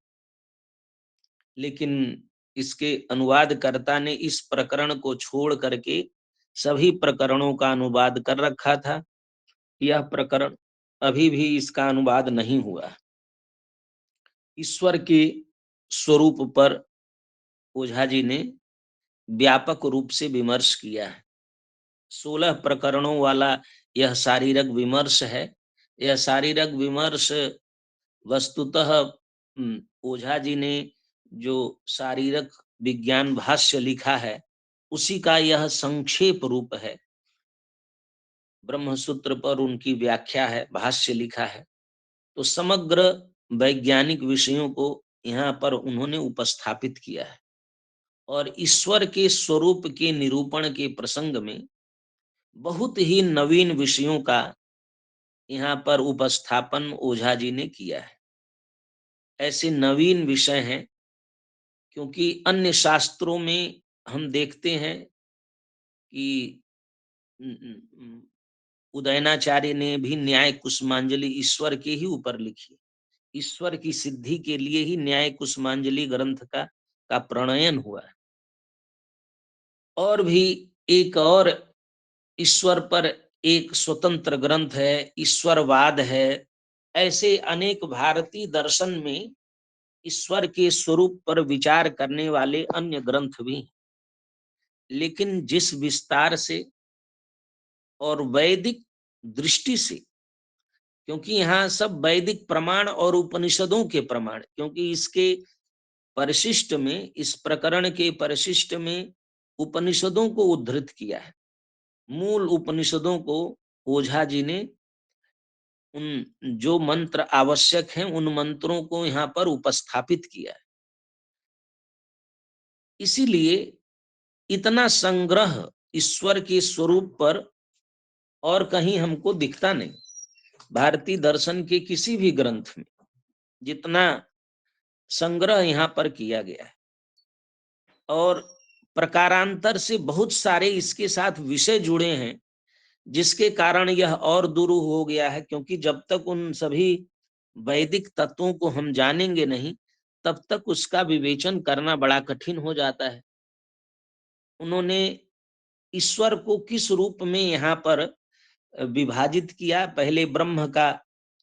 Speaker 6: लेकिन इसके अनुवादकर्ता ने इस प्रकरण को छोड़ करके सभी प्रकरणों का अनुवाद कर रखा था। यह प्रकरण अभी भी इसका अनुवाद नहीं हुआ। ईश्वर के स्वरूप पर ओझा जी ने व्यापक रूप से विमर्श किया है। 16 प्रकरणों वाला यह शारीरक विमर्श है। यह शारीरक विमर्श वस्तुतः ओझा जी ने जो शारीरक विज्ञान भाष्य लिखा है उसी का यह संक्षेप रूप है। ब्रह्मसूत्र पर उनकी व्याख्या है, भाष्य लिखा है। तो समग्र वैज्ञानिक विषयों को यहाँ पर उन्होंने उपस्थापित किया है और ईश्वर के स्वरूप के निरूपण के प्रसंग में बहुत ही नवीन विषयों का यहाँ पर उपस्थापन ओझा जी ने किया है। ऐसे नवीन विषय हैं क्योंकि अन्य शास्त्रों में हम देखते हैं कि उदयनाचार्य ने भी न्याय कुसुमांजलि ईश्वर के ही ऊपर लिखी। ईश्वर की सिद्धि के लिए ही न्याय कुसुमांजलि ग्रंथ का प्रणयन हुआ। और भी एक और ईश्वर पर एक स्वतंत्र ग्रंथ है, ईश्वरवाद है। ऐसे अनेक भारतीय दर्शन में ईश्वर के स्वरूप पर विचार करने वाले अन्य ग्रंथ भी हैं। लेकिन जिस विस्तार से और वैदिक दृष्टि से, क्योंकि यहाँ सब वैदिक प्रमाण और उपनिषदों के प्रमाण, क्योंकि इसके परिशिष्ट में, इस प्रकरण के परिशिष्ट में उपनिषदों को उद्धृत किया है। मूल उपनिषदों को ओझा जी ने उन जो मंत्र आवश्यक हैं उन मंत्रों को यहाँ पर उपस्थापित किया है। इसीलिए इतना संग्रह ईश्वर के स्वरूप पर और कहीं हमको दिखता नहीं। भारतीय दर्शन के किसी भी ग्रंथ में जितना संग्रह यहाँ पर किया गया है और प्रकारांतर से बहुत सारे इसके साथ विषय जुड़े हैं, जिसके कारण यह और दुरूह हो गया है। क्योंकि जब तक उन सभी वैदिक तत्वों को हम जानेंगे नहीं तब तक उसका विवेचन करना बड़ा कठिन हो जाता है। उन्होंने ईश्वर को किस रूप में यहाँ पर विभाजित किया, पहले ब्रह्म का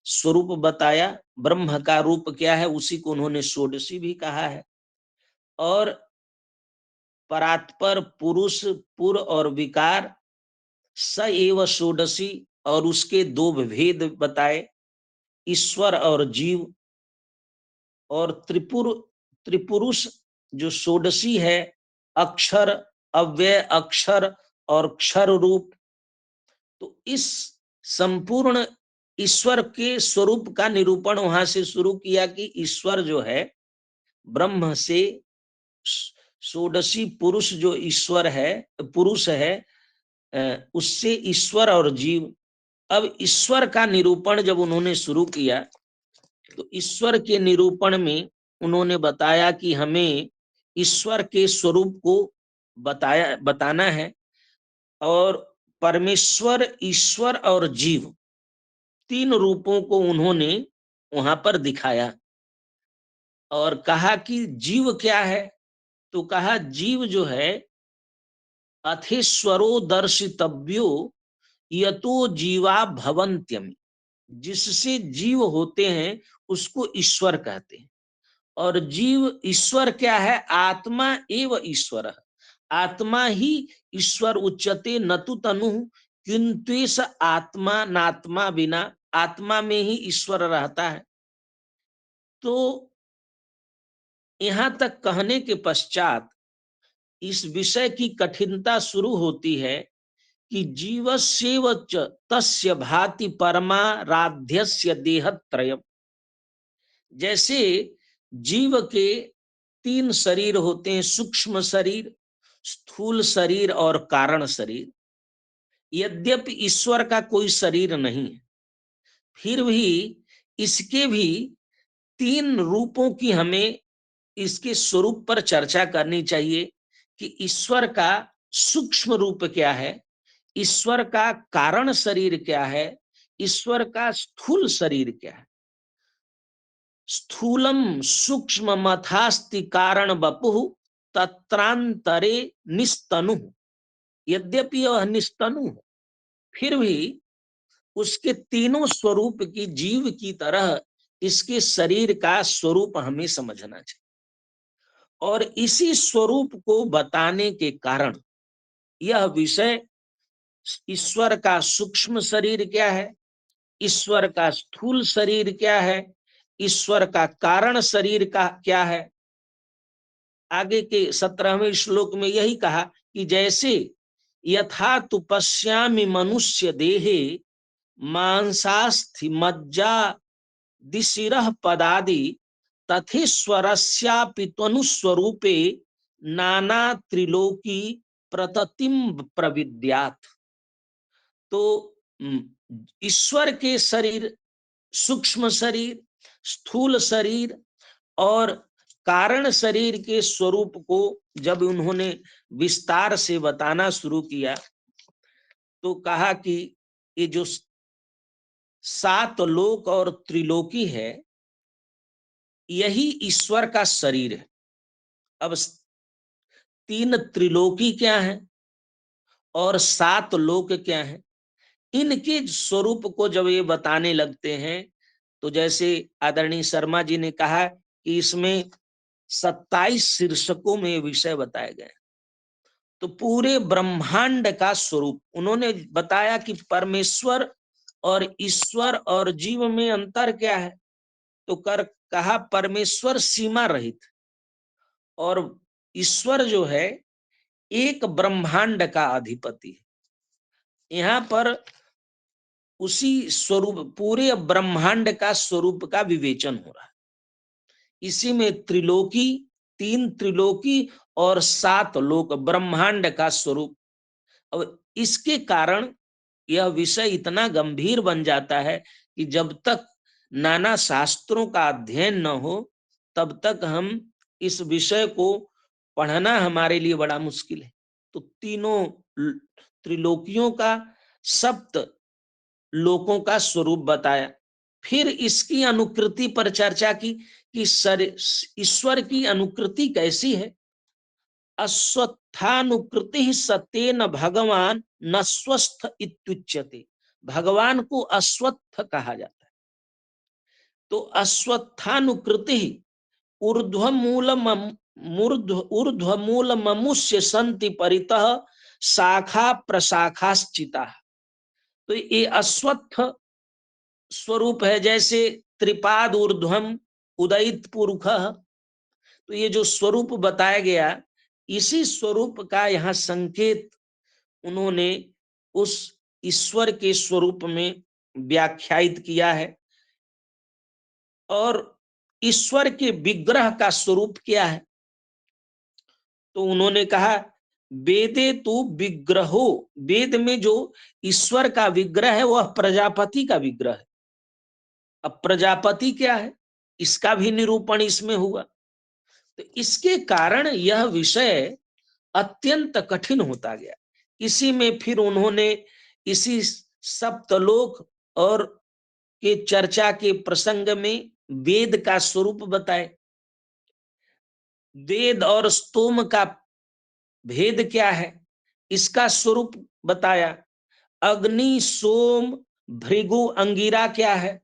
Speaker 6: स्वरूप बताया, ब्रह्म का रूप क्या है उसी को उन्होंने षोडशी भी कहा है। और परात्पर, पुरुष, पुर और विकार, स एव षोडशी, और उसके दो भेद बताए, ईश्वर और जीव। और त्रिपुरुष जो षोडशी है, अक्षर, अव्यय अक्षर और क्षर रूप। तो इस संपूर्ण ईश्वर के स्वरूप का निरूपण वहां से शुरू किया कि ईश्वर जो है ब्रह्म से षोडशी पुरुष जो ईश्वर है, पुरुष है, उससे ईश्वर और जीव। अब ईश्वर का निरूपण जब उन्होंने शुरू किया तो ईश्वर के निरूपण में उन्होंने बताया कि हमें ईश्वर के स्वरूप को बताना है। और परमेश्वर, ईश्वर और जीव, तीन रूपों को उन्होंने वहां पर दिखाया और कहा कि जीव क्या है। तो कहा जीव जो है अथेश्वरो दर्शितव्यो यतो जीवा भवन्त्यमि, जिससे जीव होते हैं उसको ईश्वर कहते हैं। और जीव, ईश्वर क्या है, आत्मा एव ईश्वर, आत्मा ही ईश्वर उच्यते नतु तनु किंतु आत्मा नात्मा बिना, आत्मा में ही ईश्वर रहता है। तो यहां तक कहने के पश्चात इस विषय की कठिनता शुरू होती है कि जीवस्यैव च तस्य भाति परमाराध्यस्य देहत्रयम्। जैसे जीव के तीन शरीर होते हैं, सूक्ष्म शरीर, स्थूल शरीर और कारण शरीर। यद्यपि ईश्वर का कोई शरीर नहीं है, फिर भी इसके भी तीन रूपों की हमें इसके स्वरूप पर चर्चा करनी चाहिए कि ईश्वर का सूक्ष्म रूप क्या है, ईश्वर का कारण शरीर क्या है, ईश्वर का स्थूल शरीर क्या है। स्थूलम सूक्ष्म मथास्ति कारण वपुः तत्रांतरे निस्तनु। यद्यपि यह निस्तनु, फिर भी उसके तीनों स्वरूप की जीव की तरह इसके शरीर का स्वरूप हमें समझना चाहिए। और इसी स्वरूप को बताने के कारण यह विषय ईश्वर का सूक्ष्म शरीर क्या है, ईश्वर का स्थूल शरीर क्या है, ईश्वर का कारण शरीर का क्या है। आगे के 17वें श्लोक में यही कहा कि जैसे यथा तु पश्यामि मनुष्य देहे मांसास्थि मज्जा दिशिरः पदादि तथेश्वरस्यापि त्वनुस्वरूपे नाना त्रिलोकी प्रततिम प्रविद्यात्। तो ईश्वर के शरीर, सूक्ष्म शरीर, स्थूल शरीर और कारण शरीर के स्वरूप को जब उन्होंने विस्तार से बताना शुरू किया तो कहा कि ये जो 7 लोक और त्रिलोकी है यही ईश्वर का शरीर है। अब 3 त्रिलोकी क्या है और 7 लोक क्या है, इनके स्वरूप को जब ये बताने लगते हैं तो जैसे आदरणीय शर्मा जी ने कहा कि इसमें 27 शीर्षकों में विषय बताए गए। तो पूरे ब्रह्मांड का स्वरूप उन्होंने बताया कि परमेश्वर और ईश्वर और जीव में अंतर क्या है। तो कहा परमेश्वर सीमा रहित और ईश्वर जो है एक ब्रह्मांड का अधिपति है। यहाँ पर उसी स्वरूप पूरे ब्रह्मांड का स्वरूप का विवेचन हो रहा है। इसी में त्रिलोकी, 3 त्रिलोकी और 7 लोक ब्रह्मांड का स्वरूप। अब इसके कारण यह विषय इतना गंभीर बन जाता है कि जब तक नाना शास्त्रों का अध्ययन न हो तब तक हम इस विषय को पढ़ना हमारे लिए बड़ा मुश्किल है। तो तीनों त्रिलोकियों का, 7 लोकों का स्वरूप बताया। फिर इसकी अनुकृति पर चर्चा की कि ईश्वर की अनुकृति कैसी है। अश्वत्थानुकृति सत्येन भगवान न स्वस्थ इत्युच्यते। भगवान को अश्वत्थ कहा जाता है। तो अश्वत्थानुकृति ऊर्ध्वमूल ममुष्य संति परितः शाखा प्रशाखाश्चिता। तो ये अश्वत्थ स्वरूप है, जैसे त्रिपाद ऊर्ध्वम उदयित पुरुष। तो ये जो स्वरूप बताया गया इसी स्वरूप का यहाँ संकेत उन्होंने उस ईश्वर के स्वरूप में व्याख्यायित किया है। और ईश्वर के विग्रह का स्वरूप क्या है, तो उन्होंने कहा वेदे तो विग्रहो, वेद में जो ईश्वर का विग्रह है वह प्रजापति का विग्रह है। अब प्रजापति क्या है इसका भी निरूपण इसमें हुआ। तो इसके कारण यह विषय अत्यंत कठिन होता गया। इसी में फिर उन्होंने इसी सप्तलोक और के चर्चा के प्रसंग में वेद का स्वरूप बताए। वेद और स्तोम का भेद क्या है इसका स्वरूप बताया। अग्नि, सोम, भृगु, अंगिरा क्या है।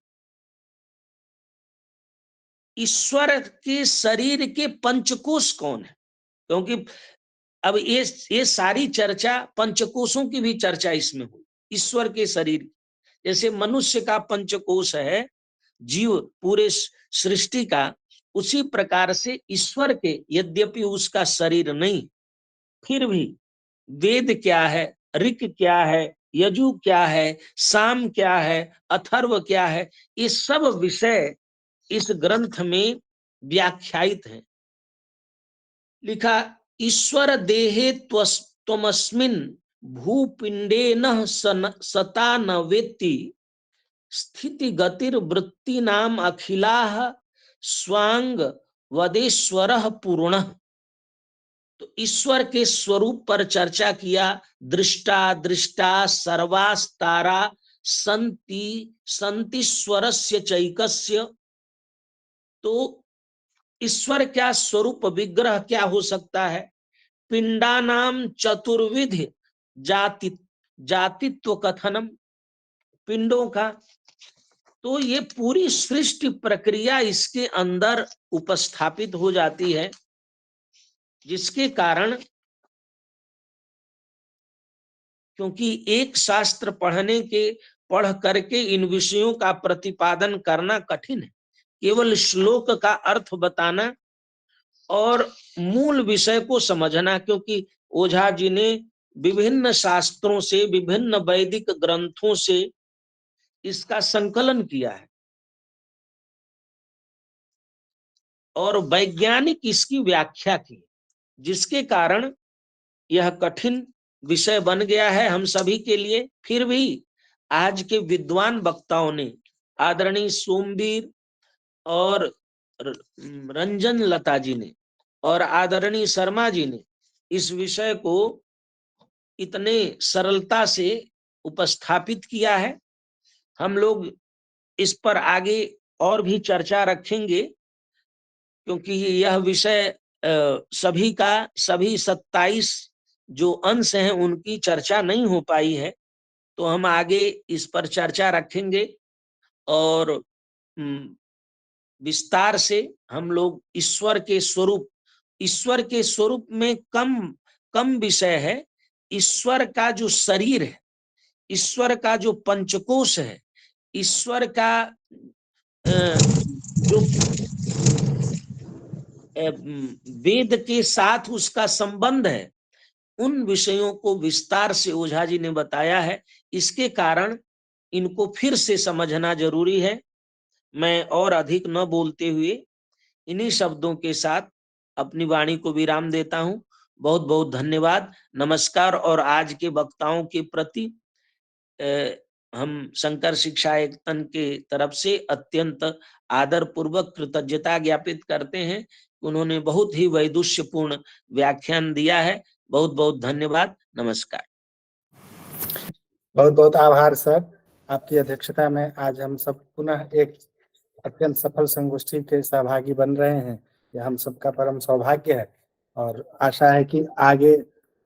Speaker 6: ईश्वर के शरीर के पंचकोश कौन है, क्योंकि अब ये सारी चर्चा पंचकोशों की भी चर्चा इसमें हुई। ईश्वर के शरीर, जैसे मनुष्य का पंचकोश है जीव पूरे सृष्टि का, उसी प्रकार से ईश्वर के, यद्यपि उसका शरीर नहीं, फिर भी वेद क्या है, ऋक क्या है, यजु क्या है, साम क्या है, अथर्व क्या है, ये सब विषय इस ग्रंथ में व्याख्यायित है। लिखा ईश्वर देहे त्वमस्मिन् भूपिंडेन सता न वेत्ति स्थिति गतिर वृत्ति नाम अखिलाः स्वांग वदेश्वरः पूर्णः। तो ईश्वर के स्वरूप पर चर्चा किया। दृष्टा दृष्टा सर्वास्तारा संति संतीश्वरस्य चैकस्य। तो ईश्वर क्या स्वरूप विग्रह क्या हो सकता है। पिंडानाम चतुर्विध जातित्व कथनम। पिंडों का, तो ये पूरी सृष्टि प्रक्रिया इसके अंदर उपस्थापित हो जाती है, जिसके कारण, क्योंकि एक शास्त्र पढ़ करके इन विषयों का प्रतिपादन करना कठिन है। केवल श्लोक का अर्थ बताना और मूल विषय को समझना, क्योंकि ओझा जी ने विभिन्न शास्त्रों से, विभिन्न वैदिक ग्रंथों से इसका संकलन किया है और वैज्ञानिक इसकी व्याख्या की, जिसके कारण यह कठिन विषय बन गया है हम सभी के लिए। फिर भी आज के विद्वान वक्ताओं ने, आदरणीय सोमवीर और रंजन लता जी ने और आदरणीय शर्मा जी ने इस विषय को इतने सरलता से उपस्थापित किया है। हम लोग इस पर आगे और भी चर्चा रखेंगे, क्योंकि यह विषय सभी 27 जो अंश हैं उनकी चर्चा नहीं हो पाई है, तो हम आगे इस पर चर्चा रखेंगे और विस्तार से हम लोग ईश्वर के स्वरूप में कम विषय है। ईश्वर का जो शरीर है, ईश्वर का जो पंचकोश है, ईश्वर का जो वेद के साथ उसका संबंध है, उन विषयों को विस्तार से ओझा जी ने बताया है। इसके कारण इनको फिर से समझना जरूरी है। मैं और अधिक न बोलते हुए इन्हीं शब्दों के साथ अपनी वाणी को विराम देता हूं। बहुत बहुत धन्यवाद, नमस्कार। और आज के वक्ताओं के प्रति हम शंकर शिक्षा एकतन के तरफ से अत्यंत आदर पूर्वक कृतज्ञता ज्ञापित करते हैं। उन्होंने बहुत ही वैदुष्यपूर्ण व्याख्यान दिया है। बहुत बहुत धन्यवाद, नमस्कार।
Speaker 1: बहुत बहुत आभार सर, आपकी अध्यक्षता में आज हम सब पुनः एक अत्यंत सफल संगोष्ठी के सहभागी बन रहे हैं। यह हम सबका परम सौभाग्य है और आशा है कि आगे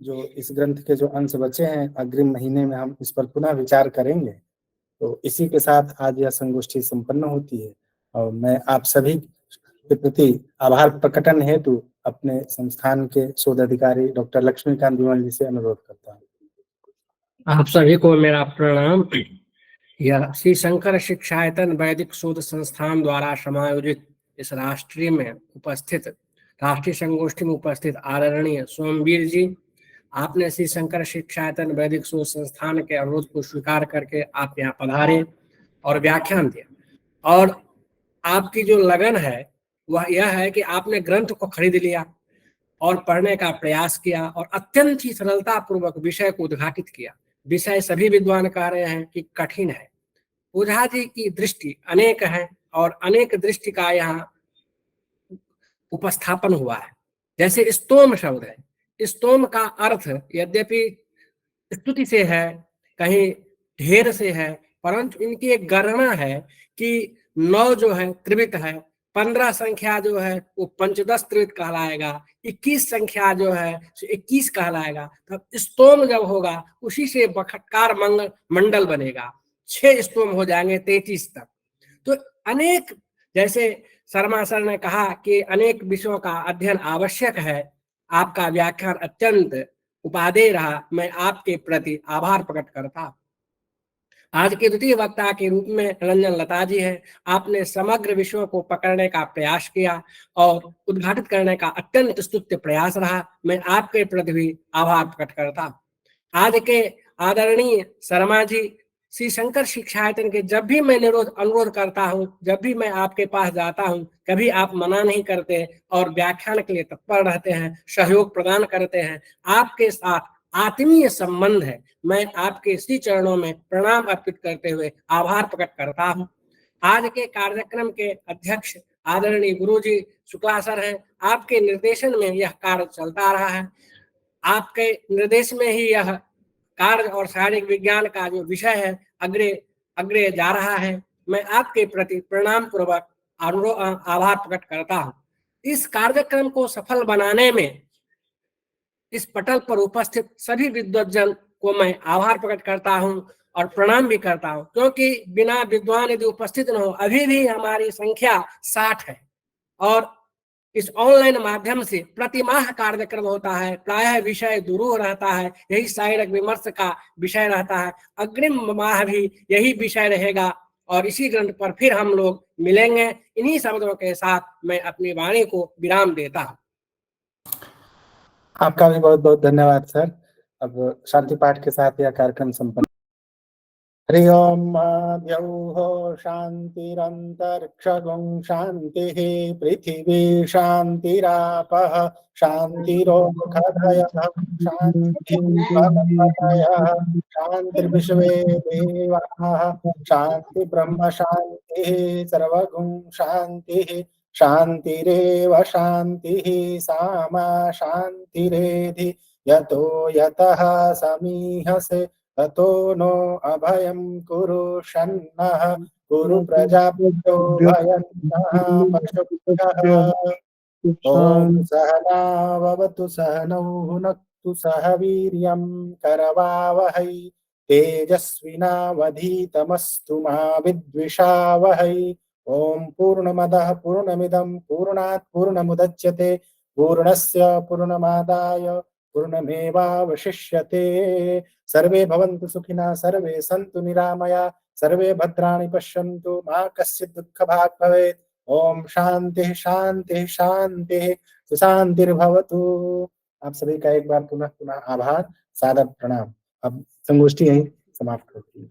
Speaker 1: जो इस ग्रंथ के जो अंश बचे हैं अग्रिम महीने में हम इस पर पुनः विचार करेंगे। तो इसी के साथ आज यह संगोष्ठी संपन्न होती है और मैं आप सभी के प्रति आभार प्रकटन हेतु अपने संस्थान के शोध अधिकारी डॉक्टर लक्ष्मीकांत विमल जी से अनुरोध करता हूँ।
Speaker 7: आप सभी को मेरा प्रणाम। यह श्री शंकर शिक्षायतन वैदिक शोध संस्थान द्वारा समायोजित इस राष्ट्रीय संगोष्ठी में उपस्थित आदरणीय सोमवीर जी, आपने श्री शंकर शिक्षायतन वैदिक शोध संस्थान के अनुरोध को स्वीकार करके आप यहाँ पधारे और व्याख्यान दिया। और आपकी जो लगन है वह यह है कि आपने ग्रंथ को खरीद लिया और पढ़ने का प्रयास किया और अत्यंत ही सरलता पूर्वक विषय को उद्घाटित किया। विषय सभी विद्वान कह रहे हैं कि कठिन है। ओझा जी की दृष्टि अनेक है और अनेक दृष्टि का यहाँ उपस्थापन हुआ है। जैसे स्तोम शब्द है, स्तोम का अर्थ यद्यपि स्तुति से है, कहीं ढेर से है, परंतु इनकी एक गणना है कि 9 जो है त्रिवित है, 15 संख्या जो है वो पंचदश त्रिवित कहलाएगा, 21 संख्या जो है 21 कहलाएगा। तब स्तोम जब होगा उसी से बखटकार मंडल बनेगा, 6 स्तोम हो जाएंगे 33 तक। तो अनेक, जैसे शर्मा सर ने कहा कि अनेक विषयों का अध्ययन आवश्यक है। आपका व्याख्यान अत्यंत उपादेय रहा, मैं आपके प्रति आभार प्रकट करता। आज के द्वितीय वक्ता के रूप में रंजन लता जी हैं। आपने समग्र विषयों को पकड़ने का प्रयास किया और उद्घाटित करने का अत्यंत स्तुत्य प्रयास रहा, मैं आपके प्रति भी आभार प्रकट करता। आज के आदरणीय शर्मा जी, श्री शंकर शिक्षायतन के जब भी मैं अनुरोध करता हूँ, जब भी मैं आपके पास जाता हूँ, कभी आप मना नहीं करते और व्याख्यान के लिए तत्पर रहते हैं, सहयोग प्रदान करते हैं। आपके साथ आत्मीय संबंध है। मैं आपके श्री चरणों में प्रणाम अर्पित करते हुए आभार प्रकट करता हूँ। आज के कार्यक्रम के अध्यक्ष आदरणीय गुरुजी शुक्ला सर हैं। आपके निर्देशन में यह कार्य चलता रहा है। आपके निर्देश में ही यह कार्य और शारीरिक विज्ञान का जो विषय है अग्रे जा रहा है। मैं आपके प्रति प्रणाम पूर्वक आभार प्रकट करता हूँ। इस कार्यक्रम को सफल बनाने में इस पटल पर उपस्थित सभी विद्वज्जन को मैं आभार प्रकट करता हूँ। और प्रणाम भी करता हूं, क्योंकि बिना विद्वान यदि उपस्थित न हो, अभी भी हमारी संख्या 60 है और इस ऑनलाइन माध्यम से प्रतिमाह कार्यक्रम होता है। प्रायः विषय दुरूह रहता है, यही शायरक विमर्श का विषय रहता है। अग्रिम माह भी यही विषय रहेगा और इसी ग्रंथ पर फिर हम लोग मिलेंगे। इन्हीं शब्दों के साथ मैं अपनी वाणी को विराम देता हूं।
Speaker 1: आपका भी बहुत बहुत धन्यवाद सर। अब शांति पाठ के साथ यह कार्यक्रम संपन्न। हरि ओम द्यौः शान्तिरन्तरिक्षगुं शान्तिः पृथिवी शान्तिरापः शान्तिरोषधयः शान्तिर्वनस्पतयः शान्तिर्विश्वे देवाः शान्तिर्ब्रह्म शान्तिः सर्वगुं शान्तिः शान्तिरेव शान्तिः सामा शान्तिरेधि यतो यतः समीहसे ततो नो अभयं कुरु शन्नः कुरु प्रजाभ्यो भयन्नः पशुभ्यः। ॐ सहनाववतु सहनौ भुनक्तु सह वीर्यं करवावहै तेजस्विनावधीतमस्तु मा विद्विषावहै। ॐ पूर्णमदः पूर्णमिदं पूर्णात् पूर्णमुदच्यते पूर्णस्य पूर्णमादाय पूर्णमेवावशिष्यते। सर्वे भवन्तु सुखिनः सर्वे सन्तु निरामया सर्वे भद्राणि पश्यन्तु मा कश्चित् दुःखभाग् भवेत्। ओम शांति शांति शांति सुशांतिर्भवतु। आप सभी का एक बार पुनः पुनः आभार, सादर प्रणाम। अब संगोष्ठी यहीं समाप्त होती है।